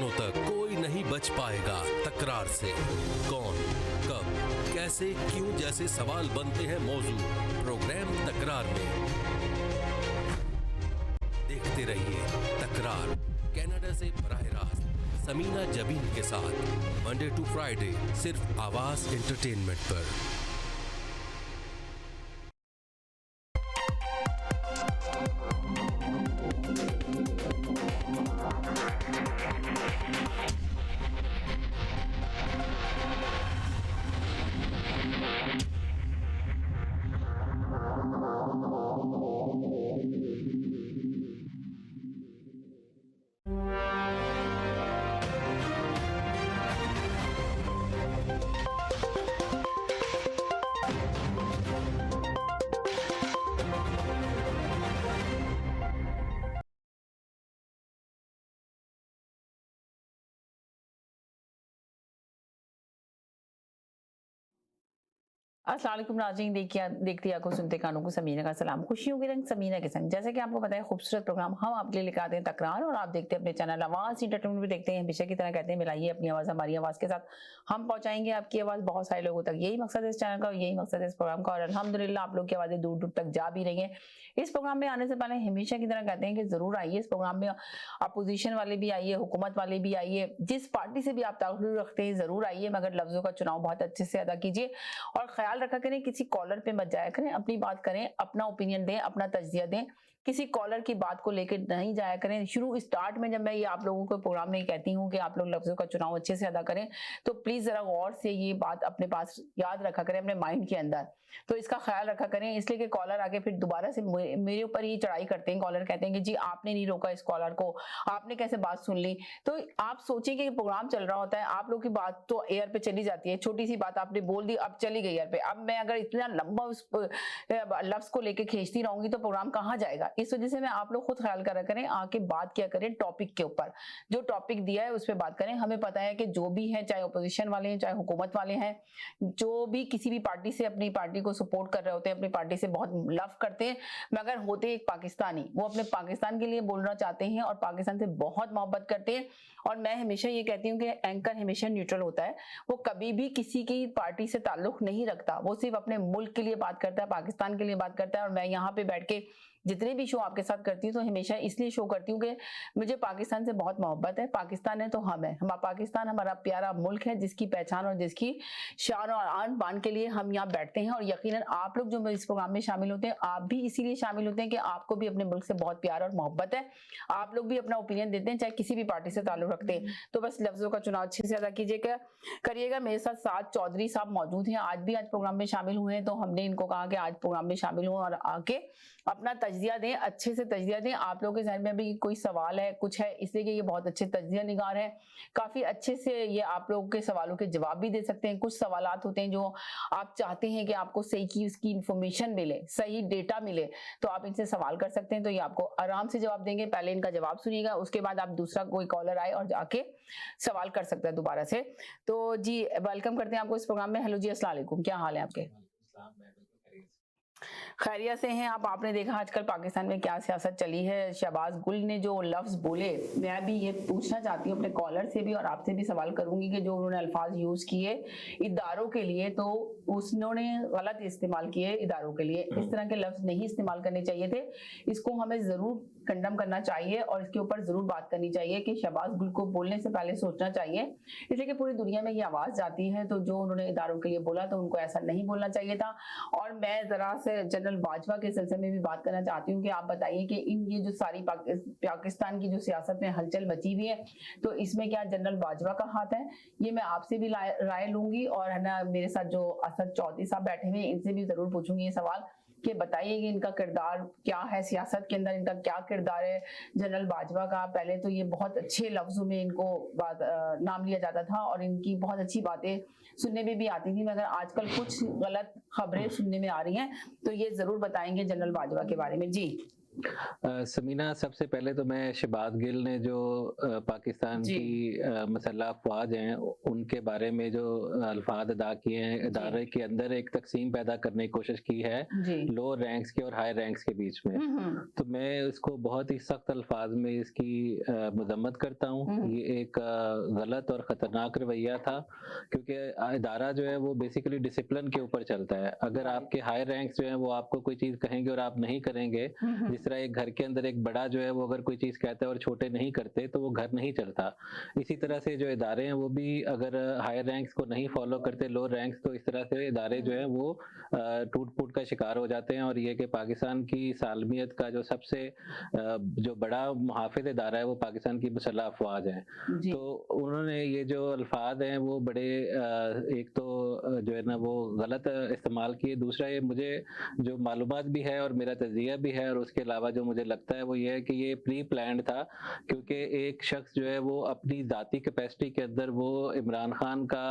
सालों तक कोई नहीं बच पाएगा तकरार से। कौन, कब, कैसे, क्यों जैसे सवाल बनते हैं मौजू प्रोग्राम तकरार में। देखते रहिए तकरार, कनाडा से बराह रास्त समीना जबीन के साथ मंडे टू फ्राइडे सिर्फ आवाज एंटरटेनमेंट पर। अस्सलाम वालेकुम नाज़रीन, देखती आंखों सुनते कानों को समीना का सलाम। खुशियों के रंग समीना के संग। जैसे कि आपको पता है, खूबसूरत प्रोग्राम हम आपके लिए लेकर आते हैं तकरार, और आप देखते हैं अपने चैनल आवाज़ एंटरटेनमेंट भी देखते हैं। हमेशा की तरह कहते हैं मिलाइए अपनी आवाज़ हमारी आवाज़ के साथ, हम पहुंचाएंगे आपकी आवाज़ बहुत सारे लोगों तक। यही मकसद है इस चैनल का, यही मकसद है इस प्रोग्राम का, और अल्हम्दुलिल्लाह आप लोग की आवाज़ें दूर दूर तक जा भी रही हैं। इस प्रोग्राम में आने से पहले हमेशा की तरह कहते हैं कि जरूर आइए इस प्रोग्राम में। अपोजिशन वाले भी आइए, हुकूमत वाले भी आइए, जिस पार्टी से भी आप ताल्लुक रखते हैं जरूर आइए, मगर लफ्जों का चुनाव बहुत अच्छे से अदा कीजिए और ख्याल रखा करें किसी कॉलर पे मत जाया करें। अपनी बात करें, अपना ओपिनियन दें, अपना तज्जिया दें, किसी कॉलर की बात को लेकर नहीं जाया करें। स्टार्ट में जब मैं ये आप लोगों को प्रोग्राम में कहती हूँ कि आप लोग लफ्जों का चुनाव अच्छे से अदा करें, तो प्लीज जरा गौर से ये बात अपने पास याद रखा करें, अपने माइंड के अंदर। तो इसका ख्याल रखा करें, इसलिए कि कॉलर आके फिर दोबारा से मेरे ऊपर ही चढ़ाई करते हैं। कॉलर कहते हैं कि जी आपने नहीं रोका इस कॉलर को, आपने कैसे बात सुन ली। तो आप सोचिए कि प्रोग्राम चल रहा होता है, आप लोग की बात तो एयर पे चली जाती है, छोटी सी बात आपने बोल दी, अब चली गई एयर पे। अब मैं अगर इतना लंबा उस लफ्ज को लेके खींचती रहूंगी तो प्रोग्राम कहाँ जाएगा। इस वजह से मैं आप लोग खुद ख्याल करा करें, आके बात किया करें टॉपिक के ऊपर। जो टॉपिक दिया है उस पर बात करें। हमें पता है कि जो भी है, चाहे ओपोजिशन वाले हैं चाहे हुकूमत वाले हैं, जो भी किसी भी पार्टी से अपनी पार्टी को सपोर्ट कर रहे होते हैं, अपनी पार्टी से बहुत लव करते हैं, मगर होते एक पाकिस्तानी, वो अपने पाकिस्तान के लिए बोलना चाहते हैं और पाकिस्तान से बहुत मोहब्बत करते हैं। और मैं हमेशा ये कहती हूँ कि एंकर हमेशा न्यूट्रल होता है, वो कभी भी किसी की पार्टी से ताल्लुक नहीं रखता, वो सिर्फ अपने मुल्क के लिए बात करता है, पाकिस्तान के लिए बात करता है। और मैं यहाँ पे बैठ के जितने भी शो आपके साथ करती हूँ तो हमेशा इसलिए शो करती हूँ कि मुझे पाकिस्तान से बहुत मोहब्बत है। पाकिस्तान है तो हम है, हमारा पाकिस्तान हमारा प्यारा मुल्क है, जिसकी पहचान और जिसकी शान और आन बान के लिए हम यहाँ बैठते हैं। और यकीनन आप लोग जो इस प्रोग्राम में शामिल होते हैं, आप भी इसीलिए शामिल होते हैं कि आपको भी अपने मुल्क से बहुत प्यार और मोहब्बत है। आप लोग भी अपना ओपिनियन देते हैं, चाहे किसी भी पार्टी से ताल्लुक रखते हैं। तो बस लफ्जों का चुनाव अच्छे से अदा करिएगा। मेरे साथ साद चौधरी साहब मौजूद हैं, आज प्रोग्राम में शामिल हुए हैं, तो हमने इनको कहा कि आज प्रोग्राम में शामिल हुए और आके अपना तज्जिया दें, अच्छे से तज्जिया दें। आप लोगों के जहन में भी कोई सवाल है, कुछ है, इसलिए कि ये बहुत अच्छे तज्जिया निगार हैं, काफी अच्छे से ये आप लोगों के सवालों के जवाब भी दे सकते हैं। कुछ सवालात होते हैं जो आप चाहते हैं कि आपको सही की उसकी इंफॉर्मेशन मिले, सही डेटा मिले, तो आप इनसे सवाल कर सकते हैं, तो ये आपको आराम से जवाब देंगे। पहले इनका जवाब सुनिएगा, उसके बाद आप दूसरा कोई कॉलर आए और जाके सवाल कर सकते हैं दोबारा से। तो जी वेलकम करते हैं आपको इस प्रोग्राम में। हेलो जी, अस्सलाम वालेकुम, क्या हाल है आपके? खैरियत से हैं आप? आपने देखा आजकल पाकिस्तान में क्या सियासत चली है। शहबाज गुल ने जो लफ्ज बोले, मैं भी ये पूछना चाहती हूँ अपने कॉलर से भी और आपसे भी सवाल करूंगी कि जो उन्होंने अल्फाज यूज किए इदारों के लिए, तो उन्होंने गलत इस्तेमाल किए इदारों के लिए। इस तरह के लफ्ज नहीं इस्तेमाल करने चाहिए थे। इसको हमें जरूर कंडम करना चाहिए और इसके ऊपर जरूर बात करनी चाहिए कि शहबाज गुल को बोलने से पहले सोचना चाहिए, इसलिए कि पूरी दुनिया में ये आवाज जाती है। तो जो उन्होंने इदारों के लिए बोला, तो उनको ऐसा नहीं बोलना चाहिए था। और मैं जरा से जनरल बाजवा के सिलसिले में भी बात करना चाहती हूँ कि आप बताइए कि इन ये जो सारी पाकिस्तान की जो सियासत में हलचल मची हुई है, तो इसमें क्या जनरल बाजवा का हाथ है? ये मैं आपसे भी राय लूंगी, और है ना मेरे साथ जो असद चौधरी साहब बैठे हुए हैं, इनसे भी जरूर पूछूंगी ये सवाल कि बताइए कि इनका किरदार क्या है सियासत के अंदर, इनका क्या किरदार है जनरल बाजवा का। पहले तो ये बहुत अच्छे लफ्जों में इनको नाम लिया जाता था और इनकी बहुत अच्छी बातें सुनने में भी आती थी, मगर आजकल कुछ गलत खबरें सुनने में आ रही हैं, तो ये जरूर बताएंगे जनरल बाजवा के बारे में। जी समीना, सबसे पहले तो मैं शहबाज गिल ने जो पाकिस्तान जी। की मसल्ह अफ़वाज हैं उनके बारे में जो अल्फाज अदा किए हैं, इदारे के अंदर एक तकसीम पैदा करने की कोशिश की है जी। लो रैंक्स के और हाई रैंक्स के बीच में। तो मैं इसको बहुत ही सख्त अल्फाज में इसकी मजम्मत करता हूँ। ये एक गलत और ख़तरनाक रवैया था, क्योंकि इदारा जो है वो बेसिकली डिसिप्लिन के ऊपर चलता है। अगर आपके हाई रैंक्स जो है वो आपको कोई चीज़ कहेंगे और आप नहीं करेंगे, जिस तरह एक घर के अंदर एक बड़ा जो है वो अगर कोई चीज़ कहता है और छोटे नहीं करते तो वो घर नहीं चलता। इसी तरह से जो इदारे हैं वो भी अगर हाई रैंक्स को नहीं फॉलो करते लो रैंक्स, तो इस तरह से इदारे जो है वो टूट-फूट का शिकार हो जाते हैं। और ये कि पाकिस्तान की सालमियत का जो सबसे जो बड़ा मुहाफ़िज़ इदारा है वो पाकिस्तान की मसल्ह अफ़वाज है। जी। तो उन्होंने ये जो अल्फाज हैं वो बड़े एक तो जो है ना वो गलत इस्तेमाल किए। दूसरा ये मुझे जो मालूमात भी है और मेरा तज़किया भी है, और उसके अलावा जो मुझे लगता है वो ये है कि ये प्री प्लान्ड था, क्योंकि एक शख्स जो है वो अपनी ज़ाती कैपेसिटी के अंदर वो इमरान खान का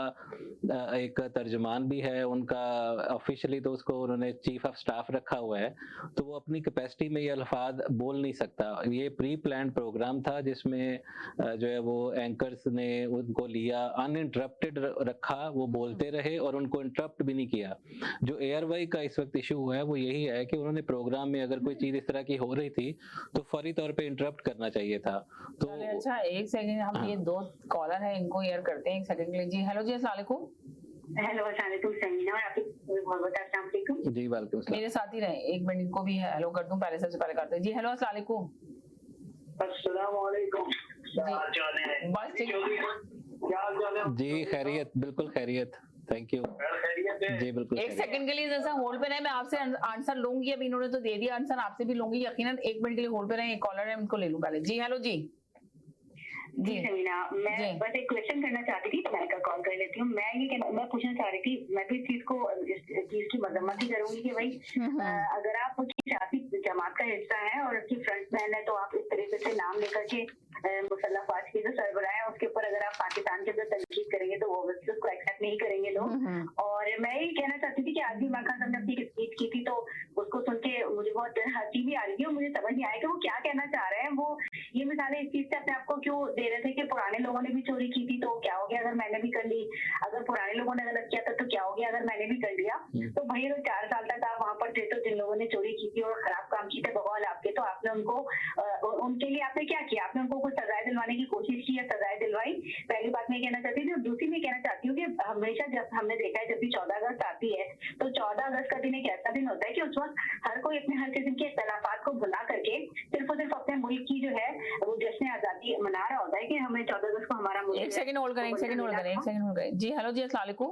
एक तर्जुमान भी है, उनका ऑफिशियली तो उसको उन्होंने चीफ ऑफ स्टाफ रखा हुआ है, तो वो अपनी कैपेसिटी में ये अल्फाज बोल नहीं सकता। ये प्री प्लान्ड प्रोग्राम था जिसमें जो है वो एंकर्स ने उनको लिया, अनइंटरप्टेड रखा, वो बोलते रहे और उनको इंटरप्ट भी नहीं किया। जो एयरवाई का इस वक्त इशू हुआ है वो यही है कि उन्होंने प्रोग्राम में अगर कोई चीज़ इस तरह की हो रही थी तो फौरी तौर पे इंटरप्ट करना चाहिए था। तो चलिए, अच्छा एक सेकंड, हम ये दो कॉलर हैं इनको एयर करते हैं, एक सेकंड के लिए। जी हेलो जी, अस्सलाम वालेकुम। हेलो अस्सलाम वालेकुम समीना, और आपको बहुत-बहुत अस्सलाम वालेकुम। जी वालेकुम अस्सलाम। मेरे साथ ही रहे, एक मिनट इनको भी हेलो कर दूं, पहले सबसे पहले करते हैं। जी हेलो अस्सलाम वालेकुम। अस्सलाम वालेकुम। जी। क्या हाल चाल है? बस ठीक। क्या हाल चाल है? जी खैरियत, बिल्कुल खैरियत, थैंक यू। खैरियत है? जी बिल्कुल एक खैरियत। सेकंड के लिए जैसा होल्ड पे रहे, मैं आपसे आंसर लूंगी। अब इन्होंने तो दे दिया आंसर, आपसे भी लूंगी यकीनन। एक मिनट के लिए होल्ड पे रहे, एक कॉलर है उनको ले लूं पहले। जी हेलो जी। जी समीना, मैं जी। बस एक क्वेश्चन करना चाहती थी, तो मैं कॉल कर लेती हूँ। मैं पूछना चाह रही थी, मैं भी इस चीज की मजम्मत ही करूंगी कि भाई अगर आप उसकी सियासी जमात का हिस्सा है और उसकी फ्रंटमैन है, तो आप इस तरीके से नाम लेकर के मुसल्लह फौज की जो सरबराह है उसके ऊपर अगर आप पाकिस्तान के अंदर तनकीद करेंगे तो वो उसको एक्सेप्ट नहीं करेंगे लोग। और मैं ये कहना चाहती थी कि आज भी इमरान खान साहब ने अपनी स्पीच की थी, तो उसको सुन के मुझे बहुत हंसी भी आ रही थी और मुझे समझ नहीं आया कि वो क्या कहना चाह रहे हैं। वो ये मिसालें इस चीज से अपने आप को क्यों दे रहे थे कि पुराने लोगों ने भी चोरी की थी तो क्या हो गया अगर मैंने भी कर ली, अगर पुराने लोगों ने गलत किया था तो क्या हो गया अगर मैंने भी कर लिया। तो भाई अगर 4 साल तक आप वहां पर थे तो जिन लोगों ने चोरी की थी और खराब काम किए थे बगौल आपके, तो आपने उनको उनके लिए आपने क्या किया? आपने उनको कुछ सजाएं दिलवाने की कोशिश की या सजाएं दिलवाई? पहली बात मैं कहना चाहती थी। और दूसरी मैं कहना चाहती हूँ कि हमेशा जब हमने देखा है जब भी 14 अगस्त आती है तो 14 अगस्त का दिन एक ऐसा दिन होता है कि उस वक्त हर कोई अपने हर किस्म के इख्तलाफात को भुला करके सिर्फ और सिर्फ अपने मुल्क की जो है वो जश्न आजादी मना रहा होता है कि हमें 14 अगस्त को हमारा मुल्क एक सेकंड होल्ड करें, एक सेकंड होल्ड करें, एक सेकंड होल्ड करें। जी हेलो जी, अस्सलाम वालेकुम।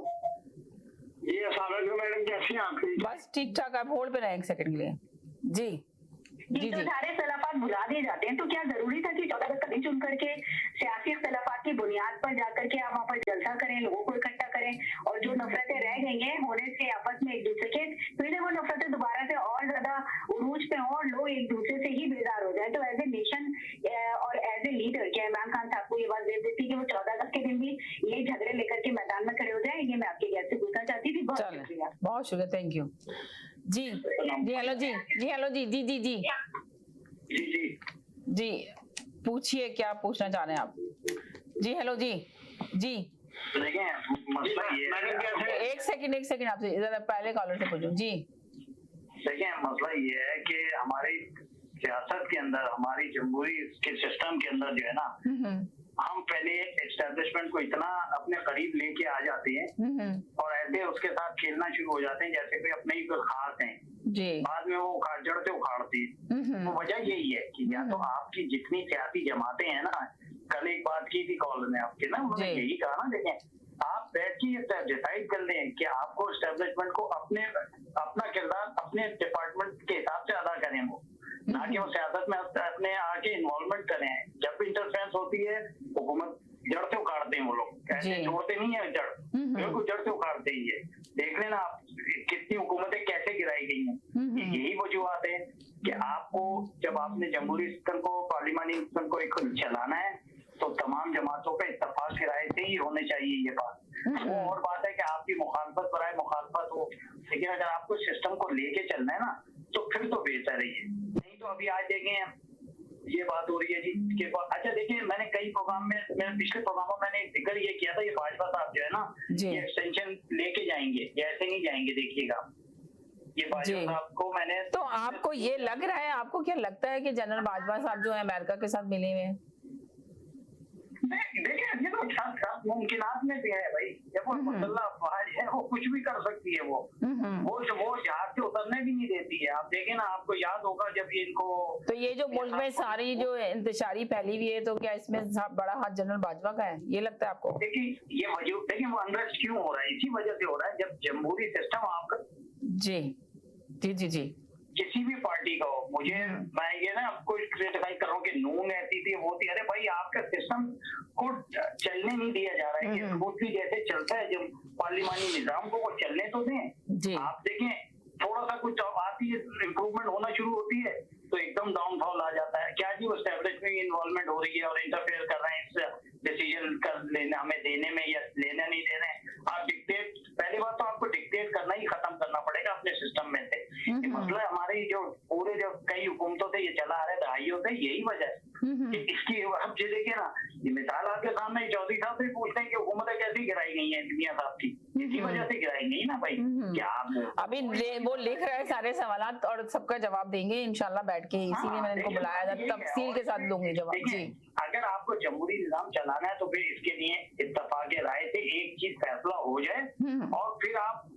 जी अस्सलाम वालेकुम मैडम, कैसी हैं आप? बस ठीक ठाक, आप होल्ड पे रहे एक सेकंड के लिए। जी जी, तो सारे इख्तलाफात भुला दिए जाते हैं, तो क्या जरूरी था कि 14 अगस्त का दिन चुन करके सियासी इख्तलाफात की बुनियाद पर जाकर के आप वहाँ पर जलसा करें, लोगों को इकट्ठा करें, और जो नफरतें रह गई हैं होने से आपस में एक दूसरे के, फिर से वो नफरतें दोबारा से और ज्यादा उरूज पे हों और लोग एक दूसरे से ही बेजार हो जाए। तो एज ए नेशन और एज ए लीडर क्या इमरान खान साहब को ये बात दे देती कि वो 14 अगस्त के दिन भी ये झगड़े लेकर के मैदान में खड़े हो जाए? ये मैं आपके गैस से पूछना चाहती थी। बहुत शुक्रिया। बहुत शुक्रिया, थैंक यू। जी जी हेलो जी, जी हेलो जी, जी जी जी जी पूछिए, क्या पूछना चाह रहे हैं आप? जी हेलो जी। जी मसला ये एक सेकंड आपसे जरा पहले कॉलर से पूछूं। जी देखिए, मसला ये है कि हमारी सियासत के अंदर, हमारी जमहूरी के सिस्टम के अंदर जो है ना, हम पहले एस्टेब्लिशमेंट को इतना अपने करीब लेके आ जाते हैं और ऐसे उसके साथ खेलना शुरू हो जाते हैं जैसे कोई अपने ही कोई खास हैं। बाद में वो जड़ से उखाड़ती है। तो वजह यही है कि या तो आपकी जितनी सियासी जमातें हैं ना, कल एक बात की थी कॉल में आपके ना, उन्होंने यही कहा ना, देखें आप बैठ के डिसाइड कर लें कि आपको एस्टेब्लिशमेंट को अपना किरदार अपने डिपार्टमेंट के हिसाब से अदा करें, वो ना कि वो सियासत में अपने आके इन्वॉल्वमेंट करें। जब भी इंटरफेरेंस होती है हुकूमत जड़ से उखाड़ते हैं वो लोग, ऐसे छोड़ते नहीं है जड़, बिल्कुल जड़ से उखाड़ते ही है। देख लेना आप कितनी हुकूमतें कैसे गिराई गई हैं। यही वजूहत है कि आपको जब आपने जमहूरी सिस्टम को, पार्लिमानी सिस्टम को एक चलाना है तो तमाम जमातों पे इत्तेफाक की राय से ही होने चाहिए ये बात। वो और बात है कि आपकी मुखालफत बराए मुखालफत हो, लेकिन अगर आपको सिस्टम को लेके चलना है ना तो फिर तो बेहतर है ये। नहीं तो अभी आज रही है जी इसके बाद। अच्छा देखिए, मैंने कई प्रोग्राम में, मैंने पिछले प्रोग्राम में मैंने जिक्र ये किया था, ये भाजपा साहब जो है ना, जी। ये एक्सटेंशन लेके जाएंगे, ये ऐसे नहीं जाएंगे, देखिएगा ये भाजपा जी। साहब को मैंने। तो आपको ये लग रहा है, आपको क्या लगता है कि जनरल बाजवा साहब जो है अमेरिका के साथ मिले हुए हैं? देखिए ये तो मुमकिनात में भी है भाई, जब वो मुसल्ला अफवाज है वो कुछ भी कर सकती है, वो जहाज से उतरने भी नहीं देती है। आप देखें ना, आपको याद होगा जब ये इनको, तो ये जो मुल्क में सारी जो इंतशारी फैली हुई है, तो क्या इसमें बड़ा हाथ जनरल बाजवा का है, ये लगता है आपको? देखिए ये वजह, देखिए वो अनरेस्ट क्यों हो रहा है, इसी वजह से हो रहा है, जब जमहूरी सिस्टम आपका, जी जी जी जी, किसी भी पार्टी का हो, मुझे मैं ये ना आपको क्रिटिसाइज कर रहा हूँ कि नून ऐसी थी वो थी, अरे भाई आपका सिस्टम को चलने नहीं दिया जा रहा है, कि स्मूथली जैसे चलता है जब पार्लिमानी निजाम को, वो चलने तो दें। आप देखें थोड़ा सा कुछ आती है, इम्प्रूवमेंट होना शुरू होती है तो एकदम डाउनफॉल आ जाता है। क्या जी वो एस्टेब्लिशमेंट इन्वॉल्वमेंट हो रही है और इंटरफेयर कर रहे हैं इस डिसीजन कर लेने, हमें देने में या लेना नहीं दे रहे हैं। आप डिक्टेट, पहली बात तो आपको डिक्टेट करना ही खत्म करना पड़ेगा अपने सिस्टम में से। ये मसला हमारी जो पूरे जो कई हुकूमतों से ये चला आ रहा है दहाइयों से, यही वजह है कि इसकी। अब ये देखिए ना, ये मिसाल आपके सामने चौधरी साहब से पूछते हैं कि हुकूमतें कैसी गिराई गई है मियां साहब की, इसी वजह से गिराई गई ना भाई। क्या आप अभी वो लिख रहे हैं सारे सवालात और सबका जवाब देंगे इंशाल्लाह बैठ के, इसीलिए मैंने इनको बुलाया था, तफसील के साथ दूंगी जवाब। जी, अगर आपको जमहूरी निजाम चलाना है तो फिर इसके लिए इत्तफाक राय से एक चीज फैसला हो जाए और फिर आप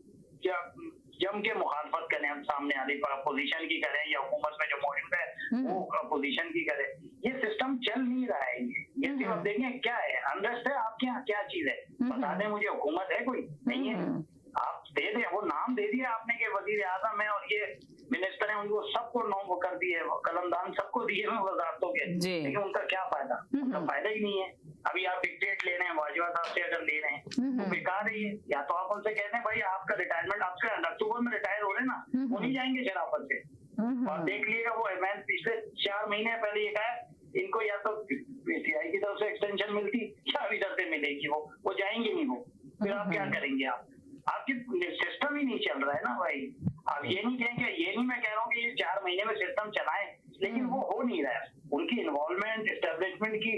जम के मुखालफत करें, हम सामने वाली पोजीशन की करें या हुकूमत में जो मौजूद है वो पोजीशन की करें। ये सिस्टम चल नहीं रहा है, ये सिर्फ आप देखें क्या है, अनरेस्ट है आपके यहाँ, क्या चीज है बता दें मुझे, हुकूमत है कोई नहीं है, आप दे दें, वो नाम दे दिया आपने कि वजीर आजम है और ये मिनिस्टर है, उनको सबको नौ कर दिए, कलमदान सबको दिए हुए वजारतों के, लेकिन उनका क्या फायदा, उनका फायदा ही नहीं है। अभी आप डिक्टेट ले रहे हैं बाजवा साहब से, अगर ले रहे हैं तो बेकार है ये। या तो आप उनसे कहते हैं भाई आपका रिटायरमेंट, आपका अक्टूबर में रिटायर हो रहे हैं ना, वो नहीं जाएंगे शराफत से। और देख लीजिएगा वो, मैं पिछले 4 महीने पहले ये कहा, इनको या तो पीटीआई की तरफ से एक्सटेंशन मिलती या इधर से मिलेगी, वो जाएंगे नहीं, वो फिर आप क्या करेंगे, आपकी सिस्टम ही नहीं चल रहा है ना भाई। आप ये नहीं कहेंगे, ये नहीं मैं कह रहा हूँ कि ये 4 महीने में सिस्टम चलाएं, लेकिन वो हो नहीं रहा है। उनकी इन्वॉल्वमेंट एस्टेब्लिशमेंट की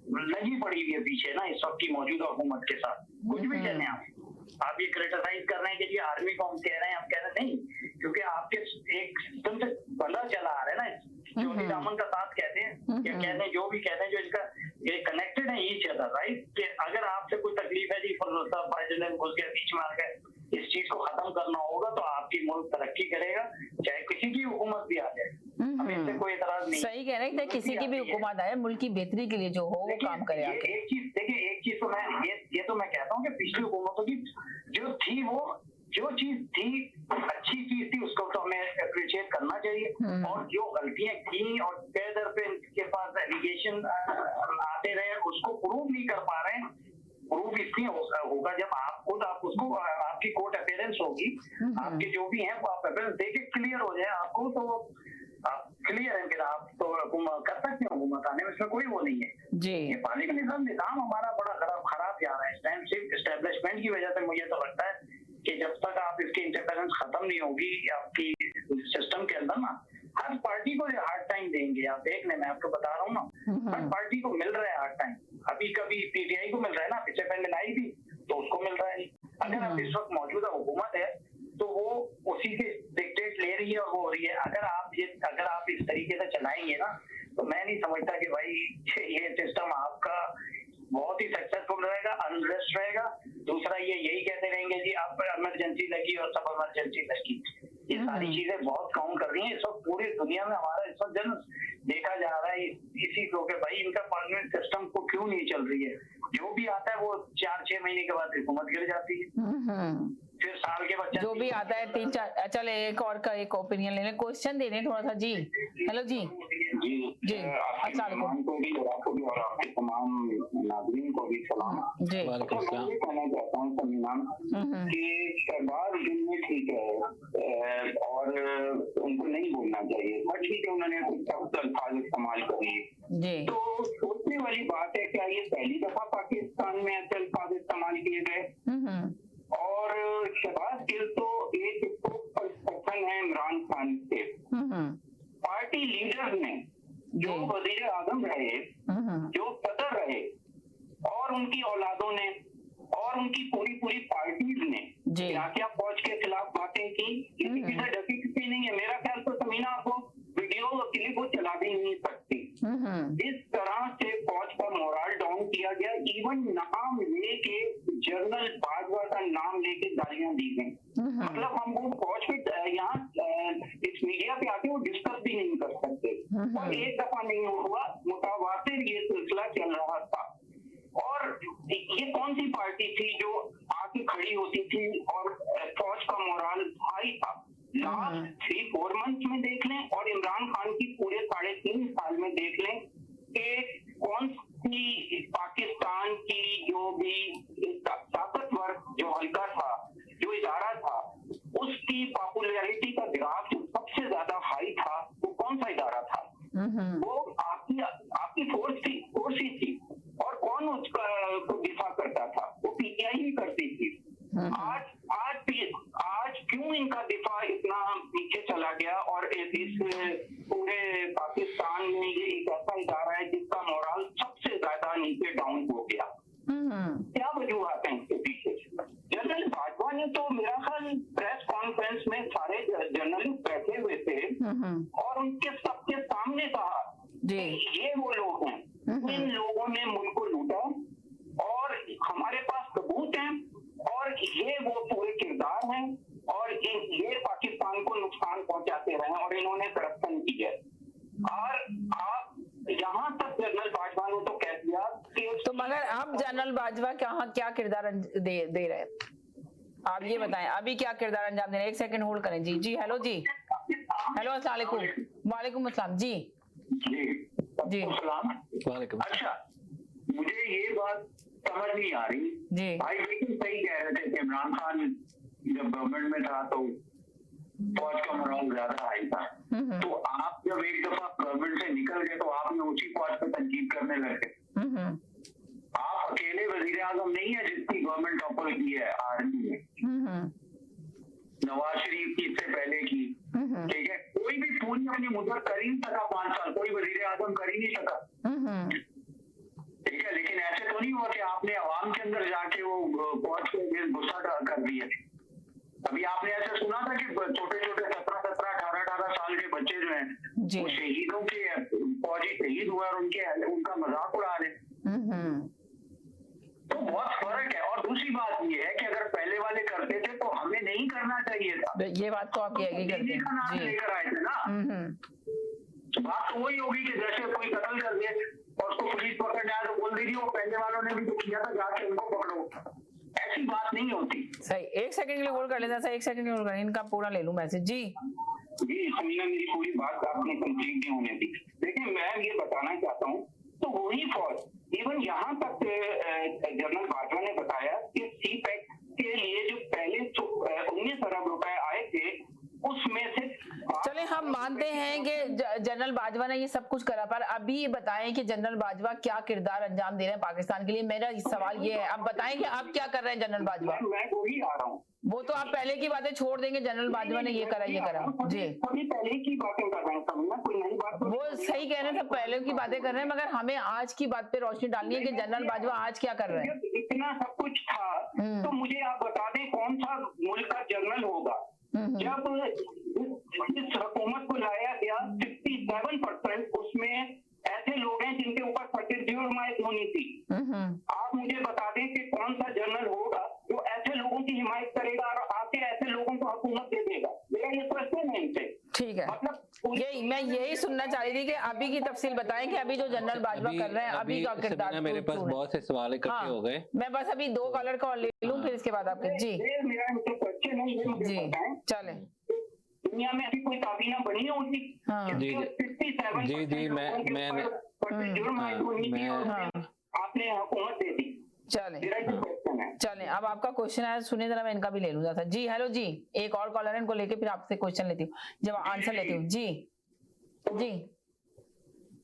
लगी पड़ी हुई है पीछे ना, इस वक्त की मौजूदा हुकूमत के साथ। कुछ भी कहने आप ये क्रिटिसाइज कर रहे हैं कि ये आर्मी को हम कह रहे हैं, हम कह रहे नहीं, क्योंकि आपके एक सिस्टम से बंधा चला आ रहा है ना, ज्योति दामन का साथ कहते हैं या कहते हैं, जो भी कहते हैं, जो इसका ये कनेक्टेड है ईच अदर, राइट। कि अगर आपसे कोई तकलीफ है जी, प्रेसिडेंट घुस गया बीच में आ गए, इस चीज को खत्म करना होगा तो आपकी मुल्क तरक्की करेगा, चाहे किसी की हुकूमत भी आ जाए, हमें इससे कोई एतराज नहीं। सही कह रहे हैं, किसी की भी हुकूमत आए, मुल्क की बेहतरी के लिए जो हो वो काम करे। एक चीज देखिए, एक चीज तो मैं ये तो मैं कहता हूँ कि पिछली हुकूमतों की जो थी, वो जो चीज थी अच्छी चीज थी, उसको तो हमें अप्रिशिएट करना चाहिए। और जो गलतियां की और दर पे इनके पास एलिगेशन आते रहे, उसको प्रूव नहीं कर पा रहे हैं। प्रूव इसलिए होगा जब आप खुद आप उसको, आपकी कोर्ट अपेयरेंस होगी, आपके जो भी हैं वो आप अपेयरेंस देके क्लियर हो जाए आपको, तो आप क्लियर है, फिर आप तो कर सकते हैं हुकूमत आने में, इसमें कोई वो नहीं है जी। ये पार्लियामेंट निजाम हमारा बड़ा खराब जा रहा है इस टाइम, सिर्फ एस्टेब्लिशमेंट की वजह से। मुझे तो लगता है कि जब तक आप इसकी इंटरफेरेंस खत्म नहीं होगी आपकी सिस्टम के अंदर ना, हर पार्टी को हार्ड टाइम देंगे। आप देख लें, मैं आपको बता रहा हूँ ना, हर पार्टी को मिल रहा है हार्ड टाइम। अभी कभी पीटीआई को मिल रहा है ना, पिछले पहले आई थी तो उसको मिल रहा है। अगर आप इस वक्त मौजूदा हुकूमत है तो वो उसी से डिक्टेट ले रही है और वो हो रही है। अगर आप इस तरीके से चलाएंगे ना, तो मैं नहीं समझता कि भाई ये सिस्टम आपका बहुत ही सक्सेसफुल रहेगा, अनरेस्ट रहेगा। दूसरा ये यही कहते रहेंगे जी आप इमरजेंसी लगी और सब इमरजेंसी लगी, ये सारी चीजें बहुत काउंट कर रही हैं इस वक्त पूरी दुनिया में। हमारा इस वक्त जन देखा जा रहा है इसी को कि भाई इनका पार्लियामेंट सिस्टम को क्यों नहीं चल रही है। जो भी आता है वो 4-6 महीने के बाद हुकूमत गिर जाती है, फिर साल के बाद जो भी आता है 3-4। चले एक और का एक ओपिनियन लेने, क्वेश्चन दे रहे थोड़ा सा जी। हेलो जी जी, अस्सलाम वालेकुम को भी और आपको भी और आपके तमाम नाज़रीन को भी सलाम जी। मैं कहना चाहता हूँ समीनाम कि शहबाज गिल ठीक है और उनको नहीं बोलना चाहिए, बट ठीक है उन्होंने कुछ सख्त अल्फाज इस्तेमाल किए जी। तो सोचने वाली बात है, क्या ये पहली दफा पाकिस्तान में ऐसे अल्फाज इस्तेमाल किए गए? और शहबाज गिल तो एक पर्सन है इमरान खान से, पार्टी लीडर्स ने जो वजीर आजम रहे, जो सदर रहे, और उनकी औलादों ने और उनकी पूरी पार्टीज ने क्या फौज के खिलाफ बातें की, किसी की से ढकी छुपी नहीं है। मेरा ख्याल तो समीना आपको वीडियो क्लिप वो चला भी नहीं सकती। इस तरह से फौज का मोरल डाउन किया गया। इवन नाम लेके जनरल बाजवा का नाम लेके गालियां दी गई। मतलब हम वो फौज पे यहाँ इस मीडिया पे आके वो डिस्कस भी नहीं कर सकते। और एक दफा नहीं हुआ, मुतवातिर ये सिलसिला चल रहा था। और ये कौन सी पार्टी थी जो आके खड़ी होती थी और फौज का मोरल हाई था। लास्ट 3-4 मंथ में देख लें और इमरान खान की पूरे 3.5 साल में देख लें कि कौन सी पाकिस्तान की जो भी ताकतवर जो हल्का था, जो इदारा था, उसकी पॉपुलैरिटी का ग्राफ जो सबसे ज्यादा हाई था, वो कौन सा इदारा था? वो आपकी फोर्स ही थी। और कौन उसका दिफा करता था? वो पीटीआई ही करती थी। आज क्यों इनका दिफा इतना पीछे चला गया और इस पूरे पाकिस्तान में ये एक ऐसा इदारा है जिसका मोरल सबसे ज्यादा नीचे डाउन हो गया? क्या वजूहत है इसके पीछे? जनरल बाजवा ने तो मेरा ख्याल प्रेस कॉन्फ्रेंस में सारे जर्नलिस्ट बैठे हुए थे और उनके सबके सामने कहा ये वो लोग हैं, इन लोगों ने मुल्क को लूटा और हमारे पास सबूत हैं और ये वो पूरे किरदार हैं और ये पाकिस्तान को नुकसान पहुंचाते रहे और इन्होंने करप्शन की है। और आप यहाँ तक जनरल बाजवा ने तो कह दिया कि तो मगर अब जनरल बाजवा क्या किरदार दे रहे हैं? आप ये बताएं अभी क्या किरदार अंजाम दे रहे हैं? 1 सेकंड होल्ड करें। जी हेलो जी, हेलो अस्सलाम वालेकुम। वालेकुम अस्सलाम जी। जी वालेकुम। अच्छा, मुझे ये बात समझ नहीं आ रही जी। भाई बिल्कुल सही कह रहे थे कि इमरान खान जब गवर्नमेंट में था तो फौज का मोरल ज्यादा हाई था। तो आप जब एक दफा गवर्नमेंट से निकल गए तो आपने उसी फौज पे तनकीद करने लगे। आप अकेले वजीर आजम नहीं है जिसकी गवर्नमेंट टॉपर की है आर्मी में। नवाज शरीफ की इससे पहले की, ठीक है, कोई भी पूरी अपनी मुद्दत कर ही नहीं सका। 5 साल कोई वजीर आजम कर ही नहीं सका, ठीक है। लेकिन ऐसे तो नहीं हुआ कि आपने अवाम के अंदर जाके वो फौज के गुस्सा कर दिए। अभी आपने ऐसे सुना था कि छोटे 17-18 साल के बच्चे जो हैं वो शहीदों के फौजी शहीद हुए और उनका मजाक उड़ा रहे। तो बहुत फर्क है। और दूसरी बात ये है कि अगर पहले वाले करते थे तो हमें नहीं करना चाहिए था। ये बात तो आप एग्री करते हैं। का नाम लेकर आए थे ना। बात तो वही होगी कि जैसे कोई कत्ल कर दिए और उसको पुलिस पकड़ आए तो बोल दीजिए वो पहले वालों ने भी तो किया था, जाके उनको पकड़ो। ऐसी बात नहीं होती। सही, 1 सेकंड के लिए होल्ड कर लेता। 1 सेकंड के लिए होल्ड करें, इनका पूरा ले लूं मैसेज। जी समीना, मेरी पूरी बात आपने कंप्लीट नहीं होने दी। देखिए, मैं ये बताना चाहता हूँ तो वही फौज इवन यहाँ तक जनरल बाजवा ने बताया कि सीपैक के लिए जो पहले 19 अरब रुपए आए थे उसमें से चले हम मानते हैं कि जनरल बाजवा ने ये सब कुछ करा, पर अभी ये बताएं कि जनरल बाजवा क्या किरदार अंजाम दे रहे हैं पाकिस्तान के लिए। मेरा सवाल ये है, अब बताएं कि अब क्या कर रहे हैं जनरल बाजवा। मैं वही आ रहा हूँ। वो तो आप पहले की बातें छोड़ देंगे, जनरल बाजवा ने ये करा जी। सभी पहले की बातें कर रहे हैं, कोई नई बात। वो सही कह रहे हैं, सब पहले की बातें कर रहे हैं, मगर हमें आज की बात पे रोशनी डालनी है कि जनरल बाजवा आज क्या कर रहे हैं। इतना सब कुछ था तो मुझे आप बता दें कौन सा मुल्क का जनरल होगा जब इस हुकूमत को लाया गया 67% उसमें ऐसे लोग हैं जिनके ऊपर फर्जी हिमायत होनी थी। आप मुझे बता दें कि कौन सा जनरल होगा जो ऐसे लोगों की हिमायत करेगा और आके ऐसे लोगों को हुकूमत दे देगा। मेरा ये क्वेश्चन है इनसे। ठीक है, मतलब यही सुनना चाह रही थी कि अभी की तफसील बताएं कि अभी जो जनरल बाजवा कर रहे हैं अभी का किरदार। मेरे पास बहुत से सवाल इकट्ठे हो गए। मैं बस अभी 2 कॉलर का ले लूं फिर इसके बाद आपके। जी मेरा क्वेश्चन है, ये मुझे बताएं चले दुनिया में अभी कोई काबीना बनी होती? जी आपने हुकूमत दे दी। चले अब आपका क्वेश्चन है, सुनिए जरा, मैं इनका भी ले लूंगा। जी हेलो जी, एक और कॉलर है, इनको लेके फिर आपसे क्वेश्चन लेती हूँ, जब आंसर लेती हूँ। जी जी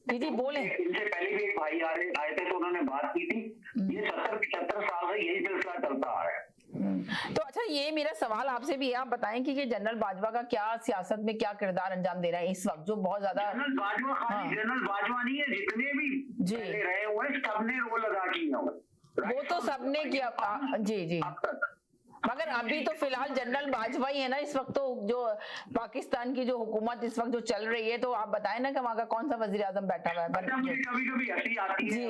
जी बोले। इनसे पहले भी एक भाई आए थे तो उन्होंने बात की थी। ये 70-75 साल से यही सिलसिला चलता आ रहा है। तो अच्छा ये मेरा सवाल आपसे भी है, आप बताएं कि ये जनरल बाजवा का क्या सियासत में क्या किरदार अंजाम दे रहा है इस वक्त, जो बहुत ज्यादा जनरल बाजवा खाली जनरल बाजवा नहीं है, जितने भी जी। पहले रहे हुए हैं, सबने रोल अदा किया हुआ। वो तो सबने किया जी जी, अब तक मगर अभी तो फिलहाल जनरल बाजवा ही है ना इस वक्त, तो जो पाकिस्तान की जो हुकूमत इस वक्त जो चल रही है, तो आप बताएं ना कि वहाँ का कौन सा वजीर आजम बैठा हुआ है। मुझे कभी कभी हंसी आती जी। है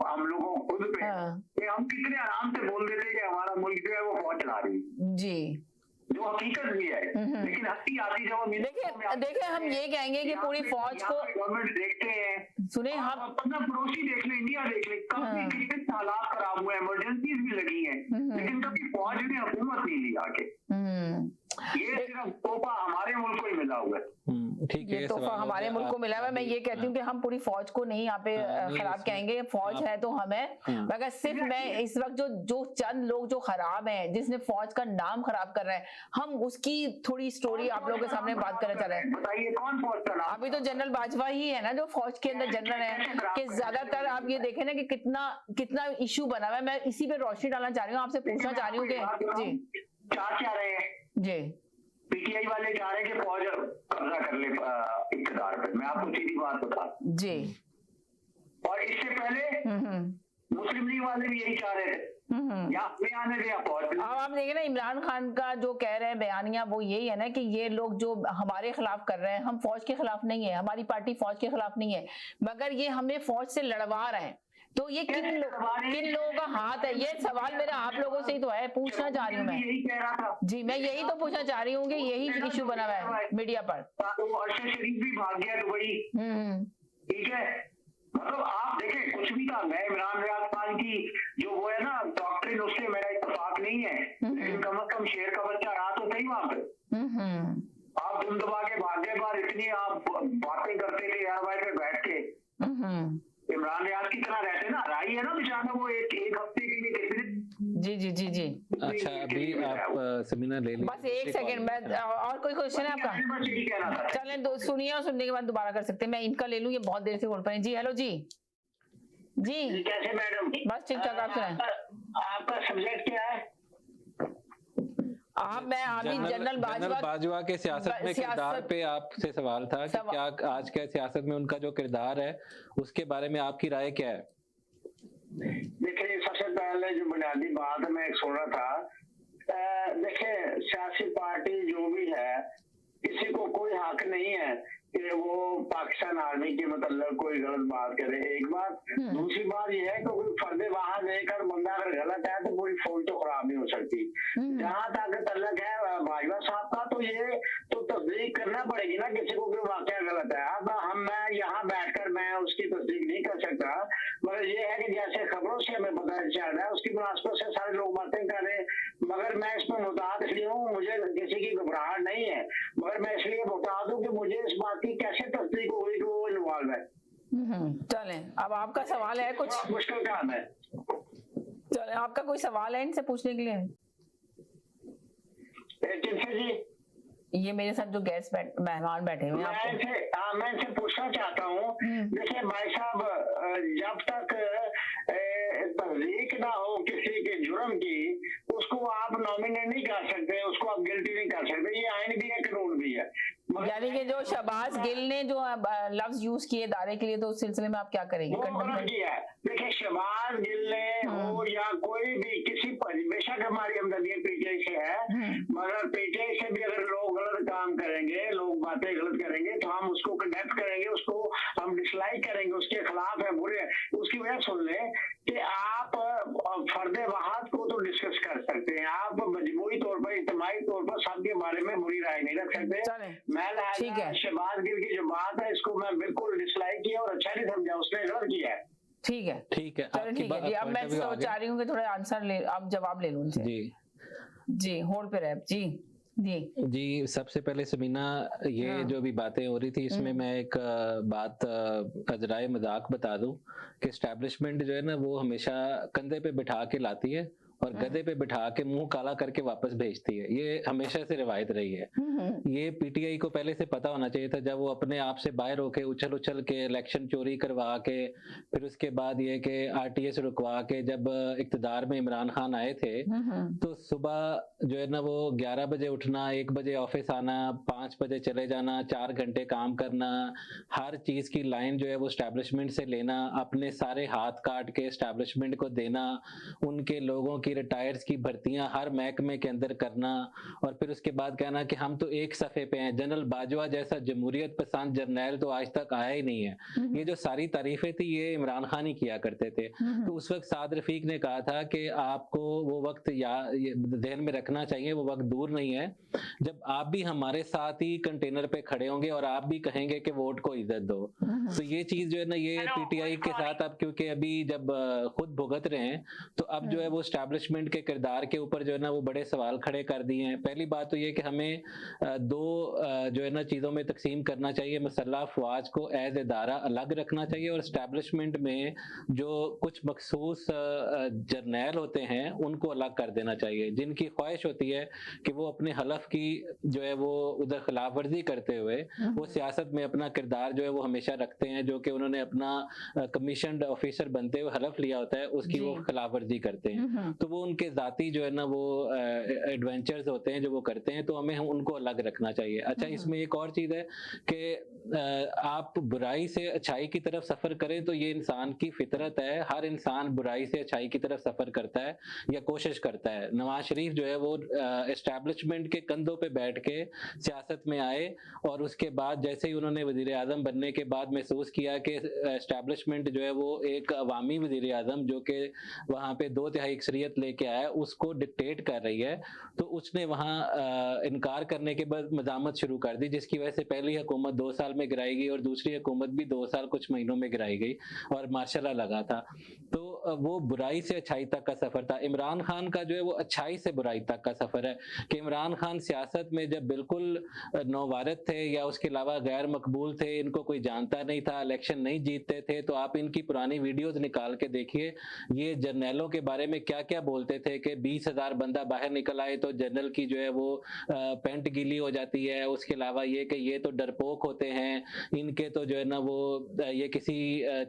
हम लोगों को खुद पे कि हम कितने आराम से बोल देते हैं कि हमारा मुल्क जो है वो फौज चला रही है, जी, जो हकीकत भी है। लेकिन हंसी आती जब हम देखिए हम ये कहेंगे कि पूरी फौज को गवर्नमेंट देखते हैं, सुने आप हम अपना पड़ोसी देख ले, इंडिया देख ले, कभी कितने हालात खराब हुए, इमरजेंसीज भी लगी हैं, लेकिन कभी फौज ने हुकूमत नहीं ली आके। ये सिर्फ तोहफा हमारे मुल्क को ही मिला हुआ है। ठीक है, ये तोहफा हमारे मुल्क को मिला हुआ है। मैं ये कहती हूँ कि हम पूरी फौज को नहीं यहाँ पे खराब कहेंगे, फौज है तो हम है, मगर सिर्फ मैं इस वक्त जो चंद लोग जो खराब हैं, जिसने फौज का नाम खराब कर रहे हैं, हम उसकी थोड़ी स्टोरी आप लोगों के सामने बात करना चाह रहे हैं। बताइए कौन फौज का नाम? अभी तो जनरल बाजवा ही है ना जो फौज के अंदर जनरल है, कि ज्यादातर आप ये देखें ना कि कितना इशू बना हुआ है। मैं इसी पे रोशनी डालना चाह रही हूँ, आपसे पूछना चाह रही हूँ कि जी चाह रहे हैं जी पीटीआई वाले चाह रहे हैं कि फौज कब्जा कर ले इक़्तिदार पे। मैं आपको सीधी बात बता, जी, और इससे पहले मुस्लिम लीग वाले भी यही चाह रहे थे, या अपने आने दे या फौज। अब आप देखें ना इमरान खान का जो कह रहे हैं बयानिया, वो यही है ना कि ये लोग जो हमारे खिलाफ कर रहे हैं, हम फौज के खिलाफ नहीं है, हमारी पार्टी फौज के खिलाफ नहीं है, मगर ये हमें फौज से लड़वा रहे हैं। तो ये किन लोगों का हाथ है? ये सवाल मेरा आप लोगों से ही तो है, पूछना चाह रही हूँ मैं। यही कह रहा था जी, मैं यही तो पूछना चाह रही हूँ कि यही इशू बना हुआ है मीडिया पर। वो अरशद शरीफ भी भाग गया दुबई, ठीक है। मतलब आप देखें कुछ भी था, मैं इमरान खान की जो वो है ना डॉक्ट्रिन, उससे मेरा इत्तेफाक नहीं है, लेकिन कम से कम शेर का बच्चा रहा तो सही वहां पे। आप दुम दबा के भाग गए बार, इतनी आप बातें करते थे यार भाई पे बैठ के। इमरान रियाज की तरह रहते ना, राई है ना बेचारा, वो एक हफ्ते के लिए कितने। जी जी जी जी, अच्छा अभी आप समीना ले लीजिए, बस एक सेकंड में, और कोई क्वेश्चन है आपका? बस यही कहना था। चलें सुनिए, और सुनने के बाद दोबारा कर सकते हैं। मैं इनका ले लूं, ये बहुत देर से बोल पाए। जी हेलो जी जी, कैसे मैडम? बस ठीक ठाक, आप सुनाएं। आपका सब्जेक्ट क्या है? मैं अभी जनरल बाजवा के सियासत में किरदार पे आपसे सवाल था कि क्या आज के सियासत में उनका जो किरदार है उसके बारे में आपकी राय क्या है? देखिए सबसे पहले जो बुनियादी बात है, मैं एक सुन रहा था, देखिए सियासी पार्टी जो भी है, किसी को कोई हक नहीं है कि वो पाकिस्तान आर्मी के मतलब कोई गलत बात करे, एक बात। दूसरी बात यह है कि कोई फर्दे वहां देकर बंदा अगर गलत है तो पूरी फौज तो खराब नहीं हो सकती। जहां तक तल्लक है बाजवा साहब का, तो ये तो तस्दीक करना पड़ेगी ना किसी को कि वाकया गलत है। अब मैं यहाँ बैठकर मैं उसकी तस्दीक नहीं कर सकता, मगर ये है कि जैसे खबरों से हमें पता चल रहा है उसकी मुनासबत से सारे लोग बातें कर रहे हैं, मगर मैं इस पर मुताद इसलिए हूँ, मुझे किसी की घबराहट नहीं है, मगर मैं इसलिए बता दूं कि मुझे इस बात की कैसे तस्दीक हुई कि वो इन्वॉल्व है। चलें, अब आपका सवाल है कुछ? मुश्किल काम है। चलें, आपका कोई सवाल है इनसे पूछने के लिए? किनसे जी? ये मेरे साथ जो गेस्ट मेहमान बैठे हुए हैं, मैं इनसे पूछना चाहता हूँ, देखिए भाई साहब, जब तक तस्दीक ना हो किसी के जुर्म की, उसको आप नॉमिनेट नहीं कर सकते, उसको आप गिल्टी नहीं कर सकते। ये आइन भी है, कानून भी है। यानी कि जो शहबाज गिल ने जो लफ्ज यूज किए दायरे के लिए, तो उस सिलसिले में आप क्या करेंगे? किया है। देखिए शहबाज गिल ने हो या कोई भी किसी पर, बेशक हमारी हमदर्दी पीटीआई से है, मगर पीटीआई से भी अगर लोग गलत काम करेंगे, लोग बातें गलत करेंगे, तो हम उसको कंडेम करेंगे, उसको हम डिसलाइक करेंगे, उसके खिलाफ है, बुरे है। उसकी वजह सुन लें कि आप फर्दे वहाद को तो डिस्कस कर सकते हैं, आप मजबूरी तौर पर, इज्तिमाई तौर पर सबके बारे में बुरी राय नहीं रख सकते। मैं शहबाज गिल की जो बात है इसको मैं बिल्कुल डिसलाइक किया और अच्छा नहीं समझा, उसने गलत किया है। ठीक है ठीक है, चलो ठीक है जी। अब मैं चाह रही हूँ कि थोड़े आंसर ले, आप जवाब ले लूं उनसे। जी होल्ड पे रहे जी जी। सबसे पहले समीना, ये जो भी बातें हो रही थी इसमें मैं एक बात अजराए मजाक बता दूं कि एस्टैब्लिशमेंट जो है ना वो हमेशा कंधे पे बिठा के लाती है और गधे पे बिठा के मुंह काला करके वापस भेजती है। ये हमेशा से रिवायत रही है। ये पीटीआई को पहले से पता होना चाहिए था, जब वो अपने आप से बाहर होके उछल उछल के इलेक्शन चोरी करवा के, फिर उसके बाद ये कि आरटीएस रुकवा के जब इक्तदार में इमरान खान आए थे, तो सुबह जो है ना वो 11 बजे उठना, 1 बजे ऑफिस आना, 5 बजे चले जाना, 4 घंटे काम करना, हर चीज की लाइन जो है वो एस्टैब्लिशमेंट से लेना, अपने सारे हाथ काट के एस्टैब्लिशमेंट को देना, उनके लोगों की रिटायर्स की भर्तियां हर महकमे के अंदर करना, और फिर उसके बाद कहना कि हम तो एक सफे पे हैं। जनरल बाजवा जैसा जमहूरियत पसंद जर्नैल तो आज तक आया ही नहीं है। ये जो सारी तारीफें थी ये इमरान खान ही किया करते थे। तो उस वक्त साद रफीक ने कहा था कि आपको वो वक्त ध्यान में रखना चाहिए, वो वक्त दूर नहीं है जब आप भी हमारे साथ ही कंटेनर पे खड़े होंगे और आप भी कहेंगे कि वोट को इज्जत दो। तो ये चीज जो है ना ये पीटीआई के साथ अब क्योंकि अभी जब खुद भुगत रहे हैं, तो अब जो है वो एस्टैब्लिशमेंट के किरदार के ऊपर जो है ना वो बड़े सवाल खड़े कर दिए हैं। पहली बात तो ये कि हमें दो जो है ना चीजों में तकसीम करना चाहिए। मसल्ह अफवाज को एज इदारा अलग रखना चाहिए और एस्टैब्लिशमेंट में जो कुछ मखसूस जर्नैल होते हैं उनको अलग कर देना चाहिए, जिनकी ख्वाहिश होती है कि वो अपने हलफ की जो है वो उधर खिलाफ वर्जी करते हुए वो सियासत में अपना किरदार जो है वो हमेशा रखते हैं, जो कि उन्होंने अपना कमीशन्ड ऑफिसर बनते हुए हलफ लिया होता है उसकी वो खिलाफ वर्जी करते हैं। तो वो उनके जाती जो है ना वो एडवेंचर्स होते हैं जो वो करते हैं, तो हमें उनको अलग रखना चाहिए। अच्छा, इसमें एक और चीज है कि आप बुराई से अच्छाई की तरफ सफर करें तो ये इंसान की फितरत है। हर इंसान बुराई से अच्छाई की तरफ सफर करता है या कोशिश करता है। नवाज शरीफ जो है वो एस्टैब्लिशमेंट के कंधों पे बैठ के सियासत में आए और उसके बाद जैसे ही उन्होंने वजीर आजम बनने के बाद महसूस किया कि एस्टैब्लिशमेंट जो है वो एक अवामी वजीर आजम जो कि वहाँ पे 2/3 अक्सरियत लेके आया उसको डिक्टेट कर रही है, तो उसने वहाँ इनकार करने के बाद मजामत शुरू कर दी, जिसकी वजह से पहली हुकूमत 2 साल में गिराई गई और दूसरी हुकूमत भी 2 साल कुछ महीनों में गिराई गई और मार्शल लगा था। तो वो बुराई से अच्छाई तक का सफर था। इमरान खान का जो है वो अच्छाई से बुराई तक का सफर है कि इमरान खान सियासत में जब बिल्कुल नौवारद थे या उसके अलावा गैर मकबूल थे, इनको कोई जानता नहीं था, इलेक्शन नहीं जीतते थे, तो आप इनकी पुरानी वीडियोज निकाल के देखिए ये जर्नैलों के बारे में क्या क्या बोलते थे कि 20,000 बंदा बाहर निकल आए तो जनरल की जो है वो पैंट गीली हो जाती है। उसके अलावा ये कि ये तो डरपोक होते हैं, इनके तो जो है ना वो ये किसी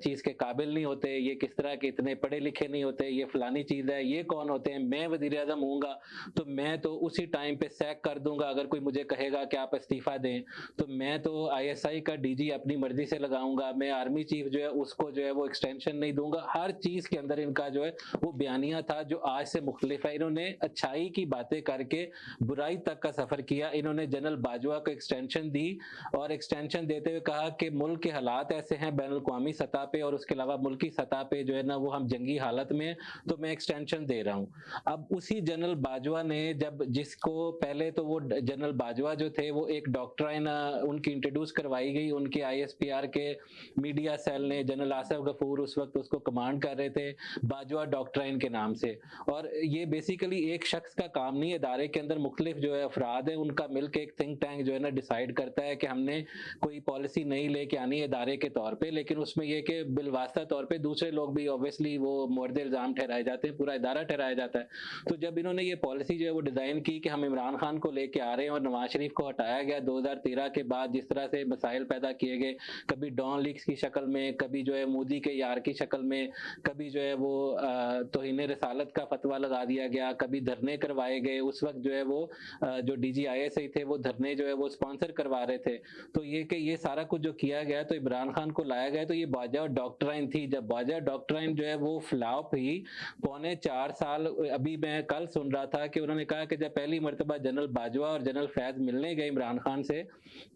चीज के काबिल नहीं होते, ये किस तरह के इतने पढ़े लिखे नहीं होते, ये फलानी चीज है, ये कौन होते हैं, मैं वजीर आजम हूँगा तो मैं तो उसी टाइम पे सैक कर दूंगा। अगर कोई मुझे कहेगा कि आप इस्तीफा दें तो मैं तो ISI का DG अपनी मर्जी से लगाऊंगा, मैं आर्मी चीफ जो है उसको जो है वो एक्सटेंशन नहीं दूंगा। हर चीज के अंदर इनका जो है वो बयानिया था जो आज से मुख्तलिफ है। इन्होंने अच्छाई की बातें करके बुराई तक का सफर किया। इन्होंने जनरल बाजवा को एक्सटेंशन दी और एक्सटेंशन देते हुए कहा कि मुल्क के हालात ऐसे हैं बैनुल-अक़वामी सतह पे और उसके अलावा मुल्की सतह पे जो है ना वो हम जंगी हालत में, तो मैं एक्सटेंशन दे रहा हूँ। अब उसी जनरल बाजवा ने जब जिसको पहले तो वो जनरल बाजवा जो थे वो एक डॉक्ट्राइन उनकी इंट्रोड्यूस करवाई गई, उनके ISPR के मीडिया सेल ने, जनरल आसिफ गफूर उस वक्त उसको कमांड कर रहे थे बाजवा डॉक्ट्राइन के नाम से। और ये बेसिकली एक शख्स का काम नहीं, इदारे के अंदर मुख्तलिफ जो है अफराद है उनका मिलकर एक थिंक टैंक जो है ना डिसाइड करता है कि हमने कोई पॉलिसी नहीं लेके आनी है इदारे के तौर पे, लेकिन उसमें यह कि बिलवास्ता तौर पे दूसरे लोग भी ऑब्वियसली वो मोर्द इल्जाम ठहराए जाते हैं, पूरा इदारा ठहराया जाता है। तो जब इन्होंने ये पॉलिसी जो है वो डिजाइन की कि हम इमरान खान को लेके आ रहे हैं और नवाज शरीफ को हटाया गया 2013 के बाद, जिस तरह से मसाइल पैदा किए गए, कभी डॉन लीक्स की शक्ल में, कभी जो है मोदी के यार की शक्ल में, कभी जो है वो तौहीन रसालत का फतवा लगा दिया गया, कभी धरने करवाए गए। उस वक्त जो है वो जो DG ISI थे वो धरने जो है वो स्पॉन्सर करवा रहे थे। तो ये कि ये सारा कुछ जो किया गया तो इमरान खान को लाया गया, तो ये बाजवा डॉक्ट्राइन थी। जब बाजवा डॉक्ट्राइन जो है वो फ्लॉप हुई 4.25 साल, अभी मैं कल सुन रहा था कि उन्होंने कहा कि जब पहली मरतबा जनरल बाजवा और जनरल फैज मिलने गए इमरान खान से,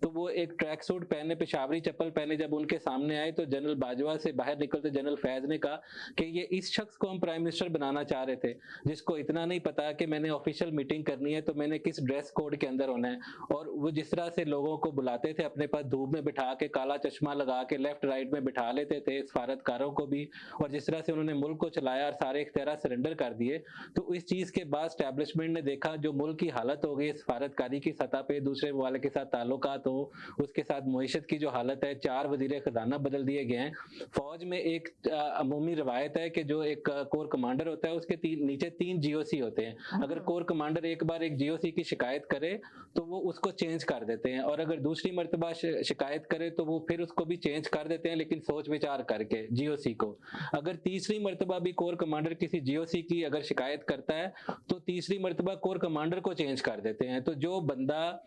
तो वो एक ट्रैक सूट पहने, पेशावरी चप्पल पहने जब उनके सामने आए तो जनरल बाजवा से बाहर निकलते जनरल फैज ने कहा कि ये इस शख्स को हम प्राइम मिनिस्टर बनाना चाह रहे थे जिसको इतना नहीं पता कि मैंने ऑफिशियल मीटिंग करनी है तो मैंने किस ड्रेस कोड के अंदर होना है। और वो जिस तरह से लोगों को बुलाते थे अपने पास धूप में बिठा के, काला चश्मा लगा के लेफ्ट राइट में बिठा लेते थे, सफारतकारों को भी, और जिस तरह से उन्होंने उन्होंने मुल्क को चलाया और सारे इख्तियार सरेंडर कर दिए, तो इस चीज़ के बाद स्टैब्लिशमेंट ने देखा जो मुल्क की हालत हो गई सफारतकारी की सतह पे, दूसरे ममालिक के साथ ताल्लुकात हो, उसके साथ मईशत की जो हालत है, 4 वज़ीर ख़जाना बदल दिए गए हैं। फ़ौज में एक अमूमी रवायत है कि जो एक कोर कमांडर होता है उसके नीचे 3 GOC होते हैं। अगर कोर कमांडर एक बार एक GOC की शिकायत करे तो वो उसको चेंज कर देते हैं, और अगर दूसरी मरतबा शिकायत करे तो वो फिर उसको भी चेंज कर देते हैं, लेकिन सोच विचार करके GOC को। अगर तीसरी मरतबा भी कोर कमांडर किसी GOC की अगर शिकायत करता है तो तीसरी मरतबा कोर कमांडर को चेंज कर देते हैं। तो जो बंदा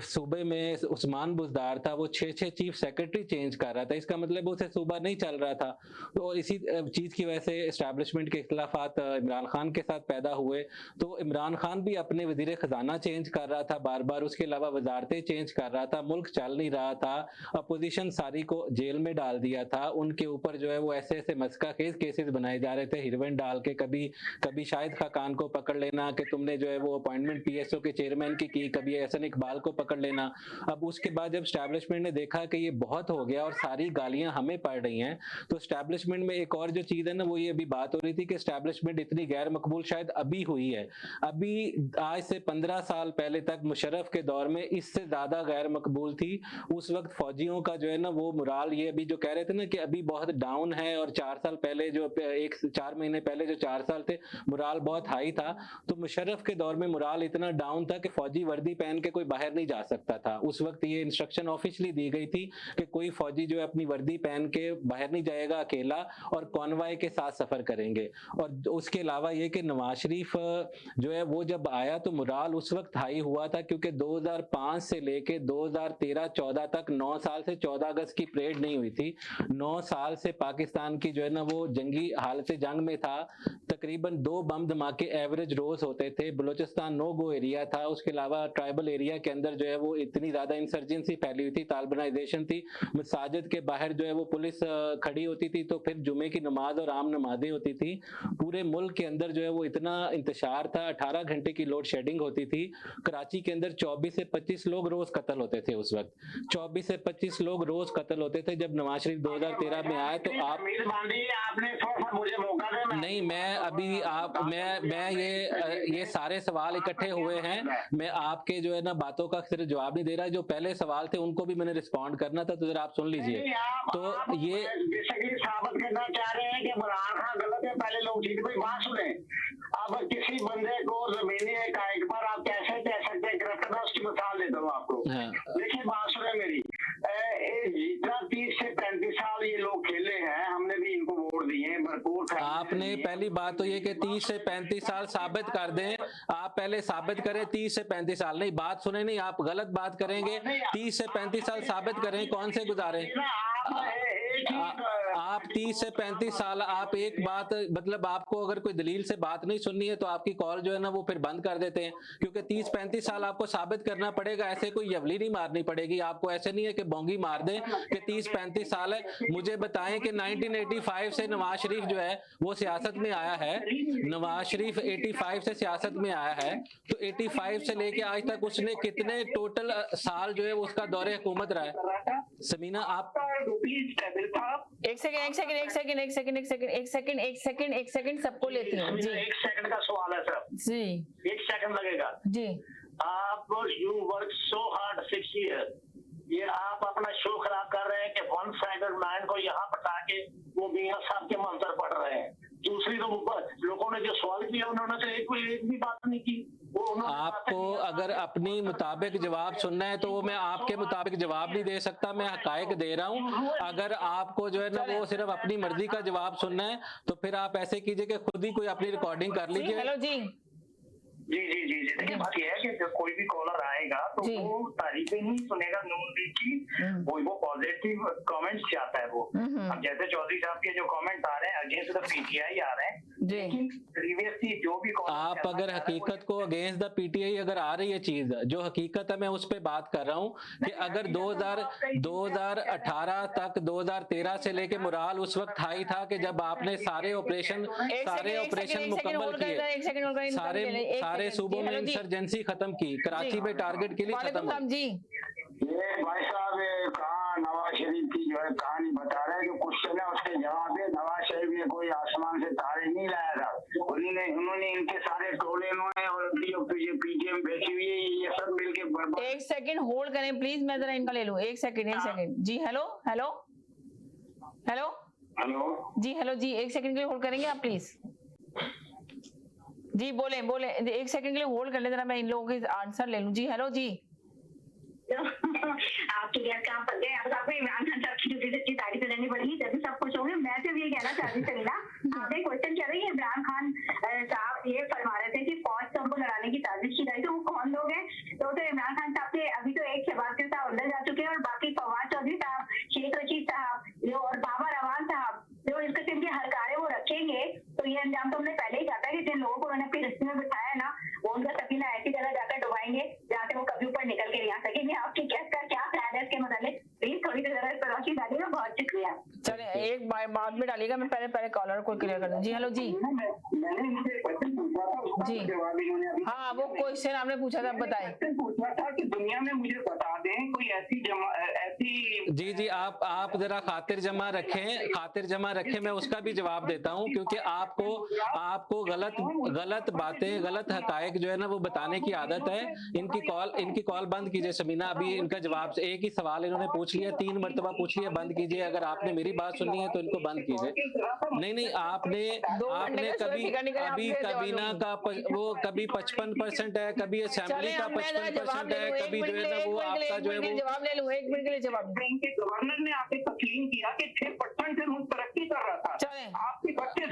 सूबे में उस्मान बुज़दार था वो 6 चीफ सेक्रेटरी चेंज कर रहा था, इसका मतलब उसे सूबा नहीं चल रहा था। तो इसी चीज की वजह से एस्टैब्लिशमेंट के इख्तिलाफात इमरान खान के साथ पैदा हुए। तो इमरान खान भी अपने वजीर खजाना चेंज कर रहा था बार बार, उसके अलावा वजारतें चेंज कर रहा था, मुल्क चल नहीं रहा था, अपोजिशन सारी को जेल में डाल दिया था, उनके ऊपर जो है वो ऐसे ऐसे मस्का खेज केसेस बनाए जा रहे थे हीरोइन डाल के, कभी शाहिद खाकान को पकड़ लेना कि तुमने जो है वो अपॉइंटमेंट PSO के चेयरमैन की, कभी एहसन इकबाल को पकड़ लेना। अब उसके बाद जब स्टैब्लिशमेंट ने देखा कि ये बहुत हो गया और सारी गालियां हमें पड़ रही हैं, तो स्टैब्लिशमेंट में एक और जो चीज है ना, वो ये अभी बात हो रही थी कि स्टैब्लिशमेंट इतनी गैर मकबूल शायद अभी हुई है। अभी आज से 15 साल पहले तक मुशर्रफ के दौर में इससे ज्यादा गैर मकबूल थी। उस वक्त फौजियों का जो है ना वो मुराल, ये अभी जो कह रहे थे ना कि अभी बहुत डाउन है, और 4 साल पहले जो 4 महीने पहले जो 4 साल थे मुराल बहुत हाई था, तो मुशर्रफ के दौर में मुराल इतना डाउन था कि फौजी वर्दी पहन के कोई बाहर नहीं जा सकता था। उस वक्त ये इंस्ट्रक्शन ऑफिशियली दी गई थी कि कोई फौजी जो है अपनी वर्दी पहन के बाहर नहीं जाएगा अकेला, और कॉन्वॉय के साथ सफर करेंगे। और उसके अलावा ये कि नवाज शरीफ जो है वो जब आया तो मुराल उस वक्त हाई हुआ था, क्योंकि 2005 से लेके 2013-14 तक 9 साल से 14 अगस्त की परेड नहीं हुई थी। 9 साल से पाकिस्तान की जो है ना वो जंगी हालत जंग में था। तकरीबन 2 बम धमाके एवरेज रोज होते थे। बलूचिस्तान नो गो एरिया था। उसके अलावा ट्राइबल एरिया के अंदर जो है वो इतनी ज्यादा इंसर्जेंसी फैली हुई थी, तालिबानाइजेशन थी। मसाजिद के बाहर जो है वो पुलिस खड़ी होती थी, तो फिर जुमे की नमाज और आम नमाजें होती थी। पूरे मुल्क के अंदर जो है वो इतना इंतशार था, 18 घंटे की लोड शेडिंग होती थी। कराची के अंदर 24 से 25 लोग रोज कत्ल होते थे। उस वक्त 24 से 25 लोग रोज कत्ल होते थे। जब नवाज शरीफ 2013 में आए तो आप मुझे मौका दे, नहीं, मैं अभी आप मैं ये सारे सवाल इकट्ठे हुए हैं। मैं आपके जो है ना बातों का सिर्फ जवाब नहीं दे रहा, जो पहले सवाल थे उनको भी मैंने रिस्पॉन्ड करना था, तो जरा आप सुन लीजिए। तो ये बेसिकली साबित करना चाह रहे हैं कि इमरान खान गलत है। पहले लोग ठीक, कोई बात सुने। अब किसी बंदे को जमीनी एक बार आप कैसे कह सकते हैं करप्ट है, उसकी मिसाल देता हूँ आपको। देखिए बात सुने मेरी, जितना 30 से 35 साल ये लोग खेले हैं, हमने भी इनको वोट दिए भरपूर। आपने पहली बात तो ये कि 30 से 35 साल साबित कर दें। आप पहले साबित करें 30 से 35 साल। नहीं, बात सुने नहीं, आप गलत बात करेंगे। 30 से 35 साल साबित करें, कौन से गुजारे। आप 30 से 35 साल, आप एक बात, मतलब आपको अगर कोई दलील से बात नहीं सुननी है तो आपकी कॉल जो है ना वो फिर बंद कर देते हैं, क्योंकि 30-35 साल आपको साबित करना पड़ेगा। ऐसे कोई यवली नहीं मारनी पड़ेगी आपको। ऐसे नहीं है कि बोंगी मार दें कि 30-35 साल है। मुझे बताएं कि 1985 से नवाज शरीफ जो है वो सियासत में आया है। नवाज शरीफ 85 से सियासत में आया है, तो 85 से लेके आज तक उसने कितने टोटल साल जो है उसका दौरे हुकूमत रहा है। समीना आप एक सेकंड सबको लेती हूँ जी। 1 सेकंड का सवाल है सर जी, 1 सेकंड लगेगा जी। आप you work so hard 6 year, ये आप अपना शो खराब कर रहे हैं कि वन साइडेड मैन को यहाँ पटा के वो मियां साहब के मंजर पड़ रहे हैं। दूसरी तो लोगों ने जो सवाल किया उन्होंने तो एक भी बात नहीं की। आपको अगर अपनी मुताबिक जवाब सुनना है तो वो मैं आपके मुताबिक जवाब नहीं दे सकता, मैं हकायक दे रहा हूँ। अगर आपको जो है ना वो सिर्फ अपनी मर्जी का जवाब सुनना है तो फिर आप ऐसे कीजिए कि खुद ही कोई अपनी रिकॉर्डिंग कर लीजिए। हेलो जी। जी जी जी जी देखिए बात यह है कि जब कोई भी कॉलर आएगा तो वो तारीफें नहीं सुनेगा नून लीग की, वो पॉजिटिव कमेंट्स चाहता है वो। अब जैसे चौधरी साहब के जो कमेंट आ रहे हैं अगेंस्ट द पीटीआई आ रहे हैं, लेकिन प्रीवियसली जो भी आप अगर हकीकत को अगेंस्ट द पीटीआई अगर आ रही है चीज, जो हकीकत है मैं उस पर बात कर रहा हूँ कि अगर 2018 तक 2013 से लेके मुराल उस वक्त हाई था कि जब आपने सारे ऑपरेशन मुकम्मल किए, सारे सूबों में इंसर्जेंसी खत्म की, कराची में टारगेट के लिए खत्म जी। ये भाई साहब कहाँ नवाज शरीफ की जो है कहानी बता रहे हैं कि क्वेश्चन है उसके जवाब है। नवाज शरीफ ये कोई कोई आसमान से तारे नहीं लाया था। उन्होंने इनके सारे टोले और पीछे में बैठी हुई है, ये सब मिलके बर्बाद। एक सेकंड होल्ड करें प्लीज, मैं जरा इनका ले लूं। एक सेकंड जी। हेलो हेलो हेलो हेलो जी, हेलो जी, एक सेकंड के लिए होल्ड करेंगे आप प्लीज। जी बोले एक सेकंड के लिए होल्ड कर ले जरा, मैं इन लोगों के आंसर ले लूं। जी हेलो जी। आपके गैस काम बन गए। अब आपको इमरान खान साहब की जो तारीफ करनी पड़ेगी तभी सब कुछ होंगे। मैं तो ये कहना चाहती थी ना, आपने क्वेश्चन किया था कि इमरान खान साहब ये फरमा रहे थे कि फौज से उनको लड़ाने की साजिश की गई, तो वो कौन लोग हैं? तो इमरान खान साहब के अभी तो एक शहबाज के साहब अंदर जा चुके हैं, और बाकी फवाद चौधरी साहब, शेख रशीद साहब और बाबा रवान साहब जो इस किस्म के हरकारे वो रखेंगे, तो ये अंजाम तो हमने पहले ही कहा था कि जिन लोगों को उन्होंने अपनी रिश्ते में बिठाया है ना, वो उनका सफीना ऐसी जगह जाकर डुबाएंगे जहाँ से वो कभी ऊपर निकल के नहीं आ सकेंगे। आपकी गैस का क्या ख्याल है इसके मतलब? प्लीज थोड़ी देर इस पर रोशनी डालिएगा, बहुत शुक्रिया। चले एक बाद में डालिएगा, मैं पहले कॉलर को क्लियर कर दूं। जी हेलो जी। मैंने इनसे क्वेश्चन पूछा था, उसका जी। जवाब इन्होंने अभी हाँ, वो क्वेश्चन आपने पूछा था, बताएं। पूछा था कि दुनिया में मुझे बता दें कोई ऐसी जी आप जरा खातिर जमा रखें, मैं उसका भी जवाब देता हूं, क्योंकि आपको गलत बातें, गलत हकायक जो है ना वो बताने की आदत है। इनकी कॉल बंद कीजिए समीना। अभी इनका जवाब से एक ही सवाल इन्होंने पूछ लिया, 3 मरतबा पूछ लिया, बंद कीजिए। अगर आपने मेरी बात सुननी है तो इनको बंद कीजिए। नहीं, आपने कभी कबीना का वो कभी 55% है, कभी असेंबली का 55% है, कभी जो है ना वो आपका जो है वो जवाब ले लूं, 1 मिनट के लिए जवाब। गवर्नर ने आके तस्लीम किया कि 6% से मुल्क तरक्की कर रहा था। चलें। आपके बच्चे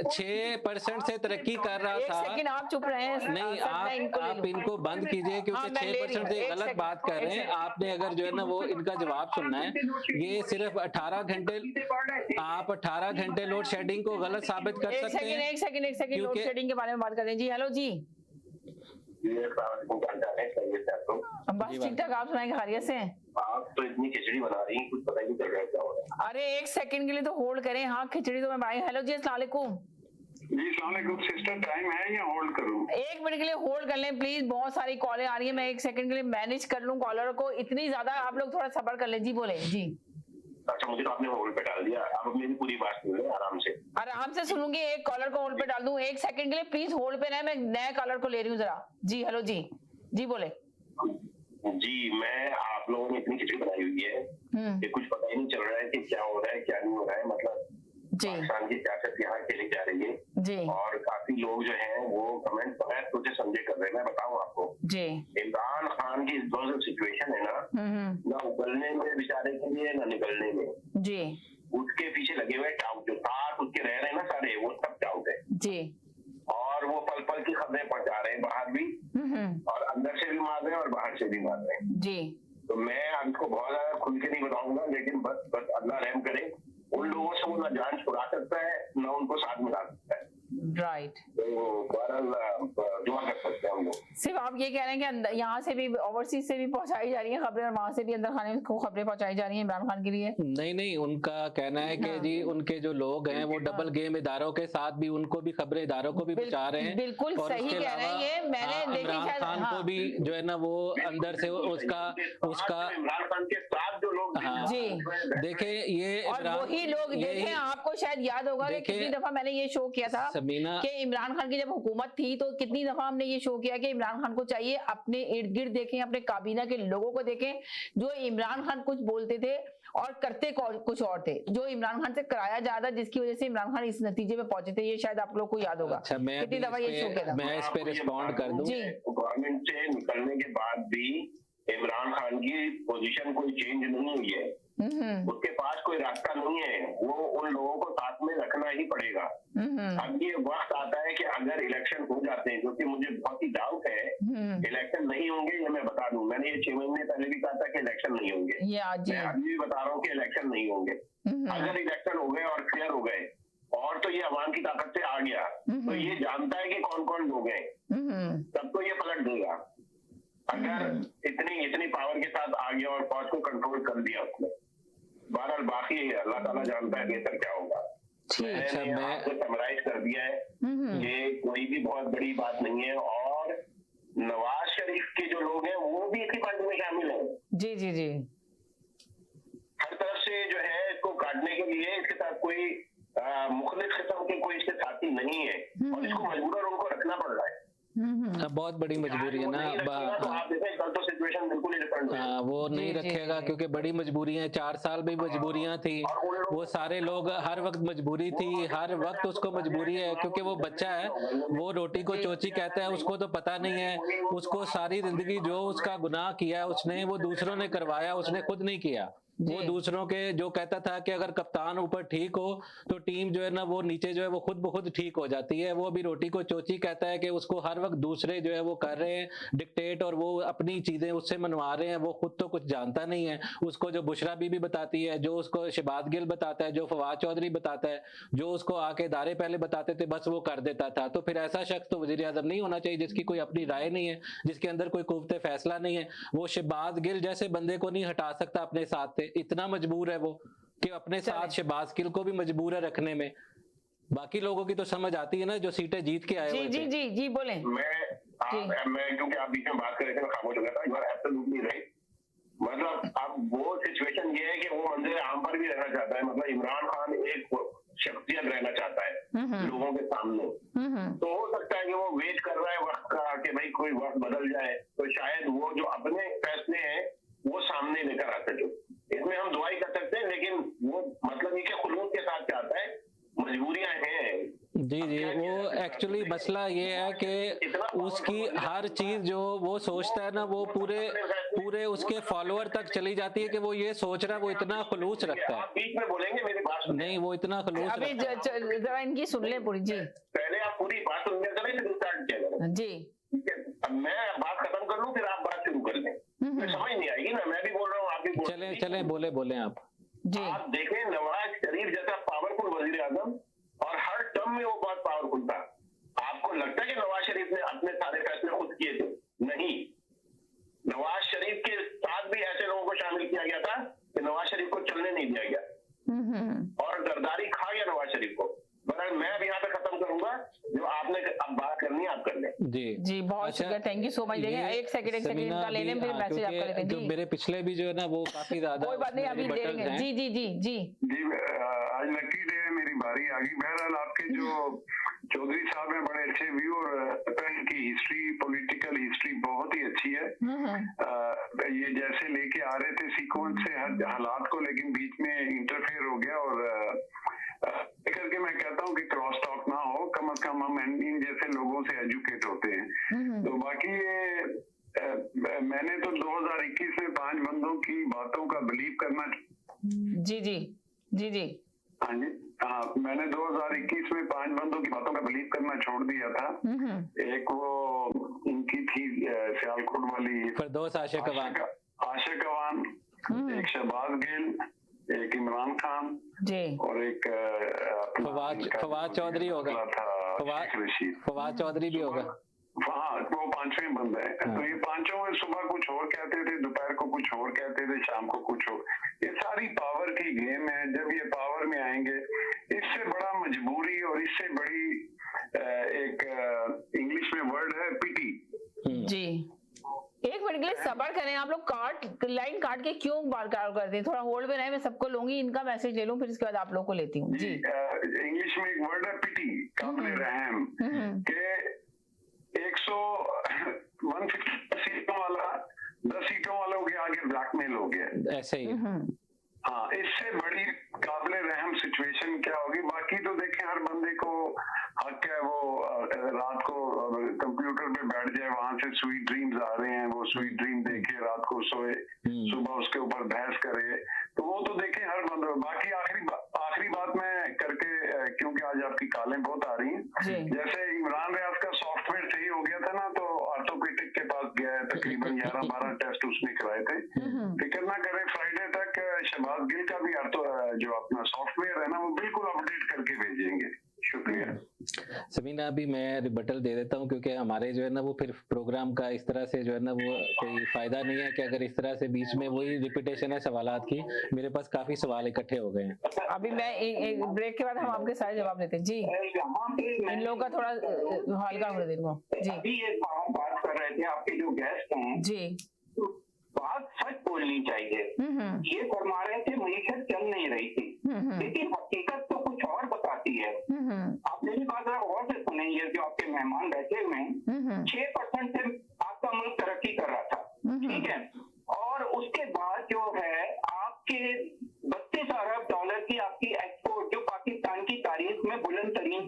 6% से तरक्की कर रहा था। एक सेकंड आप चुप रहे हैं। नहीं, आप इनको बंद कीजिए, क्योंकि 6% से गलत बात कर रहे हैं। आपने अगर जो है ना वो इनका जवाब सुनना है, ये सिर्फ 18 घंटे, आप 18 घंटे लोड शेडिंग को गलत साबित कर सकते हैं। एक सेकंड लोड शेडिंग के बारे में बात करें। जी हेलो जी। बस ठीक ठाक, आप सुनाएंगे खैरियत से? आप तो इतनी खिचड़ी बना रही हैं, कुछ पता ही नहीं चल रहा है क्या हो रहा है। अरे एक सेकंड के लिए तो होल्ड करें। हाँ, खिचड़ी तो मैं बनाई। हेलो जी, अस्सलाम वालेकुम। जी अस्सलाम वालेकुम सिस्टर, टाइम है या होल्ड करूं? 1 मिनट के लिए होल्ड कर लें प्लीज, बहुत सारी कॉलें आ रही है। मैं 1 सेकंड के लिए मैनेज कर लूं कॉलर को, इतनी ज्यादा आप लोग थोड़ा सब्र कर लें। जी बोले जी। अच्छा, मुझे तो आपने होल्ड पे डाल दिया, अब मेरी पूरी बात सुन ले आराम से सुनूंगी। एक कॉलर को होल्ड पे डाल दूं, 1 सेकंड के लिए प्लीज होल्ड पे रहे। मैं नए कॉलर को ले रही हूँ जरा। जी हेलो जी। जी बोले। जी, मैं आप लोगों ने इतनी खिचड़ी बनाई हुई है कि कुछ पता ही नहीं चल रहा है कि क्या हो रहा है क्या नहीं हो रहा है। मतलब पाकिस्तान की सियासत यहाँ खेली जा रही है जी, और काफी लोग जो हैं वो कमेंट बगैर सोचे समझे कर रहे हैं। मैं बताऊं आपको जी, इमरान खान की जो सिचुएशन है ना उगलने में बेचारे के लिए ना निकलने में, जी, उसके पीछे लगे हुए टाउट जो साथ उसके रह रहे हैं ना सारे, वो सब टाउट है जी, और वो पल पल की खबरें पहुंचा रहे हैं बाहर भी और अंदर से भी मार रहे हैं और बाहर से भी मार रहे हैं जी। तो मैं आपको बहुत ज्यादा खुल के नहीं बताऊंगा, लेकिन बस अल्लाह रहम करे। उन लोगों से वो ना जान छुड़ा सकता है ना उनको साथ मिला सकता है। राइट। तो बहरहाल दुआ कर सकते हैं हम लोग। सिर्फ आप ये कह रहे हैं कि अंदर यहाँ से भी ओवरसीज से भी पहुंचाई जा रही है खबरें और वहां से भी अंदर खाने को खबरें पहुंचाई जा रही हैं इमरान खान के लिए? नहीं, उनका कहना है कि जी उनके जो लोग हैं वो डबल गेम इदारों के साथ भी उनको भी खबरें इदारों को भी पहुंचा रहे हैं। बिल्कुल सही कह रहे हैं ये। मैंने इमरान खान को भी जो है ना वो अंदर से उसका इमरान खान के साथ जो लोग जी देखे ये और वही लोग देखें, आपको शायद याद होगा कि कितनी दफा मैंने ये शो किया था कि इमरान खान की जब हुकूमत थी तो कितनी दफा हमने ये शो किया कि इमरान खान को चाहिए अपने इर्द गिर्द देखें, अपने काबीना के लोगों को देखें जो इमरान खान कुछ बोलते थे और करते कुछ और थे, जो इमरान खान से कराया जा रहा था, जिसकी वजह से इमरान खान इस नतीजे पे पहुंचे थे। ये शायद आप लोग को याद होगा। अच्छा, कितनी दफा ये शो किया था। मैं इस पे रिस्पॉन्ड कर दूं। गवर्नमेंट से निकलने के बाद भी इमरान खान की पोजीशन कोई चेंज नहीं हुई है, उसके पास कोई रास्ता नहीं है, वो उन लोगों को साथ में रखना ही पड़ेगा। अब ये वक्त आता है कि अगर इलेक्शन हो जाते हैं, जो कि मुझे बहुत ही डाउट है इलेक्शन नहीं होंगे, ये मैं बता दूं। मैंने ये 6 महीने पहले भी कहा था कि इलेक्शन नहीं होंगे, मैं अभी भी बता रहा हूँ कि इलेक्शन नहीं होंगे। अगर इलेक्शन हो गए और क्लियर हो गए और तो ये अवाम की ताकत से आ गया तो ये जानता है कि कौन कौन लोग हैं, तब तो ये पलट देगा। अगर इतनी पावर के साथ आ गया और फौज को कंट्रोल कर दिया उसने, बहरहाल बाकी अल्लाह ताला जानता है बेहतर क्या होगा। मैंने आपको समराइज कर दिया है, ये कोई भी बहुत बड़ी बात नहीं है और नवाज शरीफ के जो लोग हैं वो भी इसी पार्टी में शामिल हैं। जी जी जी, हर तरफ से जो है इसको काटने के लिए इसके साथ कोई मुखलिफ नहीं है और इसको मजबूरन उनको रखना पड़ रहा है। बहुत बड़ी मजबूरी है ना। तो आप देखें कल तो सिचुएशन बिल्कुल ही डिफरेंट है। वो नहीं रखेगा क्योंकि बड़ी मजबूरियां, 4 साल भी मजबूरियां थी, वो सारे लोग हर वक्त मजबूरी थी, हर वक्त उसको मजबूरी है क्योंकि वो बच्चा है, वो रोटी को चोची कहता है, उसको तो पता नहीं है, उसको सारी जिंदगी जो उसका गुनाह किया उसने, वो दूसरों ने करवाया, उसने खुद नहीं किया। वो दूसरों के जो कहता था कि अगर कप्तान ऊपर ठीक हो तो टीम जो है ना वो नीचे जो है वो खुद ब खुद ठीक हो जाती है। वो अभी रोटी को चोची कहता है कि उसको हर वक्त दूसरे जो है वो कर रहे हैं डिक्टेट और वो अपनी चीजें उससे मनवा रहे हैं, वो खुद तो कुछ जानता नहीं है। उसको जो बुशरा बीबी बताती है, जो उसको शहबाज गिल बताता है, जो फवाद चौधरी बताता है, जो उसको आके इदारे पहले बताते थे, बस वो कर देता था। तो फिर ऐसा शख्स तो वजीर आजम नहीं होना चाहिए जिसकी कोई अपनी राय नहीं है, जिसके अंदर कोई कुव्वत फैसला नहीं है। वो शहबाज गिल जैसे बंदे को नहीं हटा सकता अपने साथ से, इतना मजबूर है वो कि अपने साथ शहबाज गिल को भी मजबूर है रखने में। बाकी लोगों की तो समझ आती है ना जो सीटें जीत के आए हुए थे। जी बोले। मैं क्योंकि आप बीच में बात कर रहे थे मैं खामोश हो गया था। You are absolutely right. मतलब अब वो सिचुएशन ये है कि वो मंजर आम पर भी रहना चाहता है। मतलब इमरान खान एक शख्सियत रहना चाहता है लोगों के सामने। तो हो सकता है कि वो वेट कर रहा है वक्त का कि भाई कोई वक्त बदल जाए तो शायद वो जो अपने फैसले हैं वो सामने लेकर आ सके। इसमें हम दुआई कर सकते हैं, लेकिन वो मतलब ये कि खुलूस के साथ चाहता है, मजबूरियां हैं। जी वो एक्चुअली मसला ये है कि उसकी हर चीज जो वो सोचता है ना वो पूरे उसके फॉलोअर तक चली जाती है कि वो ये सोच रहा है, वो इतना खुलूस रखता है। आप बीच में बोलेंगे मेरी बात नहीं, वो इतना खुलूस अभी जरा इनकी सुन ले पूरी। जी पहले आप पूरी बात सुन लेते हैं फिर स्टार्ट किया करें। जी ठीक है, अब मैं बात खत्म कर लूं फिर आप बात शुरू कर लें। समझ नहीं आएगी ना, मैं भी बोल रहा हूँ आप भी बोल रहे हैं। चले बोले आप जी। आप देखें नवाज शरीफ जैसा पावरफुल वजीर आजम और हर टर्म में वो बहुत पावरफुल था। आपको लगता है कि नवाज शरीफ ने अपने सारे फैसले खुद किए थे? नहीं, नवाज शरीफ के साथ भी ऐसे लोगों को शामिल किया गया था कि नवाज शरीफ को चलने नहीं दिया गया और गरदारी खा गया नवाज शरीफ को। मगर मैं अब यहाँ पे खत्म करूंगा, जो आपने अब बात करनी है आप कर लें। जी बहुत शुक्रिया, थैंक यू सो मच। एक सेकंड का ले लें फिर मैसेज आप कर लेते हैं। जो मेरे पिछले भी जो है ना वो काफी ज्यादा कोई बात नहीं, अभी दे देंगे। जी आज लकी डे है, मेरी बारी आ गई। बहरहाल आपके जो चौधरी साहब हैं बड़े अच्छे व्यू और की हिस्ट्री, पॉलिटिकल हिस्ट्री बहुत ही अच्छी है। ये जैसे लेके आ रहे थे सीक्वेंस से हालात को, लेकिन बीच में इंटरफेयर हो गया और करके मैं कहता हूँ कि क्रॉस टॉक ना हो, कम से कम हम इन जैसे लोगों से एजुकेट होते हैं। तो बाकी ये मैंने तो 2021 में 5 बंदों की बातों का बिलीव करना। जी हाँ जी, हाँ, मैंने 2021 में 5 बंदों की बातों का बिलीव करना छोड़ दिया था। एक वो इनकी थी सियालकोट वाली फिरदौस आशिक अवान, एक शहबाज गिल, एक इमरान खान और एक फवाद चौधरी होगा, फवाद चौधरी भी होगा। हाँ, वो 5वें बंद है। तो ये पांचों सुबह कुछ और कहते थे, दोपहर को कुछ और कहते थे, शाम को कुछ और। ये सारी पावर की गेम है। जब ये पावर में आएंगे, इससे बड़ा मजबूरी और इससे बड़ी एक इंग्लिश में वर्ड है पिटी। जी एक मिनट के लिए सब्र करें आप लोग। लाइन काट के क्यों बार करते हैं? थोड़ा होल्ड में रहे, मैं सबको लूंगी, इनका मैसेज ले लूं, फिर इसके बाद आप लोग को लेती हूँ। जी इंग्लिश में एक वर्ड है पिटी, काबिल रहम, के 150 सीटों वाला 10 सीटों वालों के आगे ब्लैकमेल हो गया। ऐसे ही हाँ, इससे बड़ी काबिल रहम सिचुएशन क्या होगी? बाकी तो देखें, हर बंदे को हक है वो रात को कंप्यूटर पे बैठ जाए, वहां से स्वीट ड्रीम्स आ रहे हैं, वो स्वीट ड्रीम देखे, रात को सोए, सुबह उसके ऊपर बहस करे, तो वो तो देखें हर बंदे। बाकी आखिरी बात मैं करके, क्योंकि आज आपकी कॉलें बहुत आ रही हैं, जैसे इमरान रियाज का सॉफ्टवेयर सही हो गया था ना, तो ऑर्थोपेडिक के पास गया है, तकरीबन 11-12 टेस्ट उसने कराए थे। फिक्र ना करें, फ्राइडे तक शहबाज गिल का भी जो अपना सॉफ्टवेयर है ना, वो बिल्कुल अपडेट करके भेजेंगे। शुक्रिया। समीना, अभी मैं रिबटल दे देता हूँ क्योंकि हमारे जो है ना वो फिर प्रोग्राम का इस तरह से जो है ना वो कोई फायदा नहीं है कि अगर इस तरह से बीच में वही रिपीटेशन है सवालात की। मेरे पास काफी सवाल इकट्ठे हो गए हैं। अभी मैं एक ब्रेक के बाद हम आपके सारे जवाब देते हैं। जी इन लोगों का थोड़ा हल्का हो देंगे। जी अभी एक बात कर रहे थे आपके जो गेस्ट हैं, जी बात सच बोलनी चाहिए। ये फरमा रहे थे मीशत चल नहीं रही थी, लेकिन हकीकत तो कुछ और बताती है। आप मेरी बात और से सुनेंगे, जो आपके मेहमान बैठे हुए हैं, 6% से आपका मुल्क तरक्की कर रहा था, ठीक है, और उसके बाद जो है आपके 32 अरब डॉलर की आपकी एक्सपोर्ट, जो पाकिस्तान की तारीख में बुलंद तरीन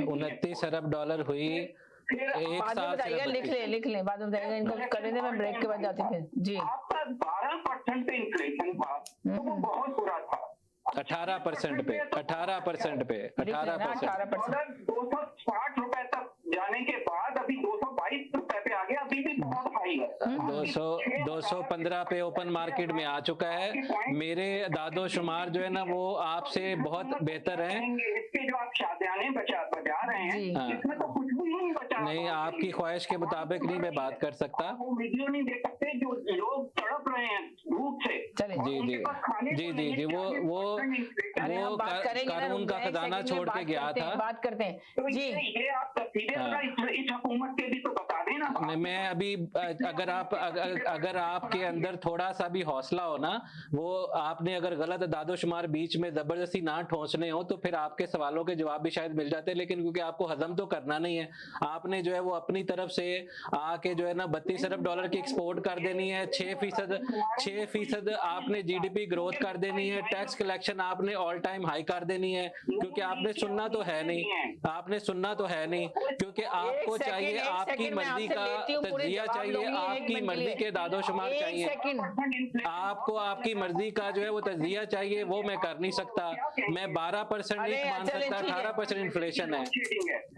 29 अरब डॉलर हुई एक बाद में साल बताइएगा, लिख ले बाद में बताइएगा, इनको करने दे, मैं ब्रेक के बाद जाती हूँ फिर जी। आपका 12% पे इन्फ्लेशन था, तो वो बहुत बुरा था। 18% पे 260 रुपए तक जाने के बाद अभी 222 रुपए पे आ गया, अभी भी बहुत हाई है। 215 पे ओपन मार्केट में आ चुका है। मेरे दादो शुमार जो है ना वो आपसे बहुत बेहतर है। इसके जो आप शादियाने बजा रहे हैं, इसमें तो कुछ भी नहीं बचा। नहीं, आपकी ख्वाहिश के मुताबिक नहीं मैं बात कर सकता। वो वीडियो नहीं देख सकते, जो लोग तड़प रहे हैं धूप से। जी वो कानून का खजाना छोड़ के गया था। बात करते हैं तो जी। ये आप तस्वीरें इस हुकूमत के भी तो बता देना। मैं अभी अगर आपके अंदर थोड़ा सा भी हौसला हो ना, वो आपने अगर गलत दादोशुमार बीच में जबरदस्ती ना ठोंसने हो तो फिर आपके सवालों के जवाब भी शायद मिल जाते, लेकिन क्योंकि आपको हजम तो करना नहीं है, आपने जो है वो अपनी तरफ से आके जो है ना 32 अरब डॉलर की एक्सपोर्ट कर देनी है, 6% आपने जीडीपी ग्रोथ कर देनी है, टैक्स कलेक्शन आपने ऑल टाइम हाई कर देनी है, क्योंकि आपने सुनना तो है नहीं, क्योंकि आपको चाहिए आपकी मर्जी का तजिया चाहिए, आपकी मर्जी के दादोशुमार चाहिए, आपको आपकी मर्जी का जो है वो तजिया चाहिए, वो मैं कर नहीं सकता। मैं 12% नहीं मान सकता, 18% इन्फ्लेशन है।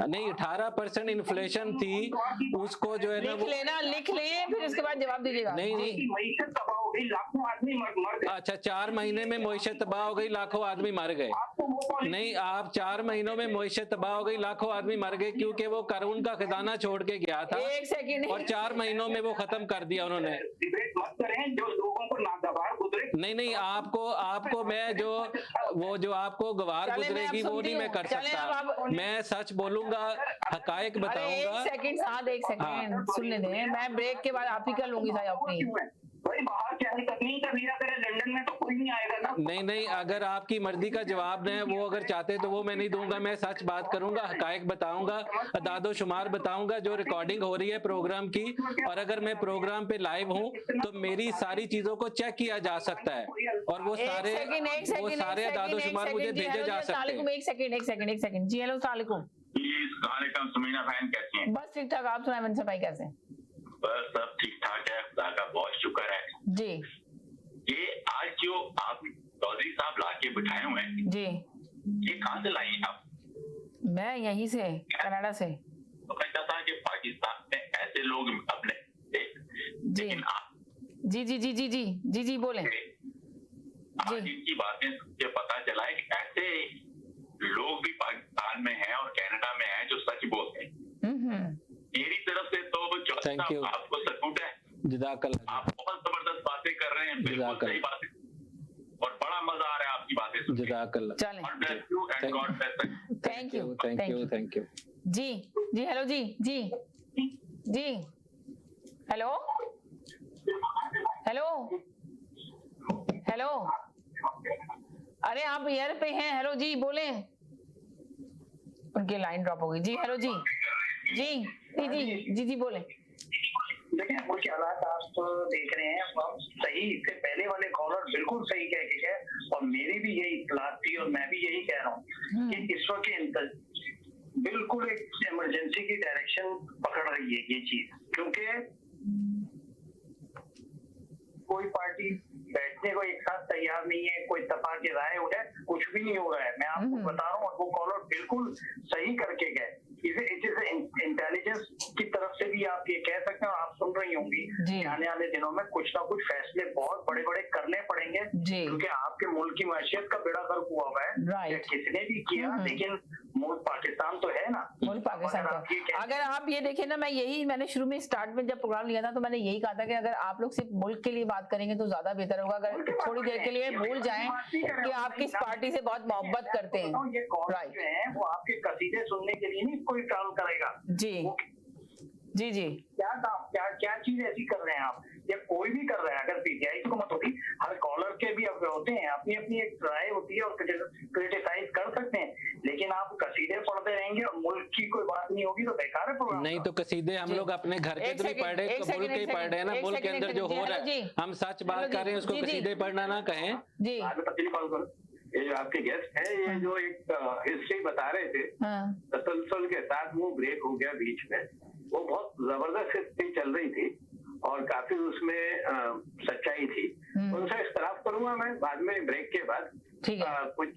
नहीं, 18% इन्फ्लेशन थी, उसको जो है ना वो लिख लिए फिर इसके बाद जवाब दीजिएगा। नहीं मईशत तबाह हो गई, लाखों आदमी मर गए। अच्छा, 4 महीने में मईशत तबाह हो गई, लाखों आदमी मर गए। नहीं, आप 4 महीनों में मईशत तबाह हो गई, लाखों आदमी मर गए, क्योंकि वो कानून का खजाना छोड़ के गया था। एक सेकंड, और 4 महीनों में वो खत्म कर दिया उन्होंने। डिबेट मत करें, जो लोगों को नागवार गुजरे। नहीं, आपको मैं जो आपको गवार गुजरेगी वो नहीं मैं कर सकता। मैं सच बोलूंगा, हकायक बताऊंगा। एक सेकंड सुन लेने, मैं ब्रेक के बाद आप ही कर लूंगी साहब अपनी। भाई बाहर चाहे तकनीक का वीजा करे, लंदन में तो कोई नहीं आएगा ना। नहीं, अगर आपकी मर्जी का जवाब है वो अगर चाहते तो वो मैं नहीं दूंगा। मैं सच बात करूंगा, हकायक बताऊंगा, दादो शुमार बताऊंगा जो रिकॉर्डिंग हो रही है प्रोग्राम की, और अगर मैं प्रोग्राम पे लाइव हूँ तो मेरी सारी चीजों को चेक किया जा सकता है, और वो सारे दादो शुमार मुझे भेजे जा सकते हैं। एक सेकंड जी। हेलो सलाम, समीना बहन कैसी हैं? बस ठीक ठाक, आप सुनाए मनसर भाई कैसे? बस सब ठीक ठाक है, खुदा का बहुत शुक्र है जी। ये आज जो आप चौधरी साहब लाके बिठाए हुए हैं जी, ये कहाँ से लाई आप? मैं यहीं से, कनाडा से। तो कहता था कि पाकिस्तान में ऐसे लोग अपने जी जी बोले आज इनकी बातें मुझे पता चला है कि ऐसे लोग भी पाकिस्तान में हैं और कनाडा में हैं जो सच बोलते हैं। मेरी तरफ से तो आपको सल्यूट है, जज़ाकल्लाह। आप बहुत जबरदस्त बातें कर रहे हैं, बिल्कुल सही बातें, और बड़ा मजा आ रहा है आपकी बातें सुन के। जज़ाकल्लाह। थैंक यू जी। हेलो जी हेलो, अरे आप एयर पे हैं? हेलो जी बोले, उनकी लाइन ड्रॉप हो गई जी। हेलो जी बोले। देखिए मुल्क के हालात आप तो देख रहे हैं, अब सही इससे पहले वाले कॉलर बिल्कुल सही कह के गए, और मेरी भी यही इत्तलात थी, और मैं भी यही कह रहा हूँ कि इस वक्त बिल्कुल एक इमरजेंसी की डायरेक्शन पकड़ रही है ये चीज, क्योंकि कोई पार्टी बैठने को एक साथ तैयार नहीं है, कोई इत्तेफाक की राय उठे, कुछ भी नहीं हो रहा है। मैं आपको बता रहा हूँ, और वो कॉलर बिल्कुल सही करके गए। इंटेलिजेंस की तरफ से भी आप ये कह सकते हैं, और आप सुन रही होंगी आने वाले दिनों में कुछ ना कुछ फैसले बहुत बड़े बड़े करने पड़ेंगे, क्योंकि आपके मुल्क की मैशियत का बेड़ा गर्क हुआ हुआ है, किसने भी किया, लेकिन मुल्क पाकिस्तान तो है ना, मुल्क पाकिस्तान तो। अगर आप ये देखें ना, मैंने शुरू में स्टार्ट में जब प्रोग्राम लिया था तो मैंने यही कहा था कि अगर आप लोग सिर्फ मुल्क के लिए बात करेंगे तो ज्यादा बेहतर होगा। अगर थोड़ी देर के लिए भूल जाएं कि आप किस पार्टी से बहुत मोहब्बत करते हैं। ये कॉल जो है वो आपके कसीदे सुनने के लिए नहीं कोई ट्राल करेगा। जी क्या चीज ऐसी कर रहे हैं आप? या कोई भी कर रहा है, अगर पीटीआई की हुकूमत होती, हर कॉलर के भी अब होते हैं, अपनी अपनी एक राय होती है और क्रिटिसाइज कर सकते हैं, लेकिन आप कसीदे पढ़ते रहेंगे और मुल्क की कोई बात नहीं होगी तो बेकार है प्रोग्राम। नहीं तो कसीदे हम लोग अपने घर के तो नहीं पढ़ रहे, मुल्क के पढ़ रहे हैं ना, मुल्क के अंदर जो हो रहा है हम सच बात कर रहे हैं, उसको कसीदे पढ़ना ना कहें जी। ये जो आपके गेस्ट है, ये जो एक हिस्ट्री बता रहे थे तसलसल के साथ, वो ब्रेक हो गया बीच में, वो बहुत जबरदस्त हिस्ट्री चल रही थी और काफी उसमें सच्चाई थी, उनसे इख्तलाफ करूंगा मैं बाद में ब्रेक के बाद। कुछ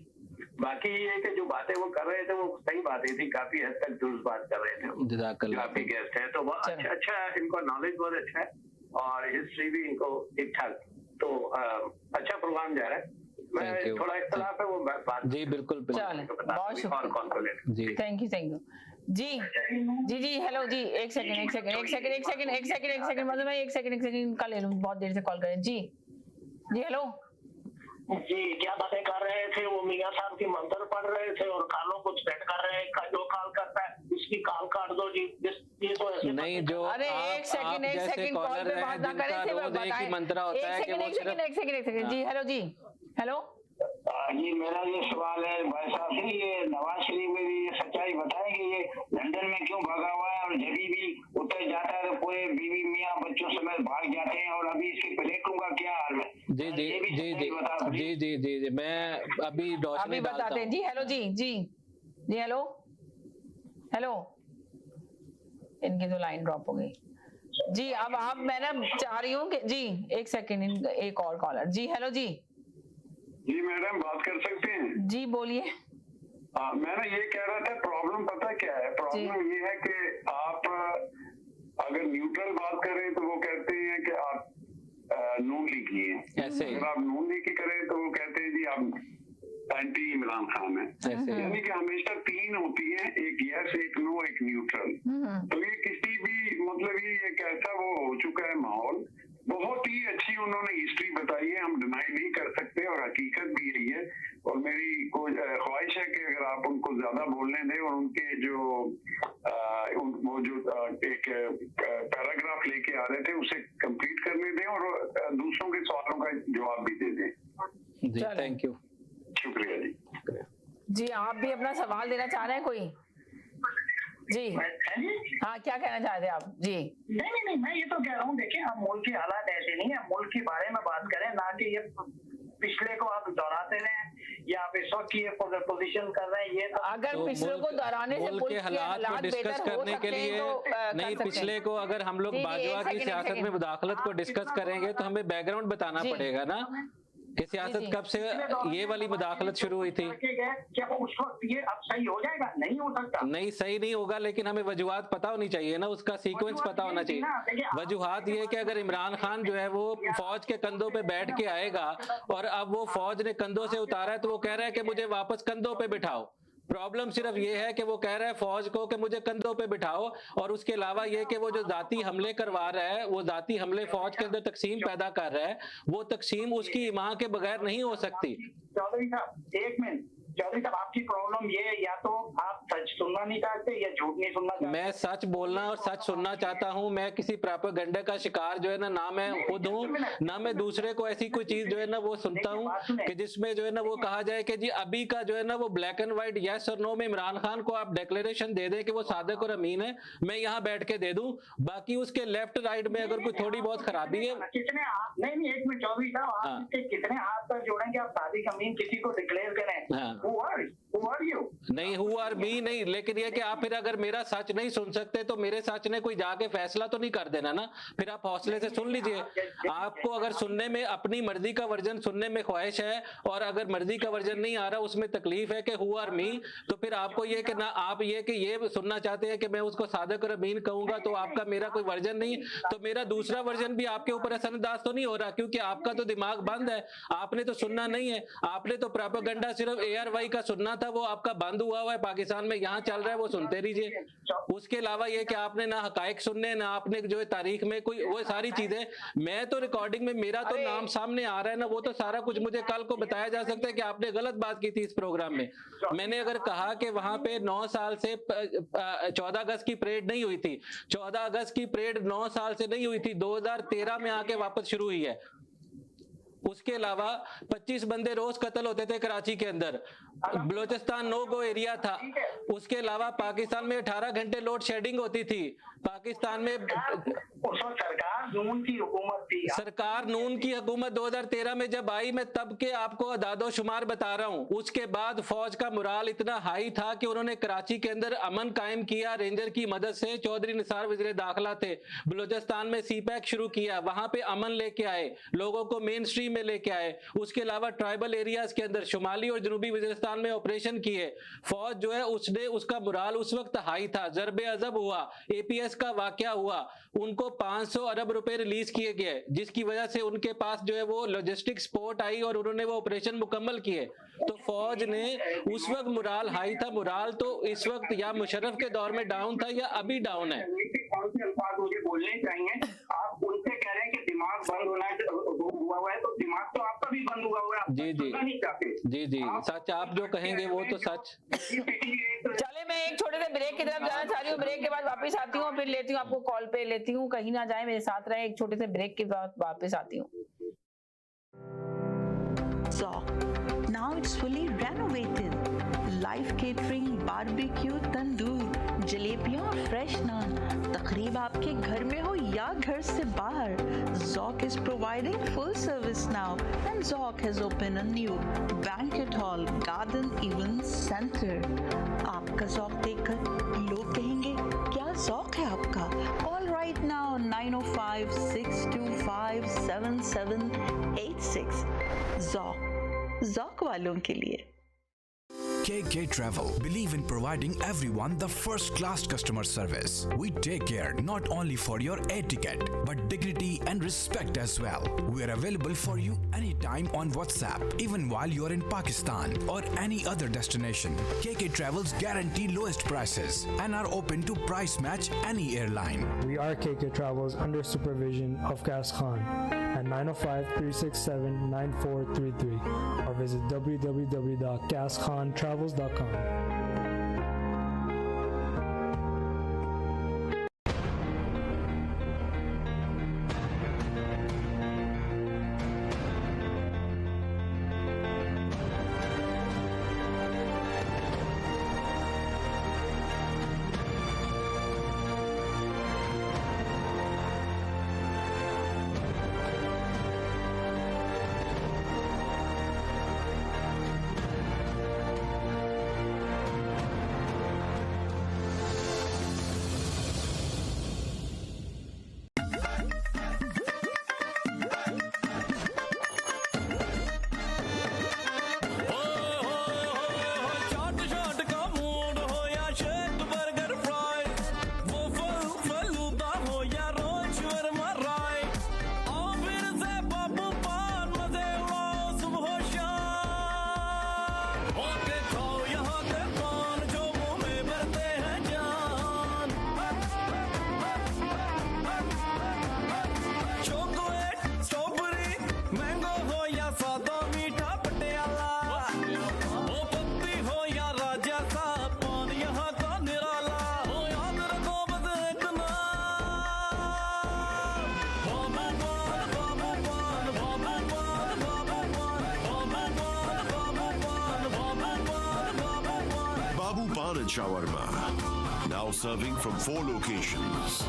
बाकी ये कि जो बातें वो कर रहे थे वो सही बातें थी, काफी हद तक दुरुस्त बात कर रहे थे जो आपके गेस्ट है, तो वो अच्छा इनको नॉलेज बहुत अच्छा है और हिस्ट्री भी इनको ठीक ठाक, तो अच्छा प्रोग्राम जा रहा है। मैं थोड़ा इख्तलाफ है वो बात जी बिल्कुल बहुत शुक्रिया जी, थैंक यू जी जी जी। हेलो जी, एक सेकंड मतलब मैं एक सेकंड का ले लूं, बहुत देर से कॉल करें जी जी। हेलो जी, क्या बातें कर रहे थे, वो मियां साहब की मंत्र पढ़ रहे थे और कानों को सेट कर रहे हैं, जो काल करता है उसकी काल काट दो जी, ये तो ऐसे नहीं जो अरे एक सेकंड कॉल पे बात ना करें, सिर्फ बताएं मंत्र होता है कि वो सिर्फ एक सेकंड जी। हेलो जी, हेलो जी, मेरा ये सवाल है भाई साहब से, ये नवाज शरीफ में भी ये सच्चाई बताएंगे, ये लंदन में क्यों भागा हुआ है और जब भी उतर जाता है तो पूरे बीवी मियाँ बच्चों समेत भाग जाते हैं, और अभी इसके प्लेटों का क्या हाल है? जी जी जी जी जी जी जी मैं अभी रोशनी बताते हैं जी। हेलो जी जी जी। हेलो हेलो, इनकी तो लाइन ड्रॉप हो गई जी। अब आप मैं ना चाह रही हूँ कि जी एक सेकंड, एक और कॉलर जी। हेलो जी जी मैडम, बात कर सकते हैं जी, बोलिए। मैं ना ये कह रहा था, प्रॉब्लम पता क्या है, प्रॉब्लम ये है कि आप अगर न्यूट्रल बात करें तो वो कहते हैं कि आप नून लीग की है, ऐसे अगर आप नून लीग की करें तो वो कहते हैं जी आप एंटी इमरान खान है, यानी कि हमेशा तीन होती है, एक यस, एक नो, एक न्यूट्रल। तो ये किसी भी मतलब ये एक ऐसा वो हो चुका है माहौल, बहुत ही अच्छी उन्होंने हिस्ट्री बताई है, हम डिनाई नहीं कर सकते और हकीकत भी यही है, और मेरी ख्वाहिश है कि अगर आप उनको ज्यादा बोलने दें और उनके जो वो जो एक पैराग्राफ लेके आ रहे थे उसे कंप्लीट करने दें और दूसरों के सवालों का जवाब भी दे दें जी। थैंक यू, शुक्रिया जी। जी आप भी अपना सवाल देना चाह रहे हैं कोई जी? हाँ, क्या कहना चाहते हैं आप जी? नहीं, मैं ये तो कह रहा हूँ, देखिए हम मुल्क के हालात ऐसे नहीं है, मुल्क के बारे में बात करें, ना कि ये पिछले को आप दोहराते रहे या आप इस वक्त की पोजीशन कर रहे हैं। ये तो अगर पिछले को दोहराने से मुल्क के हालात को डिस्कस करने के लिए नहीं, पिछले को अगर हम लोग बाजवा की सियासत में मुदाखलत को डिस्कस करेंगे तो हमें बैकग्राउंड बताना पड़ेगा ना कि सियासत कब से ये वाली मुदाखलत शुरू हुई थी। क्या उस वक्त ये अब सही हो जाएगा? नहीं हो सकता। नहीं, सही नहीं होगा, लेकिन हमें वजूहात पता होनी चाहिए ना, उसका सीक्वेंस पता होना चाहिए। वजूहात ये कि अगर इमरान खान जो है वो फौज के कंधों पे बैठ के आएगा और अब वो फौज ने कंधों से उतारा है तो वो कह रहा है कि मुझे वापस कंधों पे बिठाओ। प्रॉब्लम सिर्फ ये है कि वो कह रहा है फौज को कि मुझे कंधों पे बिठाओ, और उसके अलावा ये कि वो जो जाती हमले करवा रहा है, वो जाती हमले फौज के अंदर तकसीम पैदा कर रहा है, वो तकसीम उसकी इमाम के बगैर नहीं हो सकती। चौधरी साहब एक मिनट, चौधरी साहब आपकी प्रॉब्लम ये है, या तो आप सच सुनना नहीं चाहते या झूठ नहीं सुनना चाहते। मैं सच बोलना और सच सुनना चाहता हूँ। मैं किसी प्रोपेगेंडा का शिकार जो है ना मैं खुद हूँ, ना मैं दूसरे को ऐसी कोई चीज जो है ना वो सुनता हूँ कि जिसमें जो है ना वो कहा जाए कि जी अभी का जो है ना वो ब्लैक एंड व्हाइट यस और नो में इमरान खान को आप डिक्लेरेशन दे दें कि वो सादिक और अमीन है, मैं यहाँ बैठ के दे दूं, बाकी उसके लेफ्ट राइट में अगर कोई थोड़ी बहुत खराबी है। कितने नहीं, एक मिनट चौधरी साहब, आप कितने हाथ पर जोड़ेंगे आप सादिक अमीन किसी को डिक्लेयर करें? नहीं, हु आर मी नहीं, लेकिन ये कि आप फिर अगर मेरा सच नहीं सुन सकते तो मेरे सच ने कोई जाके फैसला तो नहीं कर देना ना, फिर आप हौसले से सुन लीजिए। आपको अगर सुनने में अपनी मर्जी का वर्जन सुनने में ख्वाहिश है और अगर मर्जी का वर्जन नहीं आ रहा उसमें तकलीफ है कि हु आर मी, तो फिर आपको ये कि ना आप ये कि ये सुनना चाहते हैं कि मैं उसको सादिक और अमीन कहूंगा तो आपका मेरा कोई वर्जन नहीं, तो मेरा दूसरा वर्जन भी आपके ऊपर असरअंदाज तो नहीं हो रहा, क्योंकि आपका तो दिमाग बंद है, आपने तो सुनना नहीं है, आपने तो प्रोपेगेंडा सिर्फ एयर कार्रवाई का सुनना था वो आपका बंद हुआ है पाकिस्तान में, यहाँ चल रहा है वो सुनते रहिए। उसके अलावा ये कि आपने ना हकायक सुनने, ना आपने जो है तारीख में कोई वो सारी चीजें, मैं तो रिकॉर्डिंग में मेरा तो नाम सामने आ रहा है ना, वो तो सारा कुछ मुझे कल को बताया जा सकता है कि आपने गलत बात की थी इस प्रोग्राम में। मैंने अगर कहा कि वहां पे 9 साल से 14 अगस्त की परेड नहीं हुई थी, 14 अगस्त की परेड 9 साल से नहीं हुई थी, 2013 में आके वापस शुरू हुई है। उसके अलावा 25 बंदे रोज कत्ल होते थे कराची के अंदर, बलोचिस्तान नो गो एरिया था। उसके अलावा पाकिस्तान में 18 घंटे लोड शेडिंग होती थी। पाकिस्तान में सरकार नून की हुकूमत थी, सरकार नून की हुकूमत 2013 में जब आई, मैं तब के आपको अदादो शुमार बता रहा हूं। उसके बाद फौज का मुराल इतना हाई था कि उन्होंने कराची के अंदर अमन कायम किया रेंजर की मदद से। चौधरी निसार वज़ीर दाखिला थे, बलूचिस्तान में सीपैक शुरू किया, वहां पे अमन लेके आए, लोगों को मेन स्ट्रीम में लेके आए। उसके अलावा ट्राइबल एरियाज के अंदर शुमाली और जनूबी वज़ीरिस्तान में ऑपरेशन किए। फौज जो है उसने, उसका मुराल उस वक्त हाई था। ज़रबे अज़ब हुआ, एपीएस का वाकया हुआ, उनको 500 अरब रुपए रिलीज किए गए, जिसकी वजह से उनके पास जो है वो लॉजिस्टिक सपोर्ट आई और उन्होंने वो ऑपरेशन मुकम्मल किए। तो फौज ने उस वक्त मुराल हाई था। मुराल तो इस वक्त या मुशर्रफ के दौर में डाउन था या अभी डाउन है। कौन से अल्फाज मुझे बोलने चाहिए? आप उनसे कह रहे हैं कि दिमाग बंद हुआ हुआ है, तो दिमाग तो आपका भी बंद हुआ हुआ है। जी जी नहीं चाहते। जी जी, सच आप जो कहेंगे वो तो सच। चले, मैं एक छोटे से ब्रेक की तरफ जाना चाह रही हूँ, ब्रेक के बाद वापस आती हूँ, फिर लेती हूँ आपको कॉल पे लेती हूँ, कहीं ना जाए, मेरे साथ रहे। एक छोटे से ब्रेक के बाद वापस आती हूँ। Now it's fully renovated. Live catering, barbecue, तंदूर, जलेबियाँ और फ्रेश नान। तकरीब आपके घर में हो या घर से बाहर, Zoc is providing full service now, and Zoc has opened a new banquet hall, garden event center. आपका Zoc देखकर लोग कहेंगे क्या Zoc है आपका? All right now 905-625-7786. Zoc वालों के लिए। KK Travel believe in providing everyone the first class customer service. We take care not only for your air ticket but dignity and respect as well. We are available for you anytime on WhatsApp, even while you are in Pakistan or any other destination. KK Travels guarantee lowest prices and are open to price match any airline. We are KK Travels under supervision of Qais Khan at 905-367-9433 or visit www.qaiskhantravel.com. and shawarma. Now serving from 4 locations.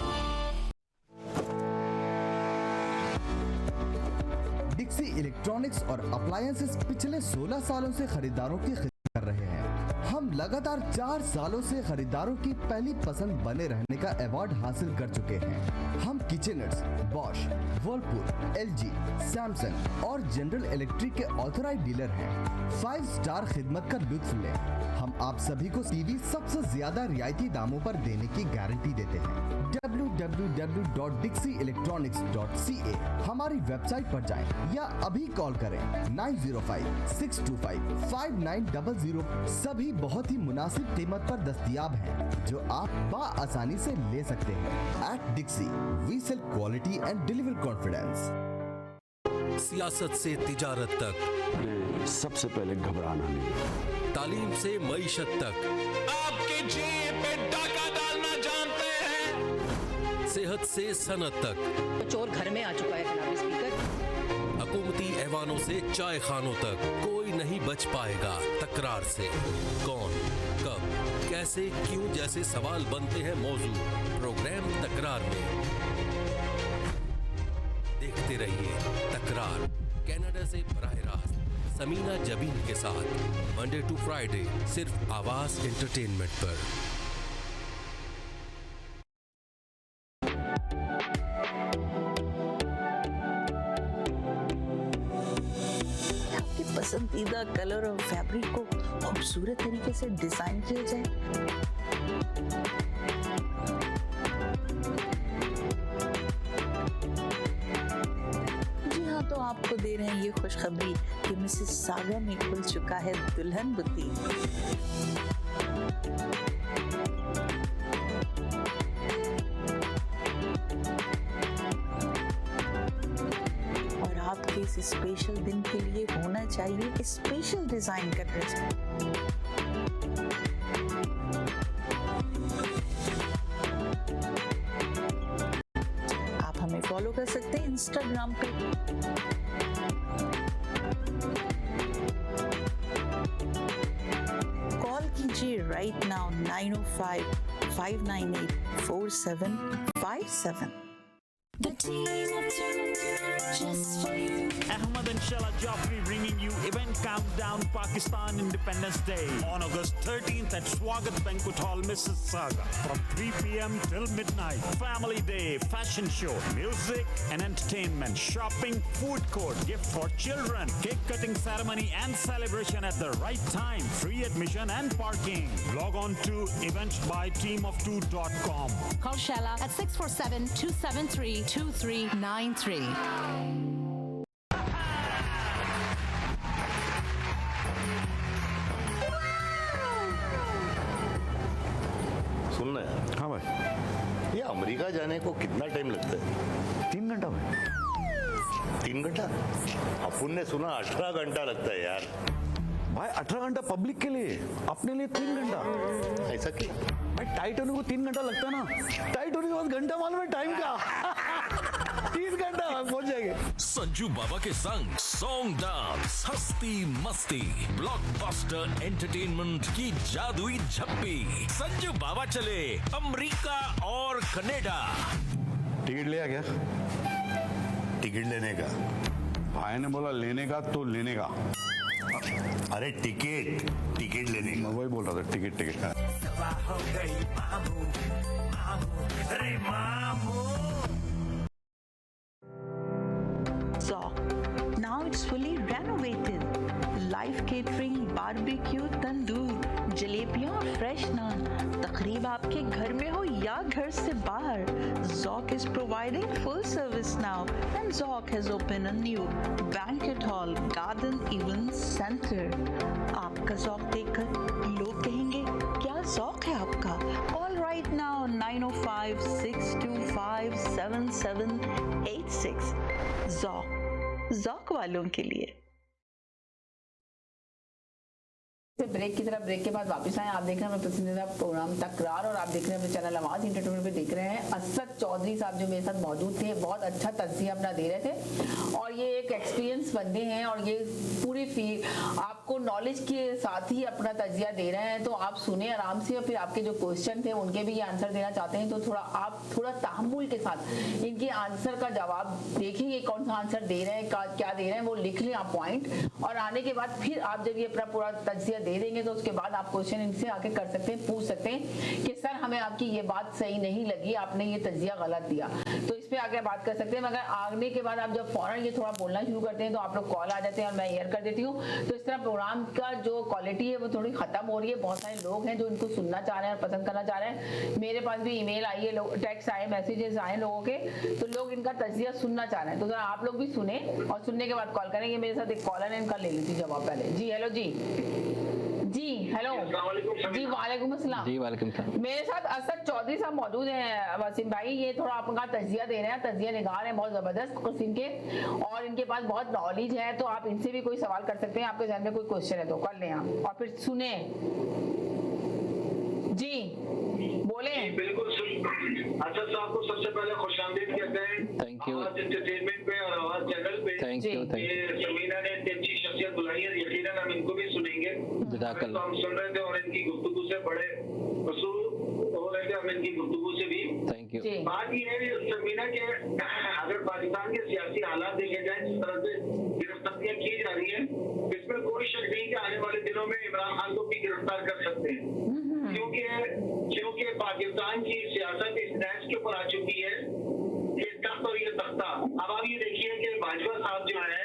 डिक्सी electronics और appliances पिछले 16 सालों से खरीदारों की खिदमत कर रहे हैं। हम लगातार 4 सालों से खरीदारों की पहली पसंद बने रहने का अवार्ड हासिल कर चुके हैं। हम किचनर्स, बॉश, वर्लपूल, एलजी, सैमसंग और जनरल इलेक्ट्रिक के ऑथराइज्ड डीलर हैं। 5 स्टार खिदमत का लुत्फ लें। हम आप सभी को टीवी सबसे ज्यादा रियायती दामों पर देने की गारंटी देते हैं। www www.dixieelectronics.ca हमारी वेबसाइट पर जाएं या अभी कॉल करें 9056255900। सभी बहुत ही मुनासिब कीमत पर दस्तयाब हैं जो आप आसानी से ले सकते हैं। At Dixcy we sell quality and deliver confidence. सियासत से तिजारत तक, सबसे पहले घबराना नहीं, तालीम से मईशत तक, आपके जेब पे डाका डालना जानते हैं, सेहत से सनत तक, चोर घर में आ चुका है जनाब स्पीकर, हुकूमती ऐवानों से चाय खानों तक, कोई नहीं बच पाएगा तकरार से। कौन, कब, कैसे, क्यों जैसे सवाल बनते हैं मौजू प्रोग्राम तकरार में। देखते रहिए तकरार, कनाडा से बराह रास्त समीना जबीन के साथ, मंडे टू फ्राइडे सिर्फ आवाज एंटरटेनमेंट पर। आपके पसंदीदा कलर और फैब्रिक को खूबसूरत तरीके से डिजाइन किया जाए। तो आपको दे रहे हैं ये खुशखबरी कि मिसेस सागा में खुल चुका है दुल्हन बुटीक। और आपके इस स्पेशल दिन के लिए होना चाहिए स्पेशल डिजाइन का ड्रेस। हमें फॉलो कर सकते हैं इंस्टाग्राम पे। कॉल कीजिए right now 905-598-4757। The team of two, just for you. Ahmed and Shala Joffrey bringing you event countdown Pakistan Independence Day on August 13th at Swagat Banquet Hall, Mississauga from 3 p.m. till midnight. Family Day, fashion show, music and entertainment, shopping, food court, gift for children, cake cutting ceremony and celebration at the right time, free admission and parking. Log on to eventsbyteamof2.com. Call Shella at 647-273-2393. सुनना है? हाँ भाई। ये America जाने को कितना time लगता है? 3 घंटा में। 3 घंटा? अपन ने सुना 18 घंटा लगता है यार। भाई 18 घंटा पब्लिक के लिए, अपने लिए 3 घंटा। ऐसा क्यों? भाई टाइट होने को 3 घंटा लगता है ना, टाइट होने के बाद घंटा मालूम है टाइम का। 30 घंटा पहुंच जाएंगे। संजू बाबा के संग सॉन्ग डांस, हस्ती मस्ती, ब्लॉकबस्टर एंटरटेनमेंट की जादुई झप्पी। संजू बाबा चले अमेरिका और कनाडा। टिकट लिया क्या? टिकट लेने का? भाई ने बोला लेने का तो लेने का। अरे टिकट लेने का। मैं वही बोल रहा था, ticket. Zoc. Now it's fully renovated. Live catering, barbecue, तंदूर, जलेबियां और फ्रेश नान। तकरीब आपके घर में हो या घर से बाहर, Zoc is providing full service now, and Zoc has opened a new banquet hall, garden event center. आपका Zoc देखकर लोग कहेंगे क्या Zoc है आपका? All right now 905-625-7786. Zoc वालों के लिए। ब्रेक की तरफ, ब्रेक के बाद वापस आए। आप देख रहे हैं अपना पसंदीदा प्रोग्राम तकरार और आप देख रहे हैं अपने चैनल आवाज एंटरटेनमेंट पे देख रहे हैं। असद चौधरी साहब जो मेरे साथ मौजूद थे, बहुत अच्छा तज्जिया अपना दे रहे थे और ये एक एक्सपीरियंस बंदे हैं और ये पूरी आपको नॉलेज के साथ ही अपना तज्जिया दे रहे हैं। तो आप सुने आराम से और फिर आपके जो क्वेश्चन थे उनके भी आंसर देना चाहते हैं तो आप थोड़ा तहम्मुल के साथ इनके आंसर का जवाब देखेंगे, कौन सा आंसर दे रहे हैं, क्या दे रहे हैं, वो लिख लें आप पॉइंट। और आने के बाद फिर आप जब ये अपना पूरा तज्जिया दे देंगे तो उसके बाद आप क्वेश्चन इनसे आके कर सकते हैं, पूछ सकते हैं कि सर हमें आपकी ये बात सही नहीं लगी, आपने ये तज्जिया गलत दिया। तो इस पे आगे बात कर सकते हैं, मगर आगने के बाद आप जब फौरन ये थोड़ा बोलना शुरू करते हैं तो आप लोग कॉल आ जाते हैं और मैं एयर कर देती हूँ। तो इस तरह प्रोग्राम का जो क्वालिटी है वो थोड़ी खत्म हो रही है। बहुत सारे लोग हैं जो इनको सुनना चाह रहे हैं और पसंद करना चाह रहे हैं। मेरे पास भी ईमेल आई है, टेक्स्ट आए, मैसेजेस आए लोगों के, तो लोग इनका तजिया सुनना चाह रहे हैं। तो जरा आप लोग भी सुने और सुनने के बाद कॉल करेंगे। मेरे साथ एक कॉलर है, इनका ले लेती जवाब पहले। जी हेलो जी, जी हेलो जी, वालेकुम अस्सलाम। जी वालेकुम सलाम। मेरे साथ असद चौधरी साहब मौजूद हैं वसीम भाई। ये थोड़ा आपका तजिया दे रहे हैं, तजिया निगार हैं बहुत जबरदस्त किस्म के, और इनके पास बहुत नॉलेज है। तो आप इनसे भी कोई सवाल कर सकते हैं, आपके जहन में कोई क्वेश्चन है तो कर लें आप, और फिर सुने। जी बोले। बिल्कुल असद साहब को सबसे पहले खुशामदीद कहते हैं थैंक यू आवाज एंटरटेनमेंट पे और आवाज चैनल पे। Thank you. ये समीना ने इतनी अच्छी शख्सियत बुलाई है, यकीनन हम इनको भी सुनेंगे। तो हम सुन रहे थे और इनकी गुफ्तगू से बड़े वसूल हो रहे थे, हम इनकी गुफ्तगू से भी। Thank you. बात ये है समीना के, अगर पाकिस्तान के सियासी हालात देखे जाए, जिस तरह से गिरफ्तारियां की जा रही है, इसमें कोई शक नहीं कि आने वाले दिनों में इमरान खान को भी गिरफ्तार कर सकते हैं, क्योंकि पाकिस्तान की सियासत इस नैश के ऊपर आ चुकी है कि तख्त और ये तख्ता। अब आप ये देखिए कि बाजवा साहब जो है,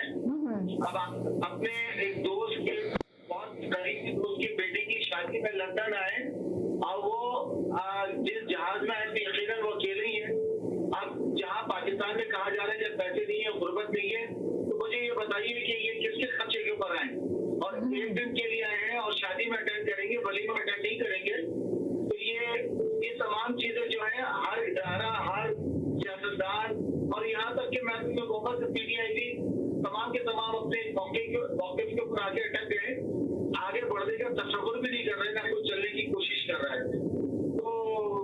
अब अपने एक दोस्त के, बहुत करीबी दोस्त की बेटी की शादी में लंदन आए और वो जिस जहाज में आए थे, यकीनन वो अकेले ही है। अब जहाँ पाकिस्तान में कहा जा रहा है जब पैसे नहीं है, गुर्बत नहीं है, तो मुझे ये बताइए कि ये किसके खर्चे के ऊपर आए, और एक दिन के लिए आए हैं और शादी में अटेंड करेंगे, वलीमा में अटेंड नहीं करेंगे। तो ये तमाम चीजें जो है, हर इदारा, हर सियासतदान, और यहाँ तक कि मैं हुकूमत PTI भी तमाम के तमाम अपने मौके के ऊपर आगे अटक गए, आगे बढ़ने का तस्वुर भी नहीं कर रहे, ना कुछ चलने की कोशिश कर रहा है। तो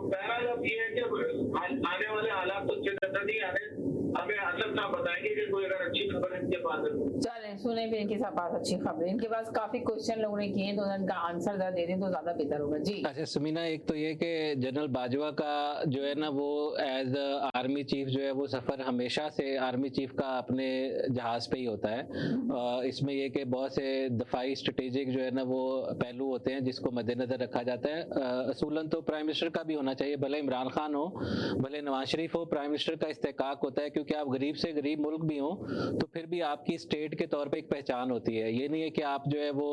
बहरहाल अब ये है कि आने वाले हालात तो नजर नहीं आ रहे। हमें असद साहब बताएंगे कि कोई अगर अच्छी खबर इनके पास है। चलें सुने भी इनके पास अच्छी खबर। इनके पास काफी क्वेश्चन लोगों ने किए, तो उनका आंसर जरा दे दें तो ज्यादा बेहतर होगा। जी अच्छा सुमीना, एक तो ये कि जनरल बाजवा का जो है ना, वो एज आर्मी चीफ जो है वो सफ़र हमेशा से आर्मी चीफ का अपने जहाज़ पे ही होता है। इसमें ये कि बहुत से दफाई स्ट्रेटेजिक जो है ना वो पहलू होते हैं जिसको मद्देनजर रखा जाता है। असूलन तो प्राइम मिनिस्टर का भी होना चाहिए, भले इमरान खान हो, भले नवाज शरीफ हो, प्राइम मिनिस्टर का इस्तेकाक होता है, क्योंकि आप गरीब से गरीब मुल्क भी हो तो फिर भी आपकी स्टेट के तौर पे एक पहचान होती है। ये नहीं है कि आप जो है वो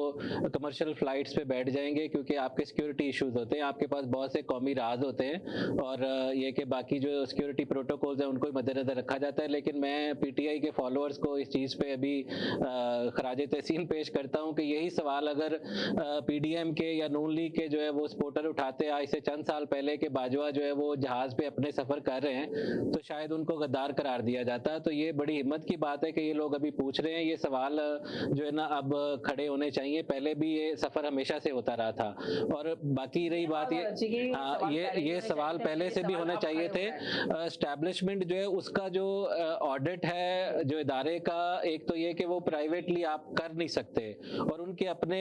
कमर्शियल फ्लाइट्स पे बैठ जाएंगे, क्योंकि आपके सिक्योरिटी इश्यूज होते हैं, आपके पास बहुत से कौमी राज होते हैं, और ये कि बाकी जो सिक्योरिटी प्रोटोकॉल्स हैं उनको मद्देनजर रखा जाता है। लेकिन मैं PTI के फॉलोअर्स को इस चीज़ पे अभी खराज तहसीन पेश करता हूँ कि यही सवाल अगर PDM के या नून लीग के जो है वो सपोर्टर उठाते आज से चंद साल पहले के बाजवा जो है वो जहाज़ पे अपने सफ़र कर रहे हैं, तो शायद उनको गद्दार करार दिया जाता। तो ये बड़ी हिम्मत की बात है कि ये लोग अभी पूछ रहे हैं। ये सवाल जो है ना अब खड़े होने चाहिए, पहले भी ये सफ़र हमेशा से होता रहा था। और बाकी रही बात ये सवाल पहले से भी होने चाहिए थे। एस्टैब्लिशमेंट जो है उसका जो ऑडिट है जो इदारे का, एक तो ये कि वो प्राइवेटली आप कर नहीं सकते, और उनके अपने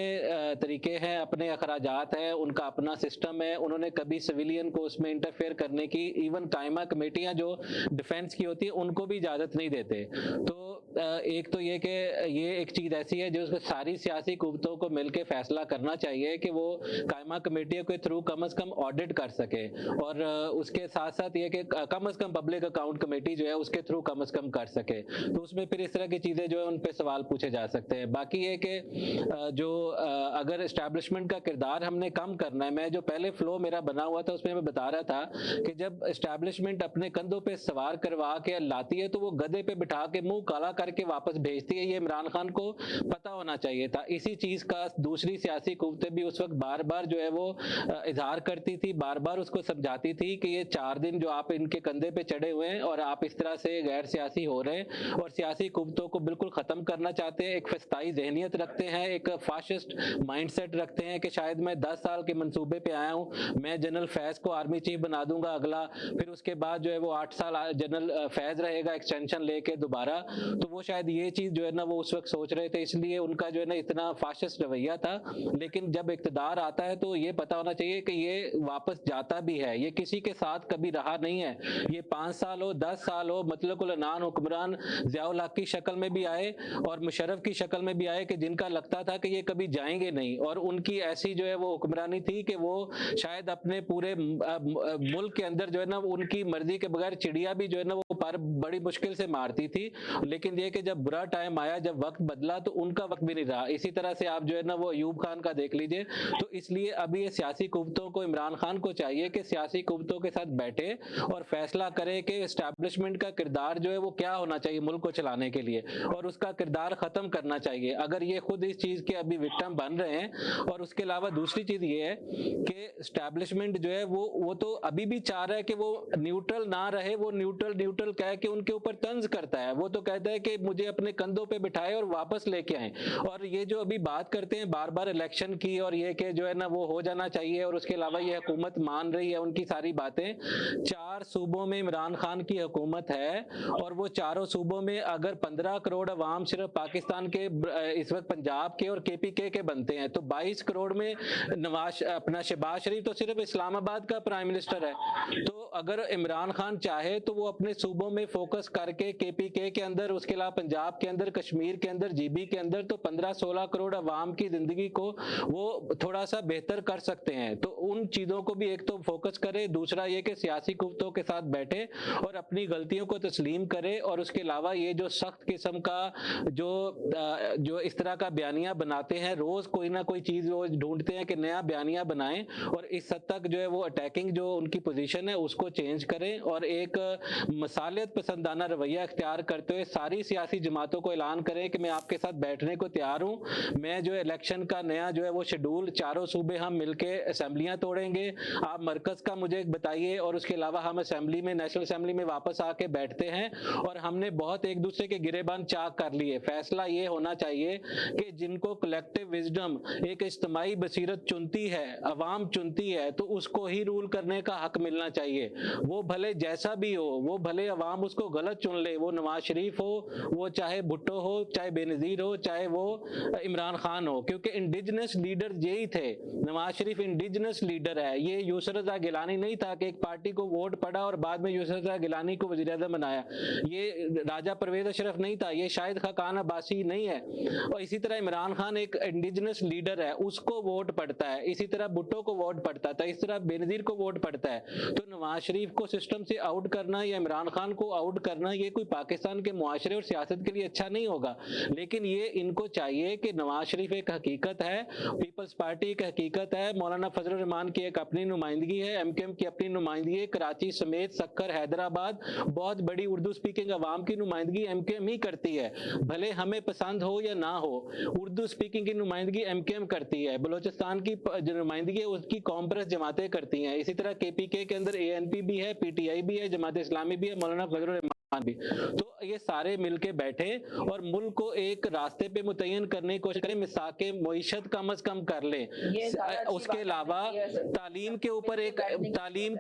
तरीके हैं, अपने अखराजात हैं, उनका अपना सिस्टम है। उन्होंने कभी सिविलियन को उसमें इंटरफेयर करने की, इवन कायमा कमेटियां जो डिफेंस की होती है उनको भी इजाज़त नहीं देते। तो एक तो ये कि ये एक चीज़ ऐसी है जो सारी सियासी कुव्वतों को मिलकर फैसला करना चाहिए कि वो कायमा कमेटियों के थ्रू कम से कम ऑडिट कर सके, और उसके साथ साथ ये कि कम से कम पब्लिक अकाउंट कमेटी जो है उसके थ्रू कम से कम कर सके। तो उसमें फिर इस तरह की चीज़ें जो है उन पे सवाल पूछे जा सकते हैं। बाकी ये कि जो अगर इस्टेब्लिशमेंट का किरदार हमने कम करना है, मैं जो पहले फ्लो मेरा बना हुआ था उसमें मैं बता रहा था कि जब इस्टेब्लिशमेंट अपने कंधों पे सवार करवा के लाती है तो वो गधे पे बिठा के मुंह काला करके वापस भेजती है। ये इमरान खान को पता होना चाहिए था। इसी चीज़ का दूसरी सियासी कुव्वतें भी उस वक्त बार बार जो है वो इजहार करती थी, बार बार उसको समझाती थी कि ये 4 दिन जो आप इनके कंधे पे चढ़े हुए हैं और आप इस तरह से गैर सियासी हो रहे हैं और सियासी कुव्वतों को बिल्कुल ख़त्म करना चाहते हैं, एक फस्ताई जहनियत रखते हैं, एक फाशिस्ट माइंडसेट रखते हैं कि शायद मैं 10 साल के मंसूबे पे आया हूँ, मैं जनरल फैज़ को आर्मी चीफ बना दूंगा अगला, फिर उसके बाद जो है वो 8 साल जनरल फैज़ रहेगा एक्सटेंशन लेके दोबारा। तो वो शायद ये चीज़ जो है ना वो उस वक्त सोच सोच रहे थे, इसलिए उनका जो है ना इतना फाशिस्ट रवैया था। लेकिन जब इक़्तिदार आता है तो ये पता होना चाहिए कि ये वापस जाता भी है, ये किसी के साथ कभी रहा नहीं है। ये 5 साल हो 10 साल हो, मतलब अनान हुक्मरान ज़ियाउल हक की शक्ल में भी आए और मुशर्रफ की शक्ल में भी आए कि जिनका लगता था कि ये कभी जाएंगे नहीं, और उनकी ऐसी जो है वो हुक्मरानी थी कि वो शायद अपने पूरे मुल्क के अंदर जो है ना उनकी मर्जी के बगैर चिड़िया भी जो है ना वो पर बड़ी मुश्किल से मारती थी। लेकिन ये कि जब बुरा टाइम आया, जब वक्त बदला, तो उनका वक्त भी नहीं रहा। इसी तरह से आप जो है ना वो अयूब खान का देख लीजिए। तो इसलिए अभी ये सियासी कुव्वतों को, इमरान खान को चाहिए कि सियासी कुव्वतों के साथ बैठे और फैसला करे कि एस्टैब्लिशमेंट का किरदार जो है वो क्या होना चाहिए मुल्क को चलाने के लिए, और उसका किरदार खत्म करना चाहिए। अगर ये खुद इस चीज के अभी विक्टिम बन रहे हैं। और उसके अलावा दूसरी चीज ये है कि एस्टैब्लिशमेंट जो है वो तो अभी भी चाह रहा है कि वो न्यूट्रल ना रहे, वो न्यूट्रल कह के उनके ऊपर तंज करता है। वो तो कहता है कि मुझे अपने कंधों पे बिठाए और वापस लेके आए। और ये जो अभी बात करते हैं बार बार इलेक्शन की, और ये कि जो है ना वो हो जाना चाहिए, और उसके अलावा ये हुकूमत मान रही है उनकी सारी बातें। 4 सूबों में इमरान खान की हुकूमत है, और वो चारों सूबों में अगर 15 करोड़ अवाम सिर्फ पाकिस्तान के इस वक्त पंजाब के और KPK के बनते हैं, तो 22 करोड़ में शहबाज शरीफ तो सिर्फ इस्लामाबाद का प्राइम मिनिस्टर है। तो अगर इमरान खान चाहे तो वो अपने सूबों में फोकस करके KPK के अंदर, उसके अलावा पंजाब के अंदर, कश्मीर के अंदर, GB के अंदर, तो 15-16 करोड़ अवाम की जिंदगी को वो थोड़ा सा बेहतर कर सकते हैं। तो उन चीजों को भी एक तो फोकस करे, दूसरा ये कि सियासी कुव्वतों के साथ बैठे और अपनी गलतियों को तस्लीम करे। और उसके अलावा ये जो सख्त किस्म का जो इस तरह का बयानिया बनाते हैं, रोज कोई ना कोई चीज वो ढूंढते हैं कि नया बयानिया बनाएं, और इस हद तक जो है वो अटैकिंग जो उनकी पोजीशन है उसको चेंज करें, और एक मसालियत पसंदाना रवैया इख्तियार करते हुए सारी सियासी जमातों को ऐलान करें कि मैं आपके साथ बैठने को तैयार हूं। मैं जो इलेक्शन का नया जो है वो शेड्यूल, चारों सूबे हम मिलके असेंबलियां तोड़ेंगे, आप मरकज का मुझे बताइए, और उसके अलावा हम असेंबली में, नेशनल असेंबली में वापस आके बैठते हैं। और हमने बहुत एक दूसरे के गिरेबान चाक कर लिए। फैसला ये होना चाहिए कि जिनको कलेक्टिव विजडम, एक इज्तिमाई बसीरत चुनती है, अवाम चुनती है, तो उसको ही रूल करने का हक मिलना चाहिए। वो भले जैसा भी हो, वो भले अवाम उसको गलत चुन ले, वो नवाज शरीफ हो, वो चाहे भुट्टो हो, चाहे बेनजीर हो, चाहे वो इमरान खान हो, क्योंकि इंडिजिनस लीडर यही थे। नवाज शरीफ इंडिजिनस लीडर है। ये यूसुफ रज़ा गिलानी नहीं था कि एक पार्टी को वोट पड़ा और बाद में यूसुफ रज़ा गिलानी को वज़ीर-ए-आज़म बनाया। ये राजा परवेज अशरफ नहीं था, ये शाहिद खाकान अब्बासी नहीं है। और इसी तरह इमरान खान एक इंडिजिनस लीडर है, उसको वोट पड़ता है। इसी तरह भुट्टो को वोट पड़ता था, इस तरह बेनजीर को वोट पड़ता है। तो नवाज शरीफ को सिस्टम से आउट करना या इमरान खान को आउट करना, ये कोई पाकिस्तान के मुआशरे और सियासत के लिए अच्छा नहीं होगा। लेकिन ये इनको चाहिए कि नवाज शरीफ एक हकीकत है, पीपल्स पार्टी एक हकीकत है, मौलाना फजल रहमान की एक अपनी नुमाइंदगी है, MKM की अपनी नुमाइंदगी है, कराची समेत सक्कर, हैदराबाद, बहुत बड़ी उर्दू स्पीकिंग अवाम की नुमाइंदगी MKM ही करती है। भले हमें पसंद हो या ना हो, उर्दू स्पीकिंग की नुमाइंदगी MKM करती है। बलोचिस्तान की जो नुमाइंदगी है उसकी कॉम्प्रेस जमातें करती हैं। इसी तरह KPK के अंदर ANP भी है, PTI भी है, जमात इस्लामी भी है, मौलाना फजल रहमान भी। तो ये सारे मिलके बैठे और मुल्क को एक रास्ते पे मुतय्यन करने की कोशिश करें, मिसाके मईशत कम अज कम कर लें। उसके अलावा तालीम के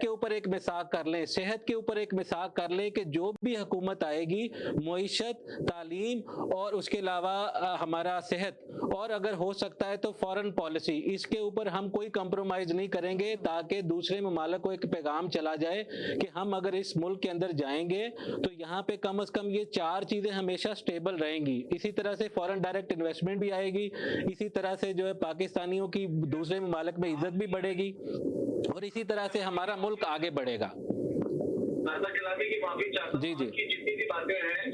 ऊपर एक मिसाक कर लें, सेहत के ऊपर एक मिसाक कर लें कि जो भी हुकूमत आएगी, मईशत, तालीम और उसके अलावा हमारा सेहत, और अगर हो सकता है तो फॉरेन पॉलिसी, इसके ऊपर हम कोई कंप्रोमाइज नहीं करेंगे, ताकि दूसरे ममालिक को एक पैगाम चला जाए कि हम अगर इस मुल्क के अंदर जाएंगे तो यहाँ पे कम से कम ये 4 चीजें हमेशा स्टेबल रहेंगी। इसी तरह से फॉरेन डायरेक्ट इन्वेस्टमेंट भी आएगी, इसी तरह से जो है पाकिस्तानियों की दूसरे ममालिक में इज्जत भी बढ़ेगी, और इसी तरह से हमारा मुल्क आगे बढ़ेगा। की माफी चाहता हूं, आपकी जितनी भी बातें हैं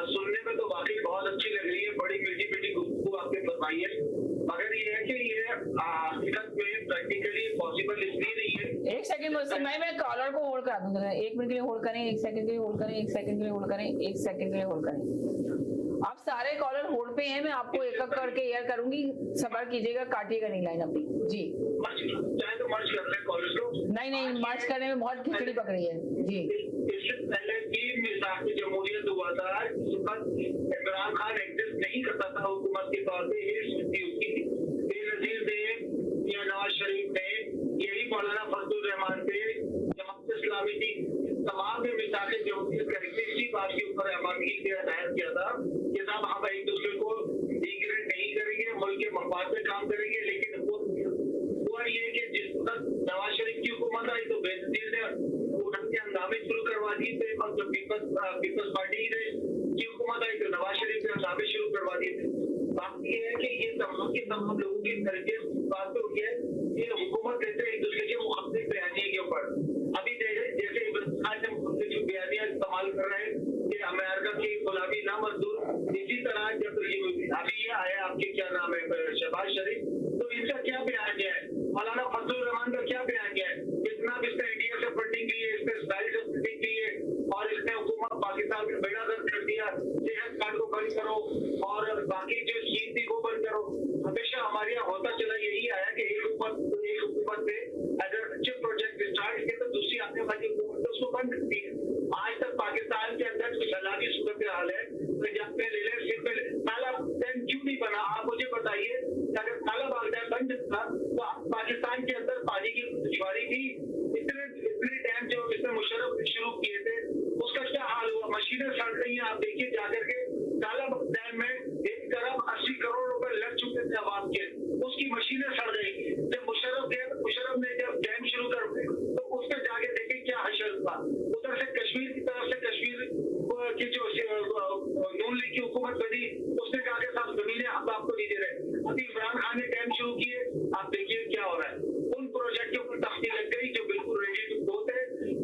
सुनने में तो वाकई बहुत अच्छी लग रही है, बड़ी मीठी गुफ्तगू आपने फरमाई है, मगर ये है कि ये हकीकत में प्रैक्टिकली पॉसिबल इसलिए नहीं है। एक सेकंड मैं कॉलर को होल्ड करा दूंगा, 1 मिनट के लिए होल्ड करें, 1 सेकंड के लिए होल्ड करें, 1 सेकंड के लिए होल्ड करें, 1 सेकंड के लिए होल्ड करें। आप सारे कॉलर होल्ड पे हैं, मैं आपको एक एक करके एयर करूंगी, सब्र कीजिएगा, काटिएगा नहीं लाइन अपनी जी। चाहे तो मर्ज कर ले कॉलर को, नहीं मर्ज करने में बहुत खिचड़ी पक रही है जी। इससे पहले की मिसाक जमहूरियत हुआ था, इमरान खान एग्जिस्ट नहीं करता था हुकूमत के तौर पे, उसकी बेनजीर ने या नवाज शरीफ ने, यही मौलाना फजल रहमान थे, जमात इस्लामी थी, तमाम ने मिसाक जमहूरियत करके इसी बात के ऊपर अवामी से हिदायत किया था कि साहब हम एक दूसरे को पार्टी से मतलब पीपल्स पार्टी ने की हुकूमत आई तो नवाज शरीफ ने हंगामे शुरू करवा दिए थे। बात ये है कि ये तमाम लोगों की तरीके बात तो ये है ये हुकूमत देते एक दूसरे के मुखालिफ बयानिए के ऊपर। अभी जैसे इमरान खान ने मुखालिफ जो बयानिया इस्तेमाल कर रहे हैं कि अमेरिका की गुलामी ना मंजूर, इसी तरह जब अभी ये आया आपके क्या नाम है शहबाज शरीफ, तो इनका क्या बयान है, मौलाना फजलुर रहमान का क्या बयान है, इतना भी इसने इंडिया से फंडिंग ली है, इसने इसराइल से फंडिंग ली है और इसने हुकूमत पाकिस्तान में बेड़ा गर्क कर दिया, सेहत कार्ड को बंद करो और बाकी जो स्कीम थी वो बंद करो। हमेशा हमारे यहाँ होता चला यही आया कि एक हुकूमत में अगर अच्छे प्रोजेक्ट स्टार्ट किए तो दूसरी आने वाली हुकूमत तो उसको बंद करती है। आज तक पाकिस्तान के अंदर सैलानी सूरत हाल है, पंजाब में ले लें, सिर्फ काला डैम क्यों नहीं बना? आप मुझे बताइए, अगर काला बाग डैम बन था तो पाकिस्तान के अंदर पानी की दुश्वारी थी। इतने डैम जो इसने मुशर्रफ शुरू किए थे उसका क्या हाल हुआ? मशीनें सड़ रही हैं, आप देखिए जाकर के काला डैम में 1 अरब 80 करोड़ रुपए लग चुके थे आवाम के, उसकी मशीनें सड़ गई। जब मुशर्रफ ने जब डैम शुरू कर तो उस पर जाके देखे क्या हशर था। उधर से कश्मीर की तरफ से कश्मीर की जो नून लीग की हुकूमत बनी उसने कहा कि साहब जमीनें हम आपको नहीं दे रहे। अभी इमरान खान ने डैम शुरू किए, आप देखिए क्या हो रहा है। उन प्रोजेक्ट के ऊपर तख्ती लग गई जो बिल्कुल रेडी टू गो थे।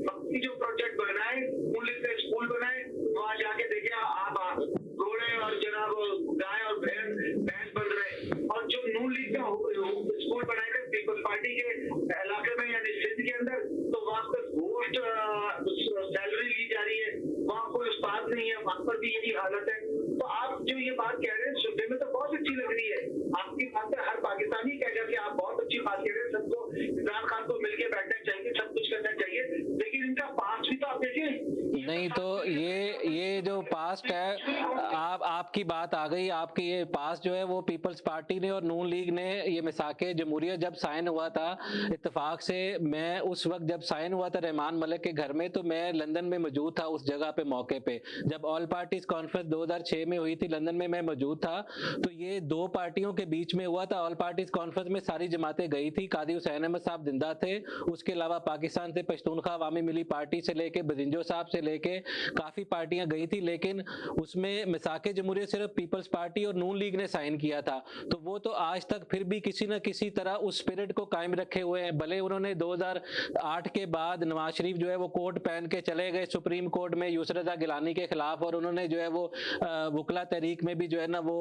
बाकी जो प्रोजेक्ट बनाए नून लीग ने स्कूल बनाए, वहां जाके देखे आप घोड़े और जनाब गाय और भैंस बन रहे। और जो नून लीग का स्कूल बनाए थे पीपल्स पार्टी के इलाके में यानी सिंध के अंदर, तो वहां पर घोस्ट सैलरी ली जा रही है, वहां कोई उस्ताद नहीं है, वहां पर भी यही हालत है। तो आप जो ये बात कह रहे हैं सुनने में तो बहुत अच्छी लग रही है, आपकी बात है हर पाकिस्तानी कहेगा कि आप बहुत अच्छी बात कह रहे हैं, सबको इमरान खान को मिलके बैठना चाहिए, सब कुछ करना चाहिए, लेकिन इनका पास्ट भी तो आप देखिए। नहीं तो ये जो पास्ट है, आपकी बात आ गई, आपकी ये पास्ट जो है वो पीपल्स पार्टी ने और नून लीग ने ये मिसाके जमहूरियत जब साइन हुआ था इत्तेफाक से, मैं उस वक्त जब साइन हुआ था रहमान मलिक के घर में, तो मैं लंदन में मौजूद था उस जगह पे मौके पे। जब ऑल पार्टीज कॉन्फ्रेंस 2006 में हुई थी लंदन में, मैं मौजूद था। तो ये 2 पार्टियों के बीच में हुआ था। ऑल पार्टीज कॉन्फ्रेंस में सारी जमातें गई थी, कादी हुसैन अहमद साहब जिंदा थे, उसके अलावा पाकिस्तान से पश्तूनख्वा अवामी मिली पार्टी से लेके बजिंजो साहब से लेके काफी पार्टियां गई थी, लेकिन उसमें मिसाके जमहूरियत सिर्फ पीपल्स पार्टी और नून लीग ने साइन किया था। तो वो तो आज तक फिर भी किसी न किसी तरह उस स्पिरिट को कायम रखे हुए हैं। भले उन्होंने 2008 के बाद नवाज शरीफ जो है वो कोट पहन के चले गए सुप्रीम कोर्ट में यूसुफ रज़ा गिलानी के खिलाफ, और उन्होंने जो है वो वकला तहरीक में भी जो है ना वो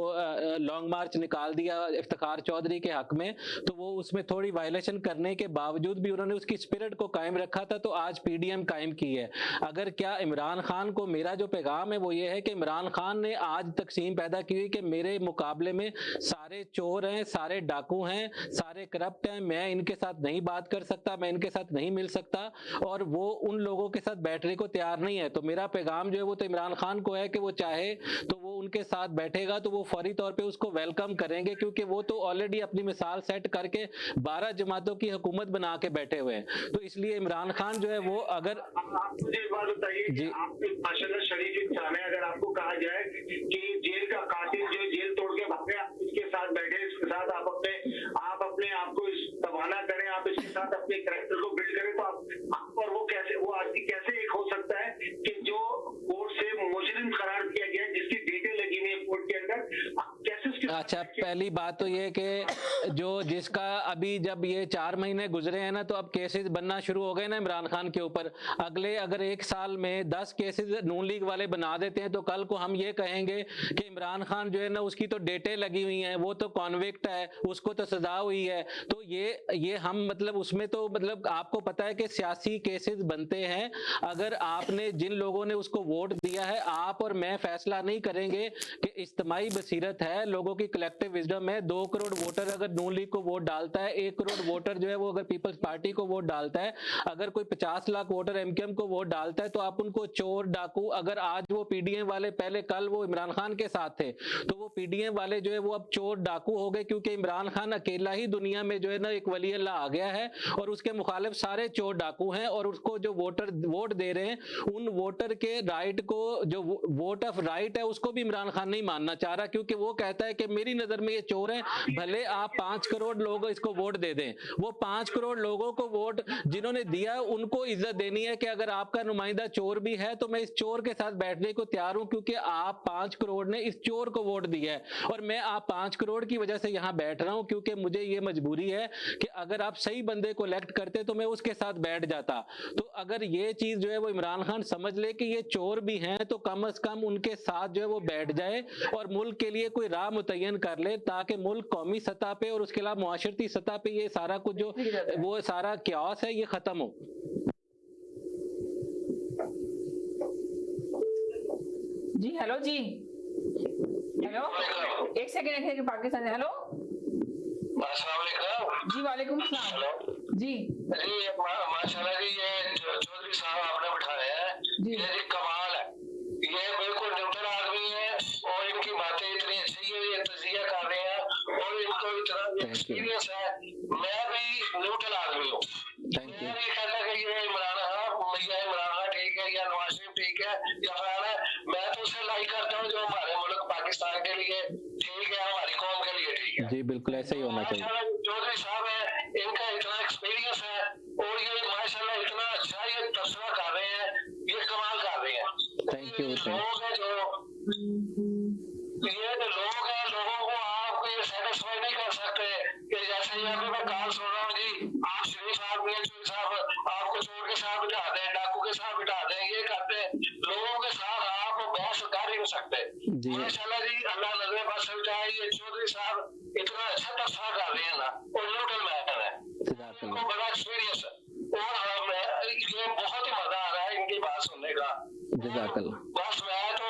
लॉन्ग मार्च निकाल दिया इफ्तिखार चौधरी के हक में। तो वो उसमें थोड़ी वायलेशन करने के बावजूद भी उन्होंने उसकी स्पिरिट को कायम रखा था, तो आज पीडीएम कायम की है। अगर क्या इमरान खान को मेरा जो पैगाम है वो ये है कि इमरान खान ने आज तकसीम पैदा की हुई कि मेरे मुकाबले में सारे चोर हैं, सारे डाकू हैं, सारे करप्ट हैं, मैं इनके साथ नहीं बात कर सकता, मैं इनके साथ नहीं मिल सकता, और वो उन लोगों के साथ बैठने को तैयार नहीं है। तो मेरा पैगाम जो है वो तो इमरान खान को है कि वो चाहे तो वो उनके साथ बैठेगा तो वो फौरी तौर पे उसको वेलकम करेंगे, क्योंकि वो तो ऑलरेडी अपनी मिसाल सेट करके 12 जमातों की हुकूमत बना के बैठे हुए हैं। तो इसलिए इमरान खान जो है वो अगर आप मुझे एक बात बताइए कि आप माशाल्लाह शरीफ इंसान है, अगर आपको कहा जाए कि जेल का कातिल जो जेल तोड़ के भागे, आप इसके साथ बैठे, इसके साथ आप अपने आप को तवाना करें, आप इसके साथ अपने कैरेक्टर को बिल्ड करें, तो आप और वो आदमी कैसे एक हो सकता है कि जो कोर्ट से मुजरिम करार किया गया, जिसकी डेटें लगी हुई है कोर्ट के अंदर, कैसे उसके। अच्छा, पहली बात तो ये कि जो जिसका अभी जब ये 4 महीने गुजरे हैं ना, तो अब केसेस बनना शुरू हो गए ना इमरान खान के ऊपर। अगले अगर 1 साल में 10 केसेस नून लीग वाले बना देते हैं तो कल को हम ये कहेंगे कि इमरान खान जो है ना उसकी तो डेटें लगी हुई हैं, वो तो कॉन्विक्ट है, उसको तो सजा हुई है। तो ये हम मतलब उसमें तो मतलब आपको पता है कि सियासी केसेस बनते हैं। अगर आपने जिन लोगों ने उसको वोट दिया है, आप और मैं फैसला नहीं करेंगे कि इज्तिमाई बसीरत है, लोगों की कलेक्टिव विजडम है। 2 करोड़ वोटर अगर नून लीग को वोट डालता है, 1 करोड़ वोटर जो है वो अगर पीपल्स पार्टी को वोट डालता है, अगर कोई 50 लाख वोटर एमकेएम को वोट डालता है, तो आप उनको चोर डाकू, अगर आज वो पीडीएम वाले, पहले कल वो इमरान खान के साथ थे, तो वो पीडीएम वाले जो है वो अब चोर डाकू हो गए, क्योंकि इमरान खान अकेला ही दुनिया में जो है ना एक वली अल्लाह आ गया है, और उसके मुखालिफ सारे चोर डाकू हैं। और उसको जो वोटर वोट दे रहे हैं, उन वोटर के राइट को, जो वोट ऑफ राइट है, उसको भी इमरान खान नहीं मानना चाह रहा, क्योंकि वो कहता है कि मेरी नजर में ये चोर है। भले आप 5 करोड़ लोग इसको वोट दे दें, वो 5 करोड़ लोगों को वोट जिन्होंने दिया उनको इज्जत देनी है कि अगर आपका नुमाइंदा चोर भी है तो मैं इस चोर के साथ बैठने को तैयार हूं, क्योंकि आप 5 करोड़ ने इस चोर को वोट दिया है और मैं आप 5 करोड़ की वजह से यहां बैठ रहा हूं, क्योंकि मुझे ये मजबूरी है कि अगर आप सही बंदे को इलेक्ट करते तो मैं उसके साथ बैठ जाता। तो अगर ये चीज जो है वो इमरान खान समझ ले कि ये चोर भी हैं तो कम से कम उनके साथ जो है वो बैठ जाए और मुल्क के लिए कोई राह मुतय्यन कर ले, ताकि मुल्क कौमी सतह पे और उसके अलावा मुआशरती सतह पे ये सारा कुछ जो वो सारा क्यास है ये खत्म हो। जी हेलो जी, हेलो एक सेकंड है कि पाकिस्तान, हेलो जी वालेकुम सलाम जी माशाल्लाह जी, ये चौधरी साहब आपने बिठाया है, ये जी कमाल है, ये बिल्कुल न्यूट्रल आदमी है और इनकी बातें इतनी अच्छी है, ये तजिया कर रहे हैं और इनको इतना एक्सपीरियंस है। मैं भी न्यूट्रल आदमी हूँ, मैं भी कहता कि ये इमरान खान ठीक है या नवाज शरीफ ठीक है या फलाना है, मैं तो उसे लाइक करता हूँ जो हमारे मुल्क पाकिस्तान के लिए ठीक है, हमारी कौम के लिए ठीक है। जी बिल्कुल ऐसा ही होना चाहिए। चौधरी साहब है, इनका इतना एक्सपीरियंस है और ये माशाल्लाह इतना अच्छा ये तबसरा कर रहे हैं, ये कमाल कर रहे हैं। Thank you. लोग हैं जो ये लोग हैं, लोगों को आप ये सेटिस्फाई नहीं कर सकते कि जैसे ये अभी मैं कॉल सुन रहा हूँ जी, आप शरीफ साहब चौधरी साहब आपको चोर के साथ बिठा दें, डाकू के साथ बिठा दें, ये करते हैं, लोगों के साथ आप बहस कर ही नहीं सकते। माशाल्लाह जी, अल्लाह नजर बस जाए, ये चौधरी साहब इतना अच्छा तबसरा कर रहे हैं ना और न्यूट्रल मैटर है, उनको बड़ा एक्सपीरियंस है और ये बहुत ही मजा आ रहा है इनकी बात सुनने का। बस मैं तो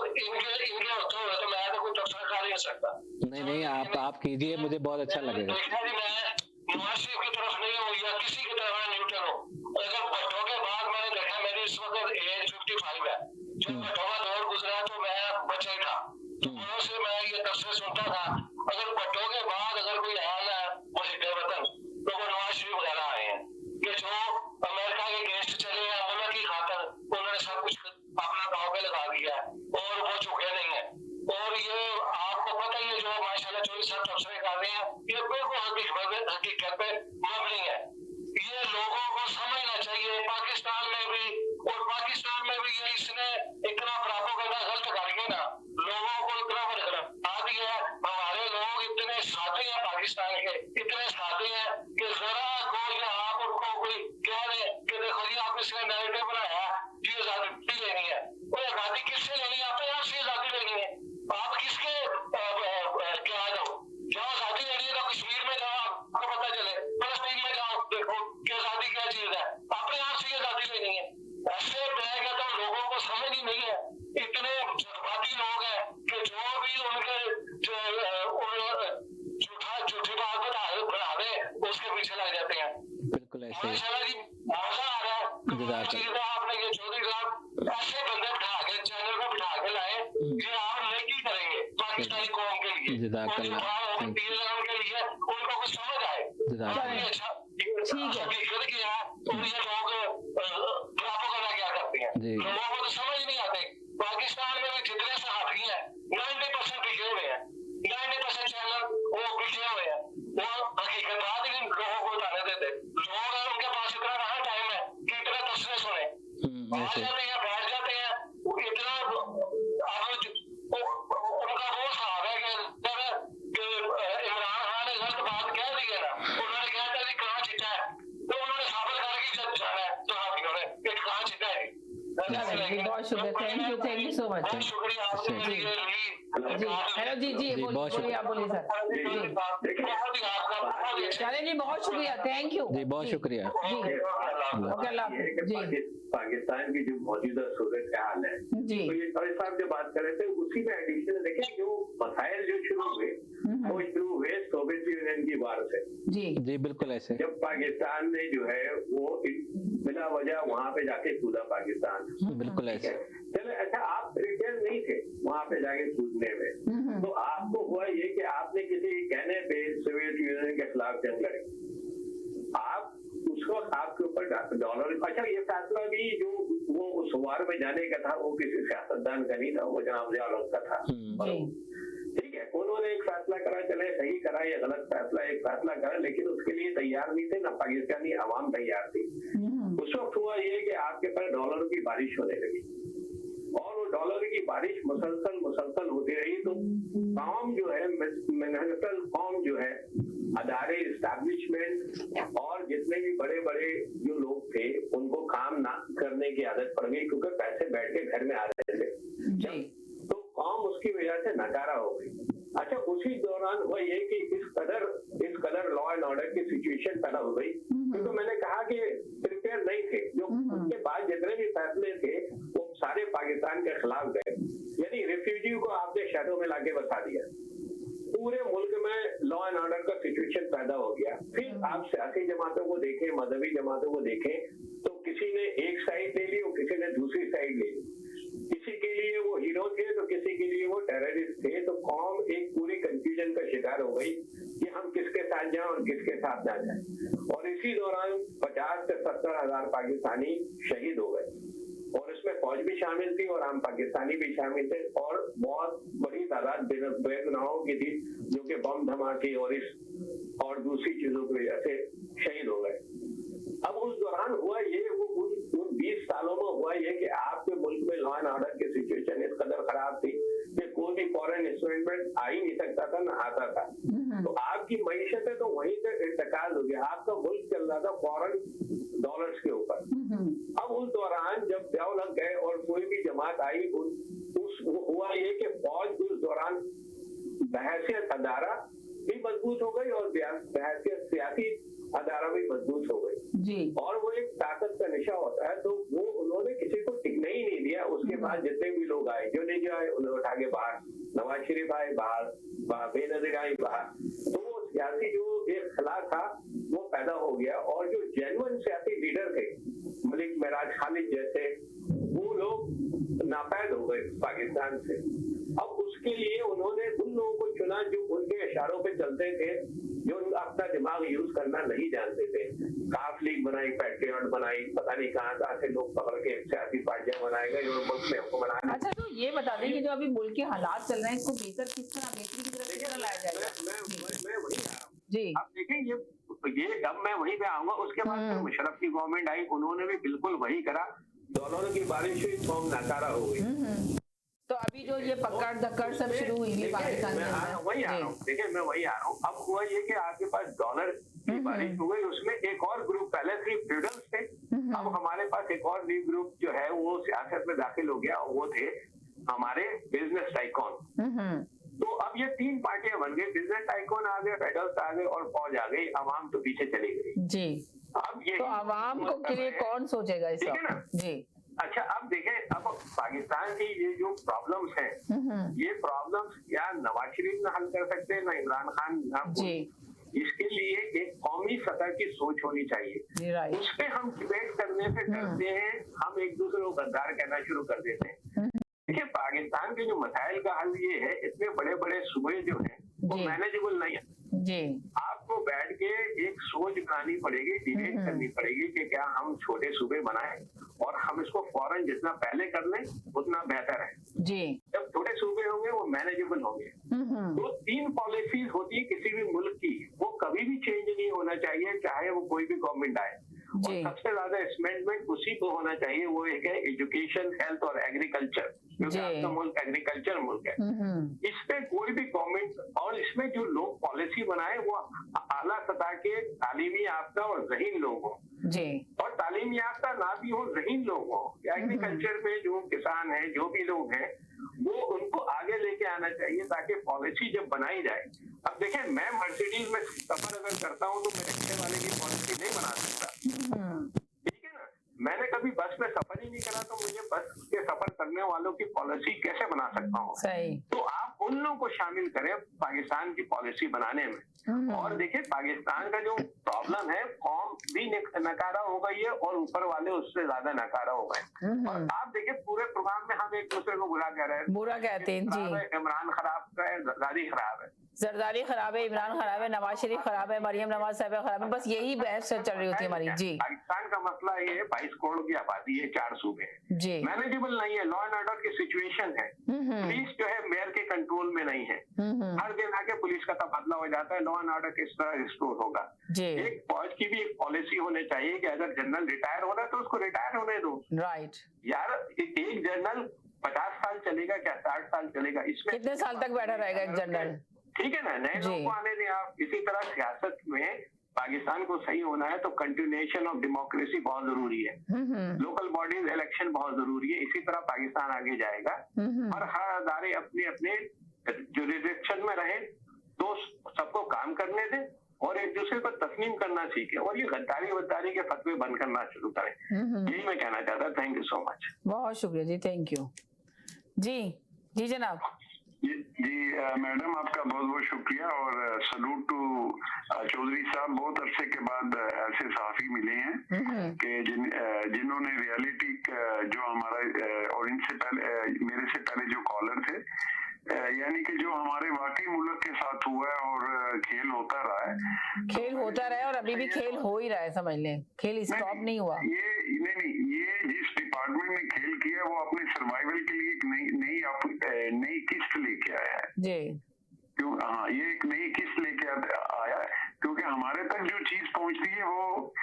इनके होते हुए तो मैं तो कोई तबसरा कर ही नहीं सकता। नहीं आप कीजिए, मुझे बहुत अच्छा लगेगा। मैं नवाज शरीफ की तरफ नहीं हूँ या किसी की तरफ मैं न्यूट्रल हूँ। अगर भट्टो के बाद मैंने देखा, मेरी इस वक्त एज 55 है, जब भट्टो का दौर गुजरा तो मैं बच्चा ही था, तो वहां से मैं ये तबसरे सुनता था। अगर भट्टो के बाद अगर कोई आया है मुझे वतन तो वो नवाज शरीफ वगैरह आए हैं, कि जो अमेरिका के गेस्ट चले हैं मुल्क की खातर, उन्होंने सब कुछ अपना दांव पे लगा दिया और वो चुके नहीं है। और ये आपको पता ही है जो माशाल्लाह चौधरी साहब तबसरे कर रहे हैं, ये बिल्कुल हकीकत पे मबनी है। ये लोगों को समझना चाहिए, पाकिस्तान में भी ये इसने इतना प्रोपेगेंडा गलत करके ना लोगों को इतना भड़का दिया। हमारे लोग इतने सादे हैं, पाकिस्तान के इतने सादे हैं कि जरा कोई आप उनको कोई कह दे कि देखो जी आप इसने नैरेटिव बनाया जी आजादी लेनी है, वो आजादी किससे लेनी है? अपने आप से आजादी लेनी है। आप किसके क्या दो, जाओ आजादी लेनी है तो कश्मीर में जाओ, आपको पता चले, फलस्तीन में जाओ, देखो कि आजादी क्या चीज है, अपने आप से आजादी लेनी है। ऐसे मैं कहता हूँ लोगों को समझ ही नहीं है, इतने जज्बाती लोग हैं कि जो भी उनके झूठी बात बना दे उसके पीछे लग जाते हैं। बिल्कुल ऐसे माशाल्लाह जी, मजा आ रहा है। चीज आपने ये चौधरी साहब ऐसे बंदे बिठा के चैनल में बिठा के लाए कि आप नेकी करेंगे पाकिस्तानी कौम के लिए, उनके लिए उनको कुछ समझ आए। अच्छा ठीक है, किया और ये लोग प्रोपेगेंडा क्या करते हैं, लोगों को तो समझ नहीं आते। पाकिस्तान में जितने सहाफी हैं 90% बिके हुए हैं, 90% चैनल वो बिके हुए हैं, वो हकीकत बात ही लोगों को बताने देते। लोग हैं उनके पास इतना कहाँ टाइम है कि इतना तबसरे सुने, आ जाते हैं बैठ जाते हैं, इतना उनका वो साहब है कि इमरान खान ने गलत बात कह दी है ना, उन्होंने कहा था कि कहाँ छिटा है, तो उन्होंने साबित करके जाना है सहाफियों ने कि कहाँ छिटा है। बहुत शुक्रिया, thank you so much. Hello जी बोलिए, आप बोलिए सर। चले जी, बहुत शुक्रिया, थैंक यू जी, बहुत शुक्रिया जी। पाकिस्तान की जो मौजूदा सूरत का हाल है, तो ये चौधरी साहब जो बात कर रहे थे उसी में एडिशन देखें, जो मसाइल जो शुरू हुए वो शुरू हुए सोवियत यूनियन की वार से। जी बिल्कुल ऐसे, जब पाकिस्तान ने जो है वो बिना वजह वहाँ पे जाके कूदा पाकिस्तान, बिल्कुल ऐसे। चलो अच्छा, आप प्रिपेयर नहीं थे वहाँ पे जाके कूदने में, तो आपको हुआ ये कि आपने किसी कहने पे सोवियत यूनियन के खिलाफ जंग लड़ी, आप उसको आपके ऊपर डॉलर। अच्छा, ये फैसला भी जो वो उस वार में जाने का था वो किसी सियासतदान का नहीं था, वो जनाब जिया का था। ठीक है, उन्होंने उन्होंने एक फैसला करा, चले सही करा या गलत फैसला, एक फैसला करा, लेकिन उसके लिए तैयार नहीं थे, ना पाकिस्तानी आवाम तैयार थी। उस वक्त हुआ ये कि आपके पास डॉलरों की बारिश होने लगी और वो डॉलर की बारिश मुसलसल होती रही, तो कौम जो है, मैनेजमेंटल कौम जो है, अदारे, इस्टेब्लिशमेंट और जितने भी बड़े बड़े जो लोग थे उनको काम ना करने की आदत पड़ गई, क्योंकि पैसे बैठ के घर में आ रहे थे, तो कौम उसकी वजह से नकारा हो गई। अच्छा, उसी दौरान हुआ ये कि इस कदर लॉ एंड ऑर्डर की सिचुएशन पैदा हो गई, क्योंकि मैंने कहा कि प्रिपेयर नहीं थे, जो उसके बाद जितने भी फैसले थे वो सारे पाकिस्तान के खिलाफ गए। यानी रिफ्यूजी को आपने शहरों में लाके बसा दिया, पूरे मुल्क में लॉ एंड ऑर्डर का सिचुएशन पैदा हो गया। फिर आप सियासी जमातों को देखें, मजहबी जमातों को देखें, तो किसी ने एक साइड ले ली और किसी ने दूसरी साइड ले ली, किसी के लिए वो हीरो थे तो किसी के लिए वो टेररिस्ट थे, तो कौम एक पूरी कंफ्यूजन का शिकार हो गई कि हम किसके साथ जाएं और किसके साथ ना जाएं। और इसी दौरान 50 से 70 हजार पाकिस्तानी शहीद हो गए, और इसमें फौज भी शामिल थी और आम पाकिस्तानी भी शामिल थे, और बहुत बड़ी तादाद बेगुनाहों की थी जो कि बम धमाके और दूसरी चीजों की वजह से शहीद हो गए। अब उस दौरान हुआ ये, उन 20 सालों में हुआ ये कि आपके मुल्क में लॉ एंड ऑर्डर की सिचुएशन इस कदर खराब थी कि कोई भी फॉरेन इन्वेस्टमेंट आ ही नहीं सकता था, ना आता था। तो आपकी मईशत है तो वहीं से इंतकाल हो गया, आपका मुल्क चल रहा था फॉरेन डॉलर्स के ऊपर। अब उस दौरान जब प्याव लग गए और कोई भी जमात आई, हुआ ये कि फौज उस दौरान बहसियत अदारा भी मजबूत हो गई और बहसियत सियासी अदारा भी मजबूत हो गई, और वो एक ताकत का निशा होता है, तो वो उन्होंने किसी को टिकने ही नहीं दिया। उसके बाद जितने भी लोग आए, जो नहीं आए उन्हें उठा के बाहर, नवाज शरीफ आए बाहर, बेनजीर आई बाहर, तो वो सियासी जो एक खला था वो पैदा हो गया, और जो जेन्युइन सियासी लीडर थे, मलिक मेराज खालिद जैसे, वो लोग नापैद हो गए पाकिस्तान से। अब उसके लिए उन्होंने उन लोगों को चुना जो उनके इशारों पे चलते थे, जो अपना दिमाग यूज करना नहीं जानते थे। काफ लीग बनाई, पैट्रियट बनाई, पता नहीं कहाँ से लोग पकड़ के सियासी पार्टियां बनाएगा जो मुल्क में हमको बनाना। अच्छा, तो ये बता दें कि जो अभी मुल्क के हालात चल रहे हैं, इसको बेहतरी की तरफ लाया जाएगा? मैं वही आ रहा हूँ जी। अब देखें, ये अब मैं वहीं पे आऊंगा। उसके बाद फिर मुशर्रफ की गवर्नमेंट आई, उन्होंने भी बिल्कुल वही करा, डॉलरों की बारिश हुई, कौम नाकारा हो गई। तो अभी जो ये पकड़ धक्कड़ सब शुरू हुई है पाकिस्तान में, वही आ रहा हूँ। देखिए, मैं वही आ रहा हूँ। अब हुआ ये कि आपके पास डॉलर की बारिश हो गई, उसमें एक और ग्रुप, पहले सिर्फ फ्यूडल्स थे, अब हमारे पास एक और न्यू ग्रुप जो है वो सियासत में दाखिल हो गया, वो थे हमारे बिजनेस टाइकॉन। तो अब ये 3 पार्टियां बन गई, बिजनेस टाइकॉन आ गए, फेडरल्स आ गए और फौज आ गई, अवाम तो पीछे चली गई जी। अब ये तो अवाम के लिए कौन सोचेगा इस वक्त जी? अच्छा, अब देखें, अब पाकिस्तान की ये जो प्रॉब्लम्स हैं, ये प्रॉब्लम्स या नवाज शरीफ न हल कर सकते हैं, ना इमरान खान, ना इसके लिए एक कौमी सतह की सोच होनी चाहिए। उस पे हम डिबेट करने से डरते हैं, हम एक दूसरे को गद्दार कहना शुरू कर देते हैं। देखिए, पाकिस्तान के जो मसाइल का हल ये है, इतने बड़े बड़े सूबे जो हैं वो मैनेजेबल नहीं है जी। आपको बैठ के एक सोच बनानी पड़ेगी, डिबेट करनी पड़ेगी कि क्या हम छोटे सूबे बनाएं और हम इसको फौरन जितना पहले कर लें उतना बेहतर है जी। जब छोटे सूबे होंगे वो मैनेजेबल होंगे। तो 3 पॉलिसीज होती है किसी भी मुल्क की, वो कभी भी चेंज नहीं होना चाहिए, चाहे वो कोई भी गवर्नमेंट आए। और सबसे ज्यादा एक्सपेंडमेंट उसी को होना चाहिए, वो एक है एजुकेशन, हेल्थ और एग्रीकल्चर, क्योंकि आपका मुल्क एग्रीकल्चर मुल्क है। इस पे कोई भी गवर्नमेंट, और इसमें जो लोग पॉलिसी बनाए वो आला सतह के तालीमी याफ्ता और ज़हीन लोग हों जी, और तालीमी याफ्ता ना भी हो, ज़हीन लोग हों। एग्रीकल्चर में जो किसान हैं, जो भी लोग हैं, वो उनको आगे लेके आना चाहिए ताकि पॉलिसी जब बनाई जाए। अब देखें, मैं मर्सिडीज में सफर अगर करता हूँ तो मैं रिक्शे वाले की पॉलिसी नहीं बना सकता, ठीक है ना। मैंने कभी बस में सफर ही नहीं करा, तो मुझे बस के सफर करने वालों की पॉलिसी कैसे बना सकता हूँ? सही। तो आप उन लोगों को शामिल करें पाकिस्तान की पॉलिसी बनाने में। और देखिए, पाकिस्तान का जो प्रॉब्लम है, कौम भी नकारा हो गई है और ऊपर वाले उससे ज्यादा नकारा हो गए। और आप देखिए, पूरे प्रोग्राम में हम एक दूसरे को बुरा कह रहे हैं, बुरा कहते हैं जी। इमरान खराब है, गाड़ी खराब है। जरदारी खराब है, इमरान खराब है, नवाज शरीफ खराब है, मरियम नवाज साहिबा खराब है, बस यही बहस चल रही होती है हमारी। जी, पाकिस्तान का मसला ये है 22 करोड़ की आबादी है, 4 सूबे हैं, जी, मैनेजेबल नहीं है, लॉ एंड ऑर्डर की सिचुएशन है, पुलिस जो है मेयर के कंट्रोल में नहीं है, हर दिन आके पुलिस का तबादला हो जाता है, लॉ एंड ऑर्डर किस तरह रिस्टोर होगा। एक फौज की भी एक पॉलिसी होनी चाहिए कि अगर जनरल रिटायर हो रहा है तो उसको रिटायर होने दो। राइट यार, एक जनरल 50 साल चलेगा क्या, 60 साल चलेगा, इसमें कितने साल तक बैठा रहेगा एक जनरल? ठीक है ना, नए लोगों को आने दें आप। इसी तरह सियासत में पाकिस्तान को सही होना है तो कंटिन्यूएशन ऑफ डेमोक्रेसी बहुत जरूरी है, लोकल बॉडीज इलेक्शन बहुत जरूरी है, इसी तरह पाकिस्तान आगे जाएगा। और हर अदारे अपने अपने जुरिडिक्शन में रहे तो सबको काम करने दें और एक दूसरे को तस्लीम करना सीखें और ये गद्दारी के फतवे बंद करना शुरू करें। यही मैं कहना चाहता। Thank you so much. बहुत शुक्रिया जी, थैंक यू। जी जी जनाब। जी मैडम, आपका बहुत बहुत शुक्रिया और सलूट टू चौधरी साहब। बहुत अरसे के बाद ऐसे सहाफी मिले हैं कि जिन्होंने रियलिटी जो हमारा और इनसे पहले मेरे से पहले जो कॉलर थे, यानी कि जो हमारे वाकई मुल्क के साथ हुआ है और खेल होता रहा है और अभी भी खेल हो ही रहा है, समझ लें, खेल स्टॉप नहीं हुआ। ये जिस डिपार्टमेंट ने खेल किया वो अपने सर्वाइवल के लिए एक नई किस्त लेके आया है जी। क्यों? हाँ, ये एक नई किस्त लेके आया है क्योंकि हमारे तक जो चीज पहुंचती है वो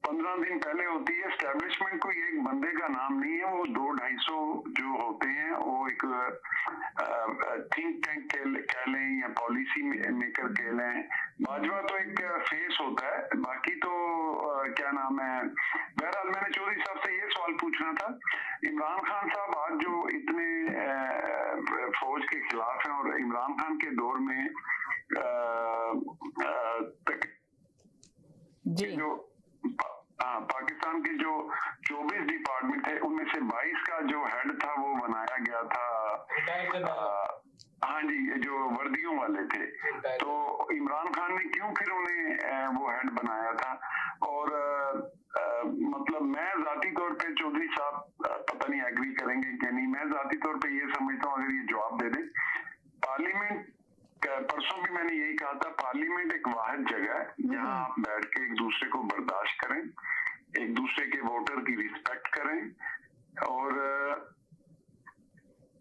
15 दिन पहले होती है। एस्टेब्लिशमेंट कोई एक बंदे का नाम नहीं है, वो 200-250 जो होते हैं वो एक थिंक टैंक कह लें या पॉलिसी मेकर कह लें। बाजवा तो एक फेस होता है, बाकी तो क्या नाम है। बहरहाल मैंने चौधरी साहब से ये सवाल पूछना था, इमरान खान साहब आज जो इतने फौज के खिलाफ हैं और इमरान खान के दौर में जो पाकिस्तान के जो 24 डिपार्टमेंट थे उनमें से 22 का जो हेड था वो बनाया गया था, हाँ जी, ये जो वर्दियों वाले थे। तो इमरान खान ने क्यों फिर उन्हें वो हेड बनाया था? और मतलब मैं जाती तौर पे चौधरी साहब पता नहीं एग्री करेंगे कि नहीं, मैं जाती तौर पे ये समझता हूँ अगर ये जवाब दे दे, पार्लियामेंट परसों भी मैंने यही कहा था, पार्लियामेंट एक वाहिद जगह है जहां आप बैठ के एक दूसरे को बर्दाश्त करें, एक दूसरे के वोटर की रिस्पेक्ट करें और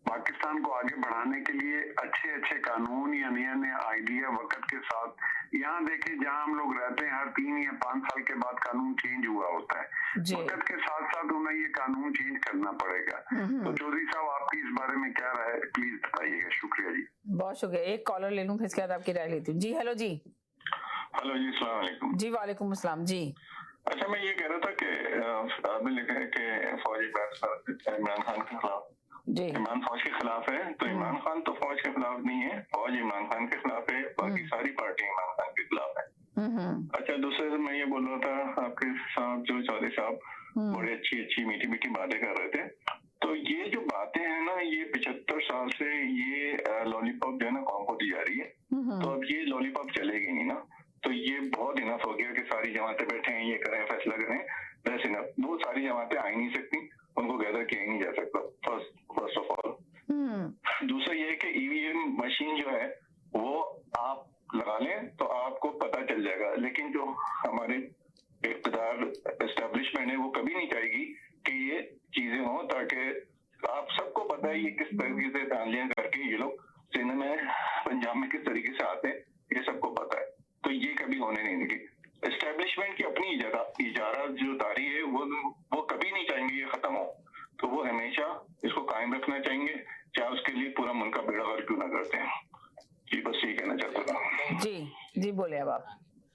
पाकिस्तान को आगे बढ़ाने के लिए अच्छे अच्छे कानून या नया नया आइडिया वक्त के साथ। यहाँ देखें, जहाँ हम लोग रहते हैं हर 3 या 5 साल के बाद कानून चेंज हुआ होता है, वक्त के साथ साथ उन्हें ये कानून चेंज करना पड़ेगा। तो चौधरी साहब आपकी इस बारे में क्या राय है, प्लीज बताइएगा। शुक्रिया जी। बहुत शुक्रिया। एक कॉलर ले लूं फिर इसके बाद आपकी राय लेती हूँ। जी हेलो जी। हेलो जी, अस्सलाम वालेकुम। जी वालेकुम अस्सलाम जी। अच्छा, मैं ये कह रहा था कि आपने लिखा है कि फौजी बहस इमरान खान के खिलाफ, इमरान फौज के खिलाफ है, तो इमरान खान तो फौज के खिलाफ नहीं है, फौज इमरान खान के खिलाफ है, बाकी सारी पार्टी इमरान खान के खिलाफ है। अच्छा, दूसरे मैं ये बोल रहा था, आपके साथ जो चौधरी साहब बड़ी अच्छी मीठी मीठी बातें कर रहे थे, तो ये जो बातें हैं ना, ये 75 साल से ये लॉलीपॉप जो है ना कॉम होती जा रही है, तो अब ये लॉलीपॉप चलेगी नहीं ना, तो ये बहुत इनफ हो गया कि सारी जमातें बैठे हैं, ये करें, फैसला करें, बस इनफ। वो सारी जमातें आ ही नहीं सकती, उनको गैदर किया ही नहीं जा सकता, फर्स्ट ऑफ ऑल। दूसरा ये है कि ईवीएम मशीन जो है वो आप लगा लें तो आपको पता चल जाएगा, लेकिन जो हमारे इक़्तिदार एस्टेब्लिशमेंट है वो कभी नहीं चाहेगी कि ये चीजें हों, ताकि आप सबको पता है ये किस तरीके से तालियां करके ये लोग सिंध में पंजाब में किस तरीके से आते हैं, ये सबको पता है, तो ये कभी होने नहीं देगी। एस्टेब्लिशमेंट की अपनी इजारा जो तारी है वो कभी नहीं चाहेंगे ये खत्म हो, तो वो हमेशा इसको कायम रखना चाहेंगे, चाहे उसके लिए पूरा मुल्क का बेड़ा गर्क क्यों ना करते हैं। जी बस ये कहना चाहता था। जी बोले अब आप।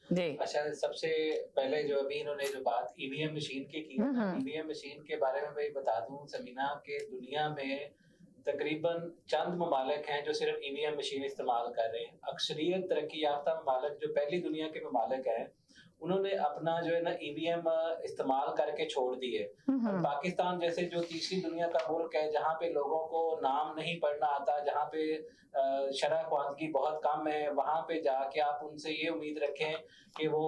जी अच्छा, सबसे पहले जो अभी इन्होंने जो बात ईवीएम मशीन की ईवीएम मशीन के बारे में मैं बता दूं समीना के दुनिया में तकरीबन चंद ममालिक हैं जो सिर्फ ईवीएम मशीन इस्तेमाल कर रहे हैं। अक्सरियत तरक्की याफ्ता ममालिक जो पहली दुनिया के ममालिक हैं उन्होंने अपना जो है ना ईवीएम इस्तेमाल करके छोड़ दिए। और पाकिस्तान जैसे जो तीसरी दुनिया का मुल्क है जहाँ पे लोगों को नाम नहीं पढ़ना आता, जहाँ पे शरह ख्वानगी बहुत कम है, वहाँ पे जाके आप उनसे ये उम्मीद रखें कि वो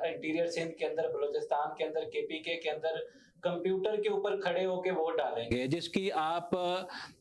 इंटीरियर सिंध के अंदर, बलूचिस्तान के अंदर, केपीके के अंदर कंप्यूटर के ऊपर खड़े होके वोट डालेंगे, जिसकी आप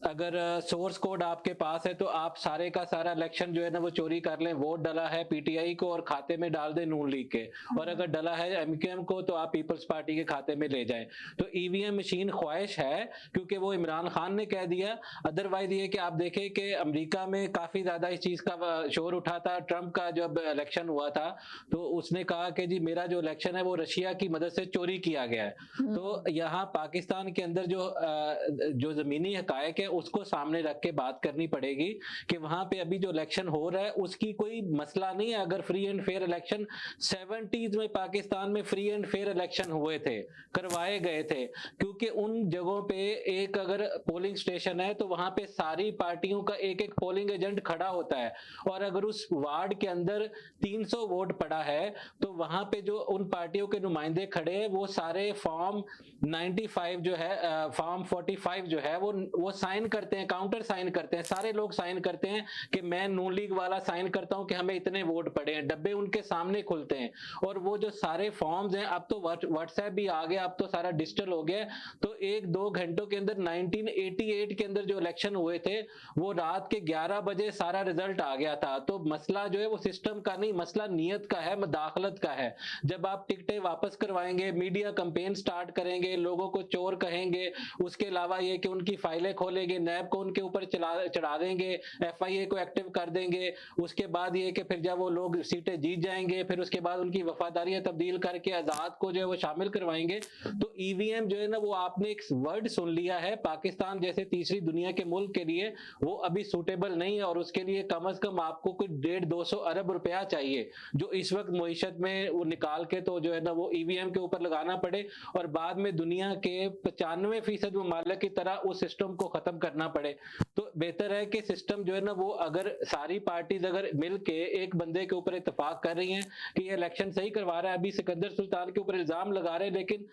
अगर सोर्स कोड आपके पास है तो आप सारे का सारा इलेक्शन जो है ना वो चोरी कर लें, वोट डाला है पीटीआई को और खाते में डाल दें नून लीग के, और अगर डाला है एमक्यूएम को तो आप पीपल्स पार्टी के खाते में ले जाएं। तो ईवीएम मशीन ख्वाहिश है क्योंकि वो इमरान खान ने कह दिया। अदरवाइज ये कि आप देखें कि अमेरिका में काफी ज्यादा इस चीज का शोर उठा था। ट्रंप का जब इलेक्शन हुआ था तो उसने कहा कि जी मेरा जो इलेक्शन है वो रशिया की मदद से चोरी किया गया है। तो यहाँ पाकिस्तान के अंदर जो जमीनी हकायक है उसको सामने रख के बात करनी पड़ेगी कि वहां पे अभी जो इलेक्शन हो रहा है उसकी कोई मसला नहीं है। अगर free and fair election 70s में पाकिस्तान में फ्री एंड फेयर इलेक्शन हुए थे, करवाए गए थे, क्योंकि उन जगहों पे एक अगर पोलिंग स्टेशन है तो वहां पे सारी पार्टियों का एक एक पोलिंग एजेंट खड़ा होता है, और अगर उस वार्ड के अंदर 300 वोट पड़ा है तो वहां पे जो उन पार्टियों के नुमाइंदे खड़े हैं वो सारे फॉर्म 95 जो है, फॉर्म 45 जो है वो साइन करते हैं, काउंटर साइन करते हैं, सारे लोग साइन करते हैं कि मैं नून लीग वाला साइन करता हूं कि हमें इतने वोट पड़े हैं। डब्बे उनके सामने खुलते हैं और वो जो सारे फॉर्म्स हैं, अब तो व्हाट्सएप भी आ गया, अब तो सारा डिजिटल हो गया, तो 1-2 घंटों के अंदर 1988 के अंदर जो इलेक्शन हुए थे वो रात के 11 बजे सारा रिजल्ट आ गया था। तो मसला जो है वो सिस्टम का नहीं, मसला नीयत का है, मदाखलत का है। जब आप टिकटें वापस करवाएंगे, मीडिया कैंपेन स्टार्ट करेंगे, लोगों को चोर कहेंगे, उसके अलावा ये कि उनकी फाइलें खोलेंगे, नैब को उनके ऊपर चढ़ा देंगे, एफआईए को एक्टिव कर देंगे, उसके बाद ये कि फिर जब वो लोग सीटें जीत जाएंगे फिर उसके बाद उनकी वफादारियां तब्दील करके आजाद को जो है वो शामिल करवाएंगे। तो ईवीएम जो है ना वो आपने एक वर्ड सुन लिया है, पाकिस्तान जैसे तीसरी दुनिया के मुल्क के लिए वो अभी सूटेबल नहीं है, और उसके लिए कम से कम आपको कुछ 150-200 अरब रुपया चाहिए जो इस वक्त मईशत में वो निकाल के तो जो है ना वो ईवीएम के ऊपर लगाना पड़े, और बाद में दुनिया के 95% ममालिक की तरह उस सिस्टम को खत्म करना पड़े। तो बेहतर है कि सिस्टम जो है ना वो अगर सारी पार्टीज अगर मिल के एक बंदे के ऊपर इत्तेफाक कर रही हैं कि ये इलेक्शन सही करवा रहा है, अभी सिकंदर सुल्तान के ऊपर इल्जाम लगा रहे हैं लेकिन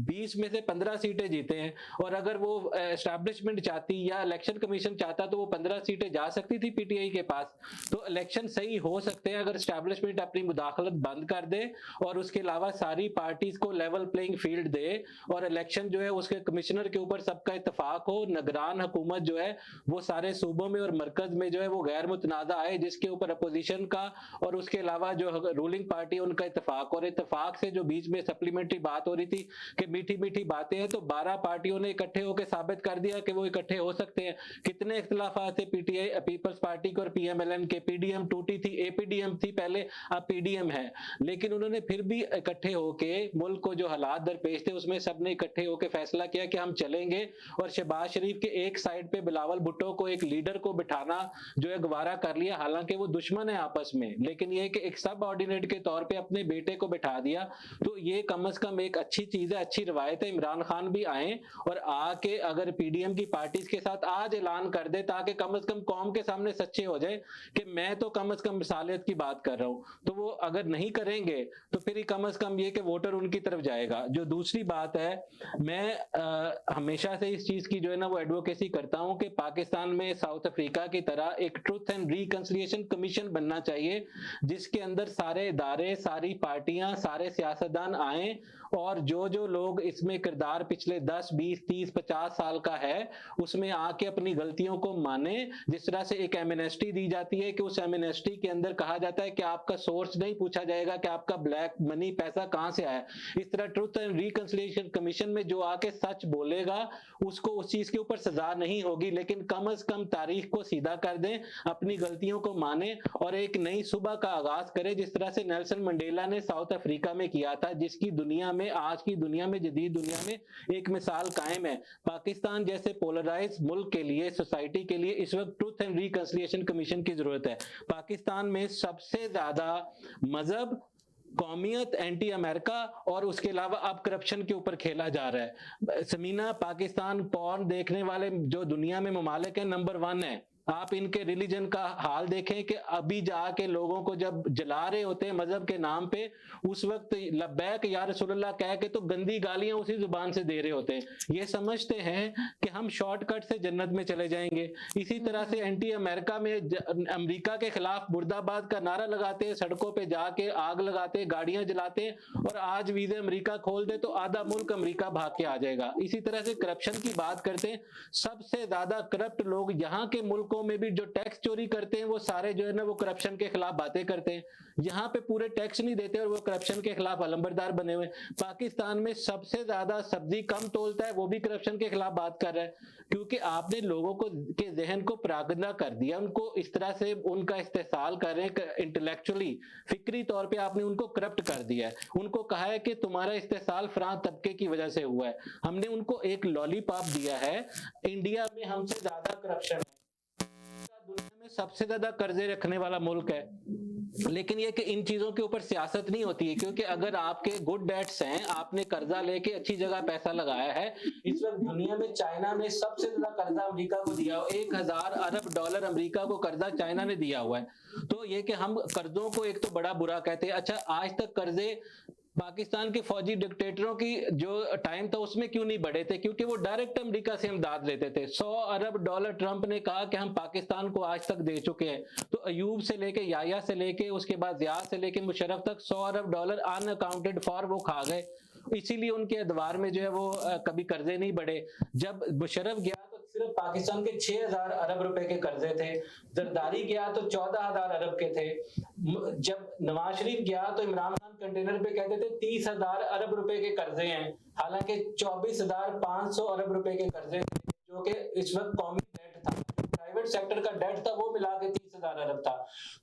20 में से 15 सीटें जीते हैं, और अगर वो एस्टैब्लिशमेंट चाहती या इलेक्शन कमीशन चाहता तो वो 15 सीटें जा सकती थी पीटीआई के पास। तो इलेक्शन सही हो सकते हैं अगर एस्टैब्लिशमेंट अपनी मुदाखलत बंद कर दे और उसके अलावा सारी पार्टीज को लेवल प्लेइंग फील्ड दे, और इलेक्शन जो है उसके कमिश्नर के ऊपर सबका इत्तेफाक हो, निगरान हुकूमत जो है वो सारे सूबों में और मरकज में जो है वो गैर मुतनाज़ा आए, जिसके ऊपर अपोजिशन का और उसके अलावा जो रूलिंग पार्टी उनका इत्तेफाक। और इत्तेफाक से जो बीच में सप्लीमेंट्री बात हो रही थी कि मीठी मीठी बातें हैं, तो 12 पार्टियों ने इकट्ठे होकर साबित कर दिया कि वो इकट्ठे हो सकते हैं। कितने इख्तिलाफात थे पीटीआई पीपल्स पार्टी को और पीएमएलएन के, पीडीएम टूटी थी, एपीडीएम थी पहले, अब पीडीएम है, लेकिन उन्होंने फिर भी इकट्ठे होके मुल्क को जो हालात दरपेश थे उसमें सबने इकट्ठे होकर फैसला किया कि हम चलेंगे, और शहबाज शरीफ के एक साइड पे बिलावल भुट्टो को एक लीडर को बिठाना जो है गवारा कर लिया, हालांकि वो दुश्मन है आपस में, लेकिन ये कि एक सब ऑर्डिनेट के तौर पे अपने बेटे को बिठा दिया। तो ये कम से कम एक अच्छी चीज है, अच्छी रवायत है। इमरान खान भी आए और आके अगर पीडीएम की पार्टीज के साथ आज ऐलान कर दे ताकि कम से कम कौम के सामने सच्चे हो जाए कि मैं तो कम से कम मिसालियत की बात कर रहा हूं, तो वो अगर नहीं करेंगे तो फिर कम से कम ये कि वोटर उनकी तरफ जाएगा। जो दूसरी बात है, मैं हमेशा से इस चीज की जो है ना वो एडवोकेसी करता हूं कि पाकिस्तान में साउथ अफ्रीका की तरह एक ट्रुथ एंड रिकंसिलिएशन कमीशन बनना चाहिए, जिसके अंदर सारे इदारे, सारी पार्टियां, सारे सियासतदान आए, और जो जो लोग इसमें किरदार पिछले 10, 20, 30, 50 साल का है उसमें आके अपनी गलतियों को माने। जिस तरह से एक एमनेस्टी दी जाती है कि उस एमनेस्टी के अंदर कहा जाता है कि आपका सोर्स नहीं पूछा जाएगा कि आपका ब्लैक मनी पैसा कहां से आया, इस तरह ट्रुथ एंड रिकंसिलिएशन कमीशन में जो आके सच बोलेगा उसको उस चीज के ऊपर सजा नहीं होगी, लेकिन कम से कम तारीख को सीधा कर दें, अपनी गलतियों को माने और एक नई सुबह का आगाज करें, जिस तरह से नेल्सन मंडेला ने साउथ अफ्रीका में किया था, जिसकी दुनिया में, आज की दुनिया में, जदीद दुनिया में एक मिसाल कायम है। पाकिस्तान जैसे पोलराइज मुल्क के लिए, सोसाइटी के लिए इस वक्त ट्रुथ एंड रिकंसिलिएशन कमीशन की जरूरत है। पाकिस्तान में सबसे ज्यादा मजहब, कौमियत, एंटी अमेरिका और उसके अलावा अब करप्शन के ऊपर खेला जा रहा है। समीना, पाकिस्तान पॉर्न देखने वाले जो दुनिया में ममालिक है नंबर 1 है, आप इनके रिलीजन का हाल देखें कि अभी जाके लोगों को जब जला रहे होते हैं मजहब के नाम पे, उस वक्त लब्बैक या रसूलुल्लाह कह के तो गंदी गालियां उसी जुबान से दे रहे होते हैं। ये समझते हैं कि हम शॉर्टकट से जन्नत में चले जाएंगे। इसी तरह से एंटी अमेरिका में अमेरिका के खिलाफ मुर्दाबाद का नारा लगाते हैं, सड़कों पे जाके आग लगाते हैं, गाड़ियां जलाते हैं, और आज वीजे अमेरिका खोल दे तो आधा मुल्क अमेरिका भाग के आ जाएगा। इसी तरह से करप्शन की बात करते हैं, सबसे ज्यादा करप्ट लोग यहाँ के मुल्कों में भी जो टैक्स चोरी करते हैं वो सारे जो है ना वो करप्शन के खिलाफ बातें करते हैं। यहाँ पे पूरे टैक्स नहीं देते और वो करप्शन के खिलाफ अलंबरदार बने हुए। पाकिस्तान में सबसे ज्यादा सब्जी कम तोलता है, वो भी करप्शन के खिलाफ बात कर रहा है, क्योंकि आपने लोगों को के जहन को प्रागंदा कर दिया, उनको इस तरह से उनका इस्तेसाल कर रहे हैं इंटेलेक्चुअली, फिक्री तौर पे आपने उनको करप्ट कर दिया है। उनको कहा है कि तुम्हारा इस्तेसाल फलां तबके की वजह से हुआ है। हमने उनको एक लॉलीपॉप दिया है। इंडिया में हमसे ज्यादा करप्शन है, दुनिया में सबसे ज्यादा कर्जे रखने वाला मुल्क है, लेकिन ये कि इन चीजों के ऊपर सियासत नहीं होती है, क्योंकि अगर आपके गुड डेट्स हैं, आपने कर्जा लेके अच्छी जगह पैसा लगाया है। इस वक्त दुनिया में चाइना ने सबसे ज्यादा कर्जा अमेरिका को दिया, 1000 अरब डॉलर अमेरिका को कर्जा चाइना ने दिया हुआ है। तो ये कि हम कर्जों को एक तो बड़ा बुरा कहते हैं। अच्छा, आज तक कर्जे पाकिस्तान के फौजी डिक्टेटरों की जो टाइम था उसमें क्यों नहीं बढ़े थे? क्योंकि वो डायरेक्ट अमेरिका से इमदाद लेते थे। 100 अरब डॉलर ट्रंप ने कहा कि हम पाकिस्तान को आज तक दे चुके हैं। तो अयूब से लेके याया से लेके उसके बाद जियाद से लेके मुशर्रफ तक 100 अरब डॉलर अनअकाउंटेड फॉर वो खा गए। इसीलिए उनके अदवार में जो है वो कभी कर्जे नहीं बढ़े। जब मुशर्रफ गया तो सिर्फ पाकिस्तान के 6000 अरब रुपए के कर्जे थे। जरदारी गया तो 14000 अरब के थे। जब नवाज शरीफ गया तो इमरान खान कंटेनर पे कहते थे 30,000 अरब रुपए के कर्जे हैं, हालांकि 24,500 अरब रुपए के कर्जे थे, जो कि इस वक्त कौमी डेट था। प्राइवेट सेक्टर का डेट था वो मिला के 30,000 अरब था।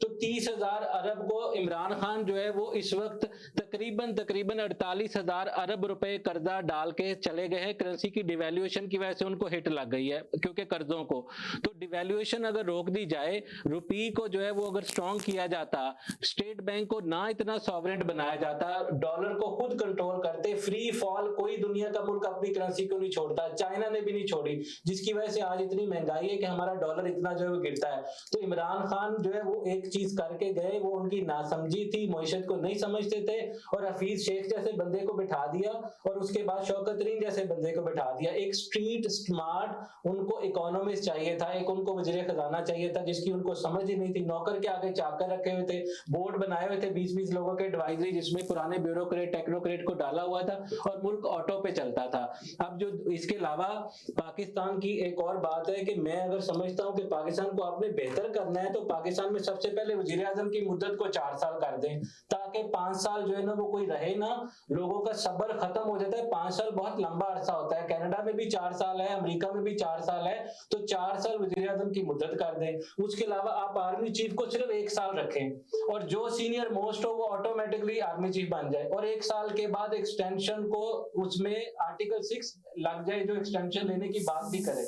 तो 30,000 अरब को इमरान खान जो है वो इस वक्त तकरीबन 48,000 अरब रुपए कर्जा डाल के चले गए हैं। करेंसी की डिवैल्यूएशन की वजह से उनको हिट लग गई है, क्योंकि कर्जों को तो डिवैल्यूएशन अगर रोक दी जाए, रुपी को जो है वो अगर स्ट्रॉन्ग किया जाता, स्टेट बैंक को ना इतना सॉवरेंट बनाया जाता, डॉलर को खुद कंट्रोल करते, फ्री फॉल कोई दुनिया का मुल्क अपनी करेंसी को नहीं छोड़ता, चाइना ने भी नहीं छोड़ी, जिसकी वजह से आज इतनी महंगाई है कि हमारा डॉलर इतना जो है वो गिरता है। तो इमरान खान जो है वो एक चीज करके गए, वो उनकी नासमझी थी, मईशत को नहीं समझते थे, और हफीज शेख जैसे बंदे को बिठा दिया, और उसके बाद शौकत तरीन जैसे बंदे को बिठा दिया। एक स्ट्रीट स्मार्ट उनको इकोनॉमिस्ट चाहिए था, एक उनको वज़ीर खजाना चाहिए था, जिसकी उनको समझ ही नहीं थी। नौकर के आगे चाकर रखे हुए थे, बोर्ड बनाए हुए थे 20-20 लोगों के एडवाइजरी, जिसमें पुराने ब्यूरोक्रेट टेक्नोक्रेट को डाला हुआ था, और मुल्क ऑटो पे चलता था। अब जो इसके अलावा पाकिस्तान की एक और बात है कि मैं अगर समझता हूँ कि पाकिस्तान को आपने बेहतर करना है, तो पाकिस्तान में सबसे पहले वज़ीर आज़म की मुद्दत को 4 साल कर दें, ताकि 5 साल जो है ना वो कोई रहे ना, लोगों का सब्र खत्म हो जाता है। 5 साल बहुत लंबा अरसा होता है। कनाडा में भी 4 साल है, अमेरिका में भी 4 साल है, तो 4 साल वज़ीर आज़म की मुद्दत कर दें। उसके अलावा आप आर्मी चीफ को सिर्फ 1 साल रखें, और जो सीनियर मोस्ट हो वो ऑटोमेटिकली आर्मी चीफ बन जाए, और 1 साल के बाद एक्सटेंशन को उसमें आर्टिकल 6 लग जाए, जो एक्सटेंशन लेने की बात भी करे।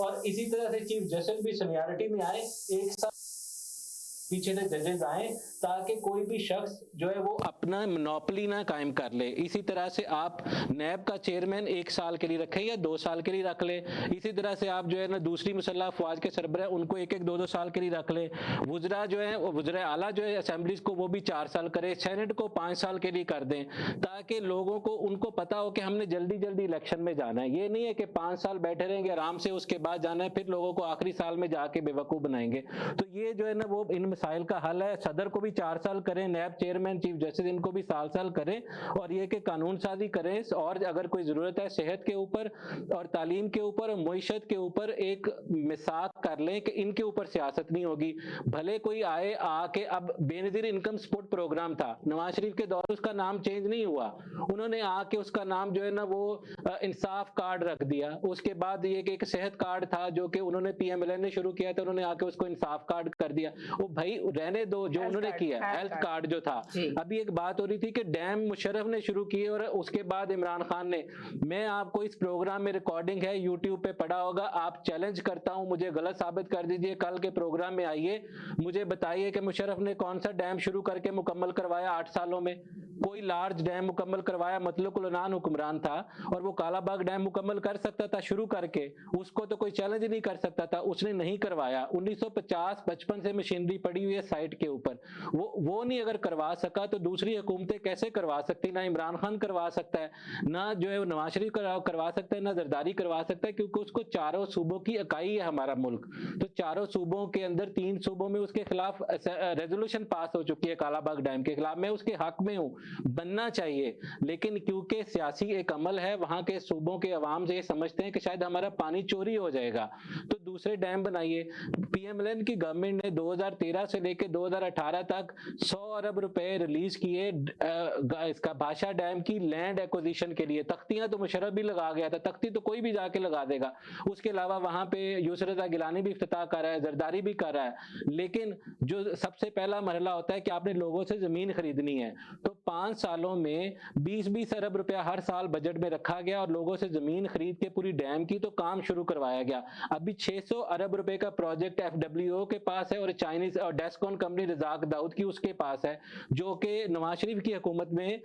और इसी तरह से चीफ जस्टिस भी सीनियरिटी में आए, 1 साल पीछे से जजेस आए, ताकि कोई भी शख्स जो है वो अपना मोनोपोली ना कायम कर ले। इसी तरह से आप नैब का चेयरमैन 1 साल के लिए रखें या 2 साल के लिए रख ले। इसी तरह से आप जो है ना दूसरी मुसल्लह अफवाज के सरबराह उनको 1-1, 2-2 साल के लिए रख ले। वुज़रा जो है वुज़रा आला जो है असेंबलीज को वो भी 4 साल करे, सेनेट को 5 साल के लिए कर दें, ताकि लोगों को उनको पता हो कि हमने जल्दी जल्दी इलेक्शन में जाना है। ये नहीं है कि 5 साल बैठे रहेंगे आराम से, उसके बाद जाना है, फिर लोगों को आखिरी साल में जाके बेवकूफ़ बनाएंगे। तो ये जो है ना वो इन मसाइल का हल है। सदर को भी 4 साल करें, नैब चेयरमैन चीफ जस्टिस इनको भी साल करें, और ये कि कानून साजी करें, और अगर कोई जरूरत है सेहत के ऊपर और तालीम के ऊपर और मईशत के ऊपर एक मिसाक कर लें कि इनके ऊपर सियासत नहीं होगी। भले कोई आए आके, अब बेनजीर इनकम सपोर्ट प्रोग्राम था, नवाज शरीफ के दौर उसका नाम चेंज नहीं हुआ, उन्होंने आके उसका नाम जो है ना वो इंसाफ कार्ड रख दिया। उसके बाद ये कि एक सेहत कार्ड था जो कि उन्होंने PMLN ने शुरू किया था, उन्होंने आके उसको इंसाफ कार्ड कर दिया। वो भाई रहने दो, जो उन्होंने किया हेल्थ कार्ड जो था। अभी एक बात हो रही थी कि डैम मुशर्रफ ने शुरू किए और उसके बाद इमरान खान ने। मैं आपको इस प्रोग्राम में रिकॉर्डिंग है, यूट्यूब पे पड़ा होगा, आप चैलेंज करता हूं, मुझे गलत साबित कर दीजिए। कल के प्रोग्राम में आइए, मुझे बताइए कि मुशर्रफ ने कौन सा डैम शुरू करके मुकम्मल करवाया 8 सालों में। कोई लार्ज डैम मुकम्मल करवाया, मतलब कुलनान हुक्मरान था और वो कालाबाग डैम मुकम्मल कर सकता था शुरू करके, उसको तो कोई चैलेंज नहीं कर सकता था, उसने नहीं करवाया। 1950-55 से मशीनरी पड़ी हुई है साइट के ऊपर, वो नहीं अगर करवा सका तो दूसरी हुकूमतें कैसे करवा सकती? ना इमरान खान करवा सकता है, ना जो है नवाज शरीफ करवा सकता है, ना जरदारी करवा सकता है, क्योंकि उसको चारों सूबों की इकाई है हमारा मुल्क। तो चारों सूबों के अंदर 3 सूबों में उसके खिलाफ रेजोल्यूशन पास हो चुकी है कालाबाग डैम के खिलाफ। मैं उसके हक में हूँ, बनना चाहिए, लेकिन क्योंकि सियासी एक अमल है, वहां के सूबों के अवाम से ये समझते हैं कि शायद हमारा पानी चोरी हो जाएगा, तो दूसरे डैम बनाइए। पीएमएलएन की गवर्नमेंट ने 2013 से लेकर 2018 तक 100 अरब रुपए रिलीज किए इसका भाषा डैम की लैंड एक्विजिशन के लिए। तख्तियां तो मुशर्रफ भी लगा गया था, तख्ती तो कोई भी जाके लगा देगा। उसके अलावा वहां पे यूसुफ रज़ा गिलानी भी इफ्तिताह कर रहा है, जरदारी भी कर रहा है, लेकिन जो सबसे पहला मरहला होता है कि आपने लोगों से जमीन खरीदनी है, तो 5 सालों में 20-20 अरब रुपया हर साल बजट में रखा गया और लोगों से जमीन खरीद के पूरी डैम की तो काम शुरू करवाया गया। अभी 600 अरब रुपए का प्रोजेक्ट FWO के पास है और चाइनीज और डेस्कॉन कंपनी रजाक दाऊद की उसके पास है, जो कि नवाज शरीफ की हुकूमत में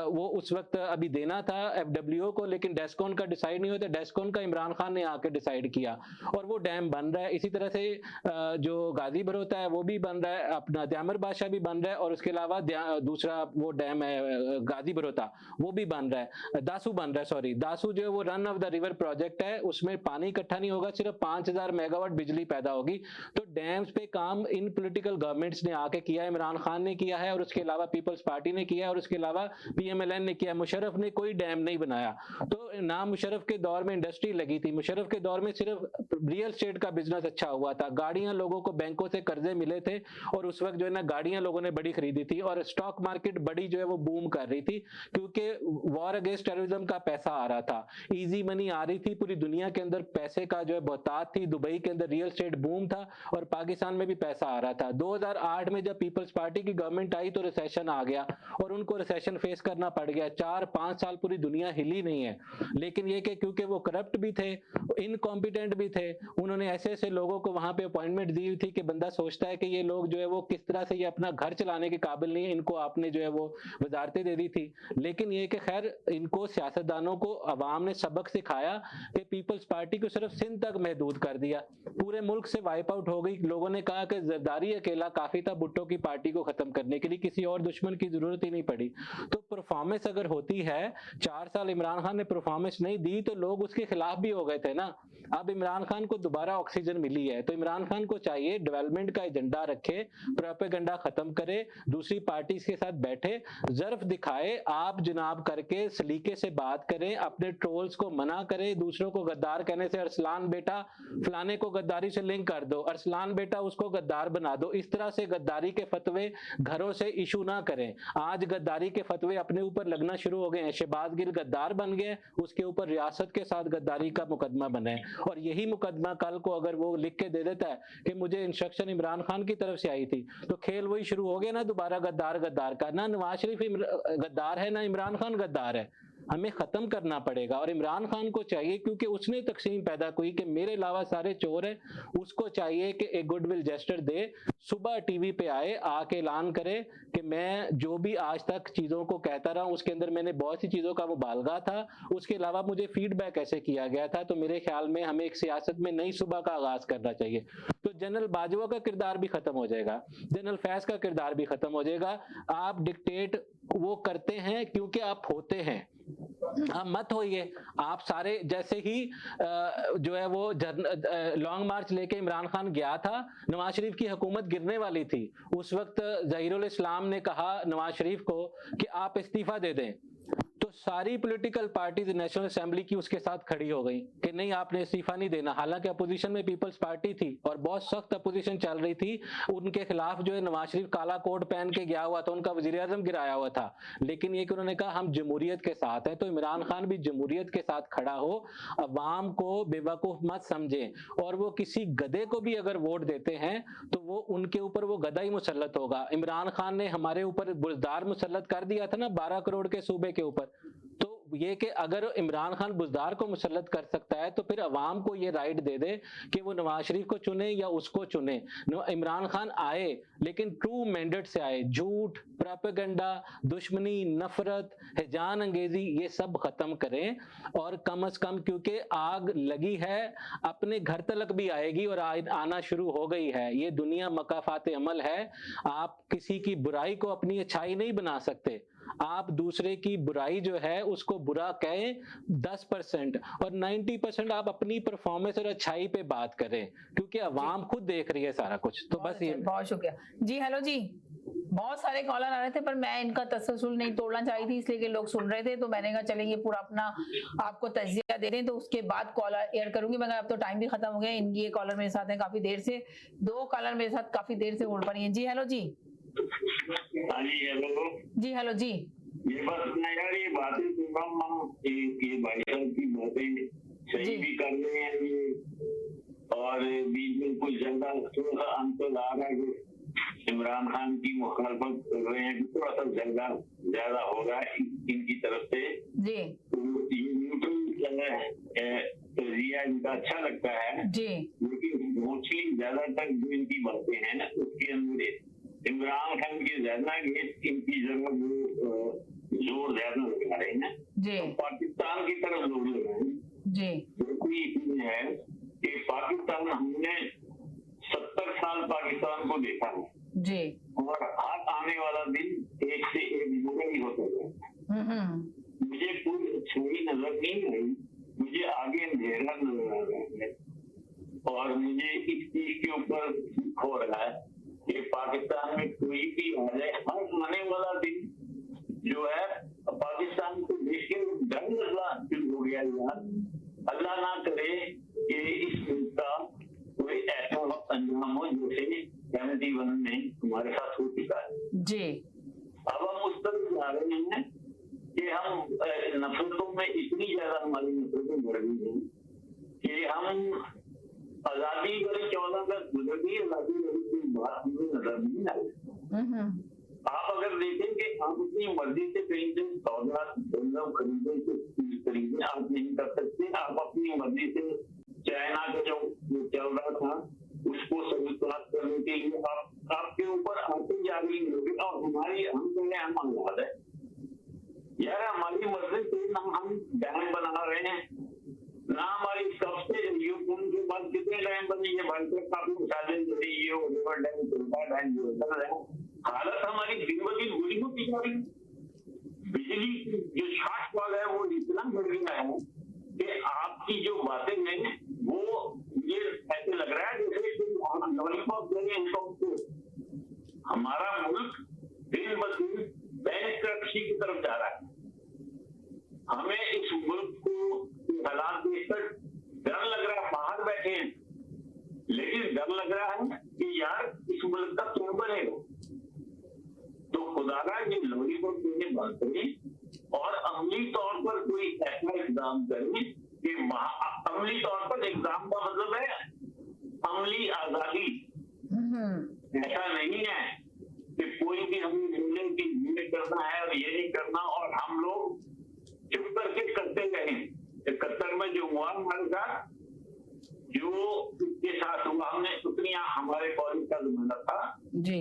वो उस वक्त अभी देना था FWO को, लेकिन डेस्कॉन का डिसाइड नहीं होता, डेस्कॉन का इमरान खान ने आके डिसाइड किया और वो डैम बन रहा है। इसी तरह से जो गाजी बरोता है वो भी बन रहा है, अपना द्यामर बादशाह भी बन रहा है, और उसके अलावा दूसरा वो डैम है गाजी बरोता वो भी बन रहा है, दासू बन रहा है, सॉरी दासू जो है वो run of the river project है, उसमें पानी इकट्ठा नहीं होगा, सिर्फ 5000 मेगावाट बिजली पैदा होगी। तो डैम्स पे काम इन पॉलिटिकल गवर्नमेंट्स ने आके किया है, इमरान खान ने किया है और उसके अलावा पीपल्स पार्टी ने किया है और उसके अलावा PMLN ने किया। मुशर्रफ ने कोई डैम नहीं बनाया, तो ना मुशर्रफ के दौर में इंडस्ट्री लगी थी, मुशर्रफ के दौर में सिर्फ रियल एस्टेट का बिजनेस अच्छा हुआ था, गाड़ियां लोगों को बैंकों से कर्जे मिले थे और उस वक्त जो है ना गाड़ियां लोगों ने बड़ी खरीदी थी और स्टॉक मार्केट बड़ी जो है वो बूम कर रही थी, क्योंकि वॉर अगेंस्ट टेररिज्म का पैसा आ रहा था, इजी मनी आ रही थी, पूरी दुनिया के अंदर पैसे का जो है बहुतात थी, दुबई के अंदर रियल एस्टेट बूम था और पाकिस्तान में भी पैसा आ रहा था। 2008 में जब पीपल्स पार्टी की गवर्नमेंट आई तो रिसेशन आ गया और उनको रिसेशन फेस करना पड़ गया। 4-5 साल पूरी दुनिया हिली नहीं है, लेकिन ये कि क्योंकि वो करप्ट भी थे, इनकॉम्पिटेंट भी थे, उन्होंने ऐसे ऐसे लोगों को वहां पे अपॉइंटमेंट दी हुई थी कि बंदा सोचता है कि ये लोग जो है वो किस तरह से ये अपना घर चलाने के काबिल नहीं है, इनको आपने जो है वो वजारतें दे दी थी। लेकिन ये कि खैर इनको सियासतदानों को अवाम ने सबक सिखाया कि पीपल्स पार्टी को सिर्फ सिंध तक महदूद कर दिया, पूरे मुल्क से वाइप आउट हो गई। लोगों ने कहा कि जरदारी अकेला काफी था भुट्टो की पार्टी को खत्म करने के लिए, किसी और दुश्मन की जरूरत ही नहीं पड़ी। तो परफॉर्मेंस अगर होती है, 4 साल इमरान खान ने परफॉर्मेंस नहीं दी तो लोग उसके खिलाफ भी हो गए थे ना। अब इमरान खान को दोबारा ऑक्सीजन मिली है तो इमरान खान को चाहिए डेवलपमेंट का एजेंडा रखे, प्रोपेगेंडा खत्म करे, दूसरी पार्टी के साथ बैठे, जर्फ दिखाए, आप जनाब करके सलीके से बात करें, अपने ट्रोल्स को मना करें, दूसरों को गद्दार कहने से अरसलान बेटा फलाने को गद्दारी से लिंक कर दो, अरसलान बेटा उसको गद्दार बना दो, इस तरह से गद्दारी के फतवे घरों से इशू ना करें। आज गद्दारी के फतवे अपने ऊपर लगना शुरू हो गए हैं, शहबाज गिल गद्दार बन गए, उसके ऊपर रियासत के साथ गद्दारी का मुकदमा बना है और यही मुकदमा कल को अगर वो लिख के दे देता है कि मुझे इंस्ट्रक्शन इमरान खान की तरफ से आई थी, तो खेल वही शुरू हो गया ना दोबारा गद्दार गद्दार का। ना नवाज शरीफ गद्दार है ना इमरान खान गद्दार है, हमें खत्म करना पड़ेगा। और इमरान खान को चाहिए, क्योंकि उसने तकसीम पैदा की कि मेरे अलावा सारे चोर हैं, उसको चाहिए कि एक गुडविल जेस्टर दे, सुबह टीवी पे आए, आके ऐलान करे कि मैं जो भी आज तक चीज़ों को कहता रहा उसके अंदर मैंने बहुत सी चीज़ों का मुबालगा था, उसके अलावा मुझे फीडबैक ऐसे किया गया था, तो मेरे ख्याल में हमें एक सियासत में नई सुबह का आगाज करना चाहिए। तो जनरल बाजवा का किरदार भी खत्म हो जाएगा, जनरल फैज का किरदार भी खत्म हो जाएगा। आप डिक्टेट वो करते हैं क्योंकि आप होते हैं, आप मत होइए। आप सारे जैसे ही जो है वो लॉन्ग मार्च लेके इमरान खान गया था, नवाज शरीफ की हुकूमत गिरने वाली थी, उस वक्त ज़हीरुल इस्लाम ने कहा नवाज शरीफ को कि आप इस्तीफा दे दें, तो सारी पॉलिटिकल पार्टीज नेशनल असेंबली की उसके साथ खड़ी हो गई कि नहीं आपने इस्तीफा नहीं देना। हालांकि अपोजिशन में पीपल्स पार्टी थी और बहुत सख्त अपोजिशन चल रही थी, उनके खिलाफ जो है नवाज शरीफ काला कोट पहन के गया हुआ था, उनका वजीर आजम गिराया हुआ था, लेकिन ये कि उन्होंने कहा हम जमहूरियत के साथ हैं। तो इमरान खान भी जमहूरियत के साथ खड़ा हो, अवाम को बेवकूफ मत समझे, और वो किसी गधे को भी अगर वोट देते हैं तो वो उनके ऊपर वो गधा ही मुसल्लत होगा। इमरान खान ने हमारे ऊपर बुजदार मुसल्लत कर दिया था ना 12 करोड़ के सूबे के ऊपर, तो ये कि अगर इमरान खान बुज़दार को मुसल्लत कर सकता है तो फिर अवाम को ये राइट दे दे कि वो नवाज शरीफ को चुने या उसको चुने। इमरान खान आए लेकिन ट्रू मैंडेट से आए, झूठ, प्रोपेगेंडा, दुश्मनी, नफरत, हिजान अंगेजी ये सब खत्म करें और कम से कम, क्योंकि आग लगी है अपने घर तलक भी आएगी और आना शुरू हो गई है। ये दुनिया मकाफात अमल है। आप किसी की बुराई को अपनी अच्छाई नहीं बना सकते। आप दूसरे की बुराई जो है उसको बुरा कहें 10% और 90% आप अपनी परफॉर्मेंस और अच्छाई पे बात करें, क्योंकि अवाम खुद देख रही है सारा कुछ। तो बस ये। बहुत शुक्रिया जी। हेलो जी, बहुत सारे कॉलर आ रहे थे पर मैं इनका तसलसल नहीं तोड़ना चाही थी, इसलिए कि लोग सुन रहे थे, तो मैंने कहा चले ये पूरा अपना आपको तजिया दे दें, तो उसके बाद कॉलर एयर करूंगी। मगर अब तो टाइम भी खत्म हो गया। इनकी ये कॉलर मेरे साथ है काफी देर से, 2 कॉलर मेरे साथ काफी देर से होल्ड पर हैं जी। हेलो जी। जी हेलो जी। ये बस यार ये बातें ये भाई साहब की बातें सही भी कर रहे हैं ये, और बीच में कुछ ज्यादा थोड़ा सा अंतर आ रहा है कि इमरान खान की मुखालफत कर रहे हैं, थोड़ा सा ज्यादा हो रहा है इनकी तरफ से जी। तो ये न्यूट्रल तजिया इनका अच्छा लगता है जी, लेकिन मोस्टली ज्यादातर जो इनकी बातें हैं ना उसके अंदर इमरान खान के ज्यादा इनकी जरूरत जोर ज्यादा लगा रहे हैं जी, तो पाकिस्तान की तरफ जोर लगा रहे हैं जी। दूसरी चीज है कि पाकिस्तान, हमने 70 साल पाकिस्तान को देखा है जी, और हाथ आने वाला दिन एक से एक बुरा ही होता है। मुझे कोई अच्छाई नजर नहीं आई, मुझे आगे अंधेरा नजर आ रहा है, और मुझे इस चीज के ऊपर दुख हो रहा है कि पाकिस्तान में कोई भी आ जाए, हर आने वाला दिन जो है पाकिस्तान को देख के डर लगना शुरू हो गया यार। अल्लाह ना करे कि इस मुल्क का कोई ऐसा अंजाम हो जैसे 71 में हमारे साथ हो चुका है जी। अब हम उस तरफ जा रहे हैं कि हम नफरतों में इतनी ज्यादा हमारी नफरतें बढ़ गई हैं कि हम आजादी वाली 14 तक गुजर गई, आजादी वाली कोई बात हमें नजर नहीं आई। आप अगर देखें कि आप अपनी मर्जी से कहीं से सौदा खरीदे आप नहीं कर सकते, आप अपनी मर्जी से चाइना का जो चल रहा था उसको स्वीकार करने के लिए आपके ऊपर आते जा रही होगी, और हम पहले हम आजाद है यार, हमारी मर्जी से ना हम डैम बना रहे हैं ना हमारी सबसे यूपन के बाद कितने डैम बनेंगे, भारत काफी मिसालें जुड़ी, ये रिवर डैम, चलता डैम, जोता डैम, हालत हमारी दिन ब दिन बुरी होती जा रही है। बिजली जो शॉर्टफॉल है वो इतना बढ़ गया है कि आपकी जो बातें हैं वो ये ऐसे लग रहा है जैसे आप लॉलीपॉप दे रहे हैं। हमारा मुल्क दिन ब दिन बैंकरप्सी की तरफ जा रहा है। हमें इस मुल्क को हालात देखकर डर लग रहा है, बाहर बैठे हैं लेकिन डर लग रहा है कि यार इस मुल्क का क्या बनेगा। तो खुदारा ये लॉलीपॉप देने बंद करें और अमली तौर पर कोई ऐसा इकदाम करें कि अमली तौर पर एग्जाम का मतलब है अमली आजादी। ऐसा नहीं है कि कोई भी हमें बोले कि ये करना है और ये नहीं करना और हम लोग चुप करके करते रहे। 71 में जो हुआ हमारे साथ, जो उसके साथ हुआ, हमने उतनी हमारे कॉलेज का जमाना था जी,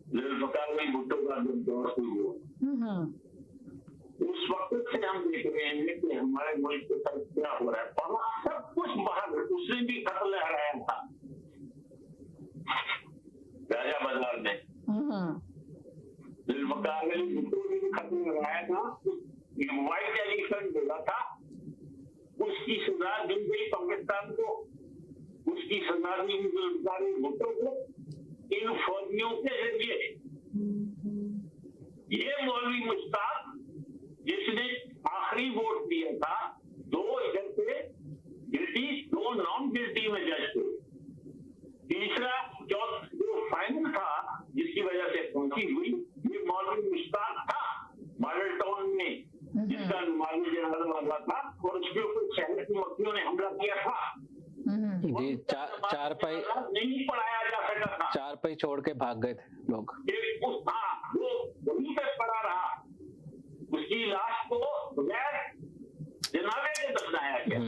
जुल्फ़िकार में भुट्टो का जब दौर शुरू हुआ, उस वक्त से हम देख रहे हैं कि हमारे मुल्क के साथ क्या हो रहा है। और सब कुछ बाहर, उसने भी खत लहराया था राजा बाजार में, जुल्फ़िकार में भुट्टो ने भी खत लहराया था, व्हाइट एलिफेंट बोला था, उसकी सजा दी गई पाकिस्तान को, उसकी सजा दी गई जुल्फ़िकार भुट्टो को इन फौजियों के जरिए। ये मौलवी मुश्ताक जिसने आखिरी वोट दिया था, 2 इधर से गिल्टी, 2 नॉन गिल्टी में जज थे, तीसरा जो फाइनल था जिसकी वजह से पहुंची हुई, ये मौलवी मुश्ताक था मॉडल टाउन में, जिसका नुमाइंदा जनाजा वाला था और उसके ऊपर शहर की मक्खियों ने हमला किया था जी। चार पाई नहीं पढ़ाया जा सका था, 4 पाई छोड़ के भाग गए थे लोग। वो वहीं पे पड़ा रहा, उसकी लाश को बगैर बनाया गया।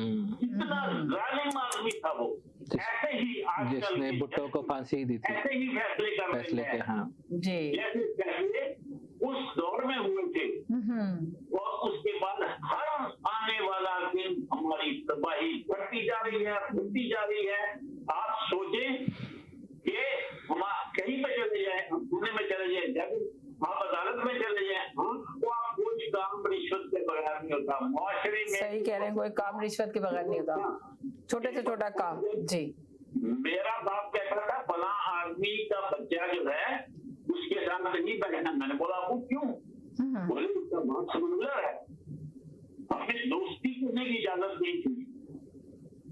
इतना जालिम आदमी था वो। ऐसे ही आजकल जिसने भुट्टो को फांसी दी थी, ऐसे ही फैसले कर रहे हैं। हाँ जी, जैसे फैसले उस दौर में हुए थे और उसके बाद हर आने वाला दिन हमारी तबाही बढ़ती जा रही है। आप सोचें कि हम कहीं पे चले जाए, हम पुणे में चले जाए, जब आप अदालत में चले जाए, तो आप कुछ काम रिश्वत के बगैर नहीं होता। मुआशरे में सही कह रहे हैं, कोई काम रिश्वत के बगैर नहीं होता, छोटे से छोटा काम। जी, मेरा बाप कहता था फला आदमी का बच्चा जो है उसके साथ नहीं बैठना। मैंने बोला आपको क्यों? बोले उसका बहुत समझदार है, अपनी दोस्ती करने की इजाजत नहीं थी।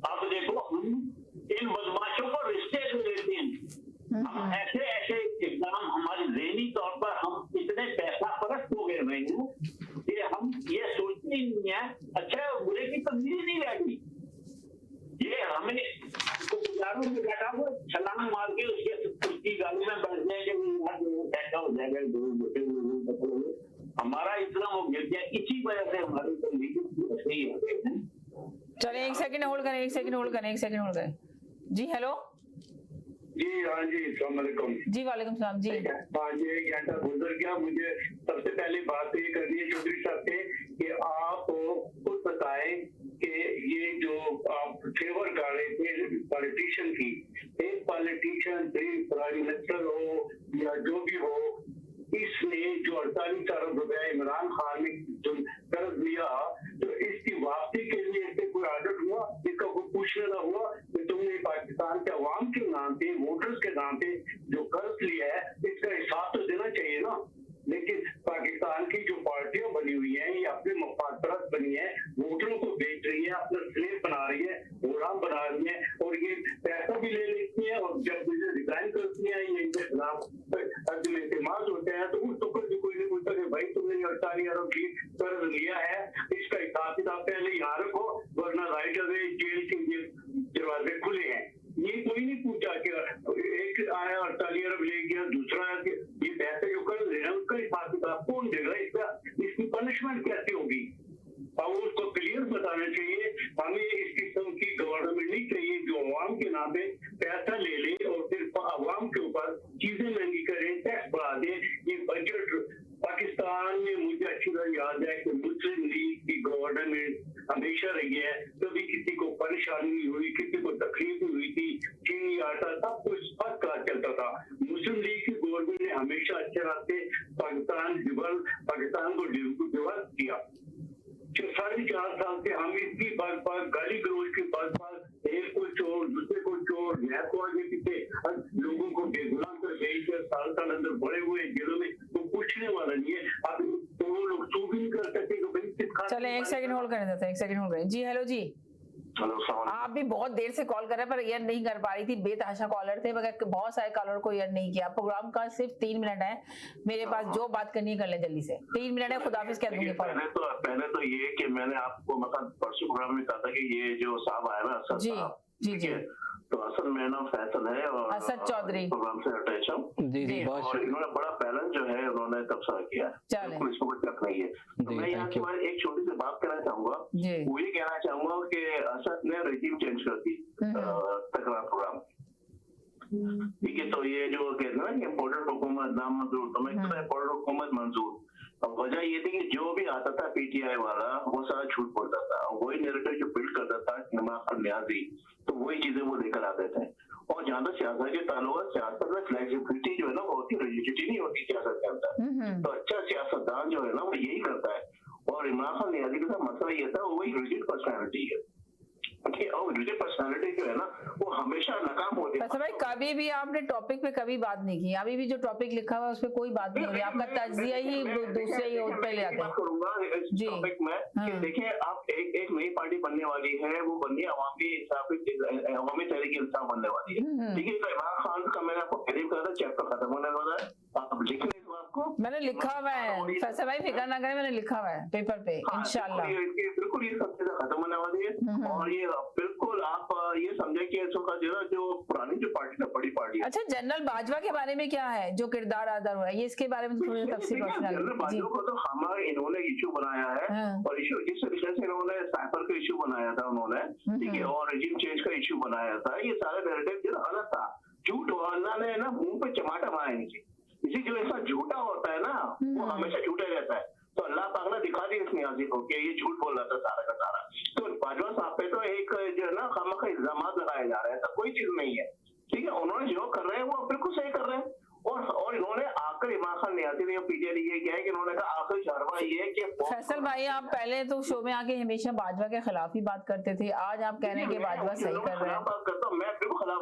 अब देखो हम इन बदमाशों को रिश्ते से लेते हैं। हम ऐसे इकदाम हमारे ज़हनी तौर पर हम इतने पैसा परस्त हो गए हैं कि हम ये सोचते ही नहीं है अच्छा और बुरे की तब्दीली नहीं रहती। ये हमें गुजारों में बैठा हुआ छलांग मार के उसकी गाड़ी में बैठ जाएंगे, बैठा हो जाएगा, हमारा इतना वो गिर गया। इसी वजह से हमारी तब्दीली ऐसे ही है। चलिए एक सेकंड होल्ड करें। जी हेलो जी, हाँ जी, अस्सलाम वालेकुम। जी वालेकुम सलाम जी। हाँ जी, 1 घंटा गुजर गया। मुझे सबसे पहली बात तो ये करनी है चौधरी साहब से कि आप खुद बताएं कि ये जो आप फेवर कर रहे थे पॉलिटिशियन की, एक पॉलिटिशियन प्राइम मिनिस्टर हो या जो भी हो, इसने जो 48 अरब रुपया इमरान खान ने जो कर्ज लिया, तो इसकी वापसी के लिए इससे कोई ऑडिट हुआ? इसका कोई पूछने ना हुआ कि तुमने पाकिस्तान के अवाम के नाम पे, वोटर्स के नाम पे जो कर्ज लिया है, इसका हिसाब तो देना चाहिए ना। लेकिन पाकिस्तान की जो पार्टियां बनी हुई हैं, ये अपने मफाद परस्त बनी है, वोटरों को बेच रही है, अपना स्लेव बना रही है, गुलाम बना रही है, और ये पैसा भी ले लेती है, और जब मुझे रिजाइन करती है ये इनके खिलाफ इस्तेमाल होते हैं, तो उस पर भी कोई नहीं पूछता कि भाई तुमने 48 अरब की कर्ज लिया है, इसका हिसाब किताब पहले यहाँ रखो, वरना राइट अवे जेल के दरवाजे खुले हैं। ये कोई नहीं पूछा कि एक आया 48 अरब ले गया, दूसरा आया कि ये पैसे जो कर्ज ले रहे हैं उसका हिसाब किताब कौन देगा, इसकी पनिशमेंट कैसे होगी? और उसको क्लियर बताना चाहिए। हमें इस किस्म की गवर्नमेंट नहीं चाहिए जो अवाम के नाम पे पैसा ले ले और फिर अवाम के ऊपर चीजें महंगी करे, टैक्स बढ़ा दे। ये बजट पाकिस्तान में मुझे अच्छी तरह याद है कि मुस्लिम लीग की गवर्नमेंट हमेशा रही है, कभी किसी को परेशानी नहीं हुई, किसी को तकलीफ नहीं हुई थी, चीनी आटा सब कुछ फर्स्ट क्लास चलता था। मुस्लिम लीग की गवर्नमेंट ने हमेशा अच्छे रास्ते पाकिस्तान को डेवलप किया। 4.5 साल से हम इसकी बात गाली गलौज की बात एक को चोर, दूसरे को चोर, नया को आगे पीछे लोगों को बेगुनाह कर बेच कर साल अंदर बड़े हुए जेलों में, तो पूछने वाला नहीं है। अब तो वो लोग सू भी नहीं कर सकते कि भाई किस। चले 1 सेकंड होल्ड करें। जी हेलो जी। आप भी बहुत देर से कॉल कर रहे हैं पर ईयर नहीं कर पा रही थी, बेतहाशा कॉलर थे, मगर बहुत सारे कॉलर को ईयर नहीं किया। प्रोग्राम का सिर्फ 3 मिनट है मेरे पास, जो बात करनी है कर ले जल्दी से। 3 मिनट है, खुदाफिज कह दूंगी। पहले तो ये कि मैंने आपको मतलब परसों प्रोग्राम में कहा था कि ये जो साहब आया ना असद साहब, जी तो असल में नाम फैसल है और असद चौधरी प्रोग्राम से अटैच हूँ जी, और इन्होंने बड़ा बैलेंस जो है उन्होंने तबसरा किया है, इसमें कोई शक नहीं है। तो मैं यहाँ के बारे एक छोटी सी बात करना चाहूंगा, वो ये कहना चाहूंगा कि असद ने रेजिम चेंज कर दी तकरार प्रोग्राम, ठीक है। तो ये जो कहते हैं ना कि इम्पोर्टेंट हुकूमत नाम मंजूर, तो मैं इम्पोर्टेंट हुकूमत मंजूर, अब वजह ये थी कि जो भी आता था पीटीआई वाला वो सारा झूठ बोलता था, और वही नैरेटिव जो बिल्ड करता था इमरान खान न्याजी, तो वही चीजें वो लेकर आते थे। और जहां तक सियासत के ताल्लुक है, सियासत में फ्लेक्सिबिलिटी जो है ना वो होती, रिजिडिटी नहीं होती सियासत के अंदर। तो अच्छा सियासतदान जो है ना वो यही करता है, और इमरान खान न्याजी के साथ मसला ये था वही रिजिड पर्सनैलिटी है, और रिजिड पर्सनैलिटी जो है ना वो हमेशा नाकाम होती है। भाई कभी भी आपने टॉपिक पे कभी बात नहीं की, अभी भी जो टॉपिक लिखा हुआ है उस पर कोई बात नहीं हो रही, आपका तज्जिया ही दूसरे ही पे ले आते हैं जी। टॉपिक में कि देखिए आप एक नई पार्टी बनने वाली है, वो बननी अवामी तहरीक इंसाफ बनने वाली है, ठीक है। तो इमरान खान का मैंने आपको पहले कहा था चैप्टर खत्म होने वाला है, आप लिख लें आपको मैंने लिखा हुआ है, फैसल भाई फिक्र ना करें, मैंने लिखा हुआ है पेपर पे, इंशाल्लाह। बिल्कुल ये सब चीजें खत्म होने वाली है और ये बिल्कुल आप ये समझे कि जो पुरानी जो पार्टी ना, बड़ी पार्टी। अच्छा, जनरल बाजवा के बारे में क्या है जो किरदार अदा हुआ है, ये इसके बारे में थोड़ी तफसील जनरल बाजवा को तो हमारे इन्होंने इशू बनाया है और इशू जिस तरीके से इन्होंने साइफर का इशू बनाया था उन्होंने, ठीक है, और रेजिम चेंज का इशू बनाया था, ये सारा नैरेटिव जो गलत था, झूठ अल्लाह ने ना मुंह पे चमाटा मारा इनकी। इसी जो ऐसा झूठा होता है ना वो हमेशा झूठा रहता है, तो अल्लाह पाक ने दिखा दिया इस नियाजी को कि ये झूठ बोल रहा था सारा का सारा। तो बाजवा साहब पे तो एक जो है ना खामखा इल्जाम लगाए जा रहे हैं, तो कोई चीज नहीं है, ठीक है, उन्होंने जो कर रहे हैं वो बिल्कुल सही कर रहे हैं। और इन्होंने आकर इमरान खान नियाती ने पीछे लिए क्या है कि इन्होंने कहा आखिरी शर्मा ये है कि फैसल भाई आप पहले तो शो में आके हमेशा बाजवा के खिलाफ ही बात करते थे, आज आप कह रहे हैं कि बाजवा सही कर रहे हैं।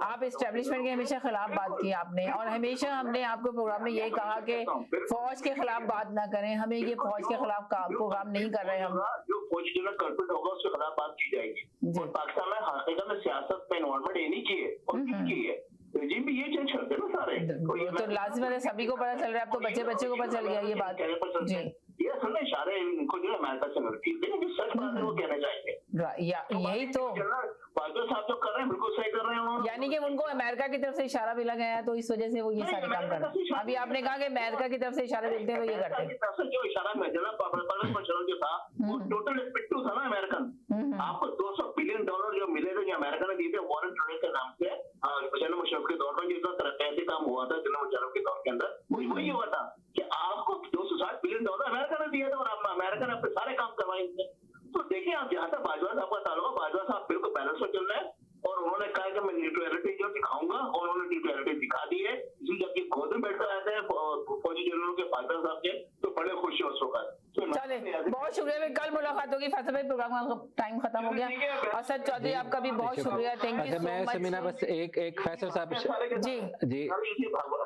आप एस्टेब्लिशमेंट के हमेशा खिलाफ बात की आपने, और हमेशा हमने आपको प्रोग्राम में यही कहा कि फौज के खिलाफ बात ना करें, हमें ये फौज के खिलाफ प्रोग्राम नहीं कर रहे हम। जो फौजी जो कल्पित होगा उसके खिलाफ बात की जाएगी। और पाकिस्तान में हकीकत में सियासत में इन्वॉल्वमेंट नहीं चाहिए और किसकी है, जी भी ये चेंज करते ना सारे, तो लाजिम है, सभी को पता चल रहा है, अब तो बच्चे को पता चल गया ये बात जी। ये असल में इशारे इनको जो अमेरिका से मिलती है, जो सच बात है वो कहना चाहिए। यही तो बाजवा साहब जो कर रहे हैं बिल्कुल सही कर रहे हैं, यानी कि उनको अमेरिका की तरफ से इशारा मिला गया है, तो इस वजह से वो ये सारे काम कर रहे हैं। अभी आपने कहा कि अमेरिका की तरफ से इशारे मिलते हैं तो ये करते हैं। जो इशारा जो था वो टोटल पिट्टू था ना अमेरिकन। आपको $200 बिलियन जो मिले थे जो अमेरिका ने दिए थे वॉरेन ट्रेडिंग के नाम से, जनरल मुशर्रफ के दौर में जितना तरक्की काम हुआ था जनरल मुशर्रफ के दौर के अंदर, वही हुआ था कि आपको $260 बिलियन अमेरिका ने दिए थे और अमेरिका ने अपने सारे काम करवाए। तो देखिए आप जहाँ तक बाजवा साहब का ताल्लुक है, बाजवा साहब बिल्कुल बैलेंस में चल रहे हैं और उन्होंने कहा कि मैं न्यूट्रलिटी जो दिखाऊंगा और उन्होंने न्यूट्रलिटी दिखा दी है। इसी जबकि गोद में बैठकर आए थे फौजी जनरल के फादर साहब के, तो बड़े खुश हो उस वक्त। चले, बहुत शुक्रिया, कल मुलाकात होगी। फैसल भाई प्रोग्राम का टाइम खत्म हो गया। असद चौधरी आपका भी बहुत शुक्रिया, thank you so much. Samina बस एक फैसल साहब जी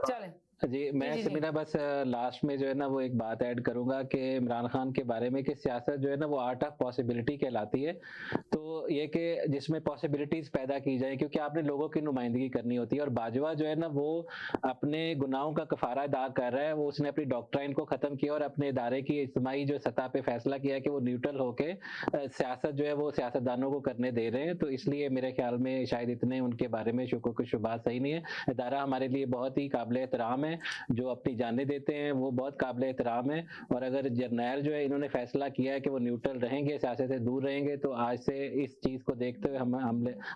चले जी, मैं समीना बस लास्ट में जो है ना वो एक बात ऐड करूंगा कि इमरान खान के बारे में कि सियासत जो है ना वो आर्ट ऑफ पॉसिबिलिटी कहलाती है। तो ये कि जिसमें पॉसिबिलिटीज पैदा की जाए, क्योंकि आपने लोगों की नुमाइंदगी करनी होती है। और बाजवा जो है ना वो अपने गुनाहों का कफारा अदा कर रहा है, वो उसने अपनी डॉक्ट्राइन को खत्म किया और अपने इदारे की इज्तिमाई जो सतह पे फैसला किया कि वो न्यूट्रल होके सियासत जो है वो सियासतदानों को करने दे रहे हैं। तो इसलिए मेरे ख्याल में शायद इतने उनके बारे में शुक्र शुबात सही नहीं है। इदारा हमारे लिए बहुत ही काबिल एहतराम है, जो अपनी जाने देते हैं वो बहुत काबिल एहतराम है। और अगर जर्नैल जो है इन्होंने फैसला किया है कि वो न्यूट्रल रहेंगे, सियासत से दूर रहेंगे, तो आज से इस चीज को देखते हुए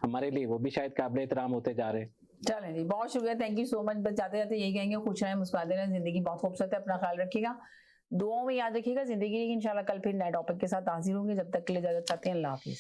हमारे लिए वो भी शायद काबिल एहतराम होते जा रहे हैं। चलें जी, बहुत शुक्रिया, थैंक यू सो मच। बस जाते जाते यही कहेंगे, खुश रहें, मुस्कुराते रहें, जिंदगी बहुत खूबसूरत है, अपना ख्याल रखिएगा, दुआओं में याद रखिएगा। जिंदगी इंशाल्लाह कल फिर नए टॉपिक के साथ हाजिर होंगे। जब तक के लिए इजाजत चाहते हैं, अल्लाह हाफिज।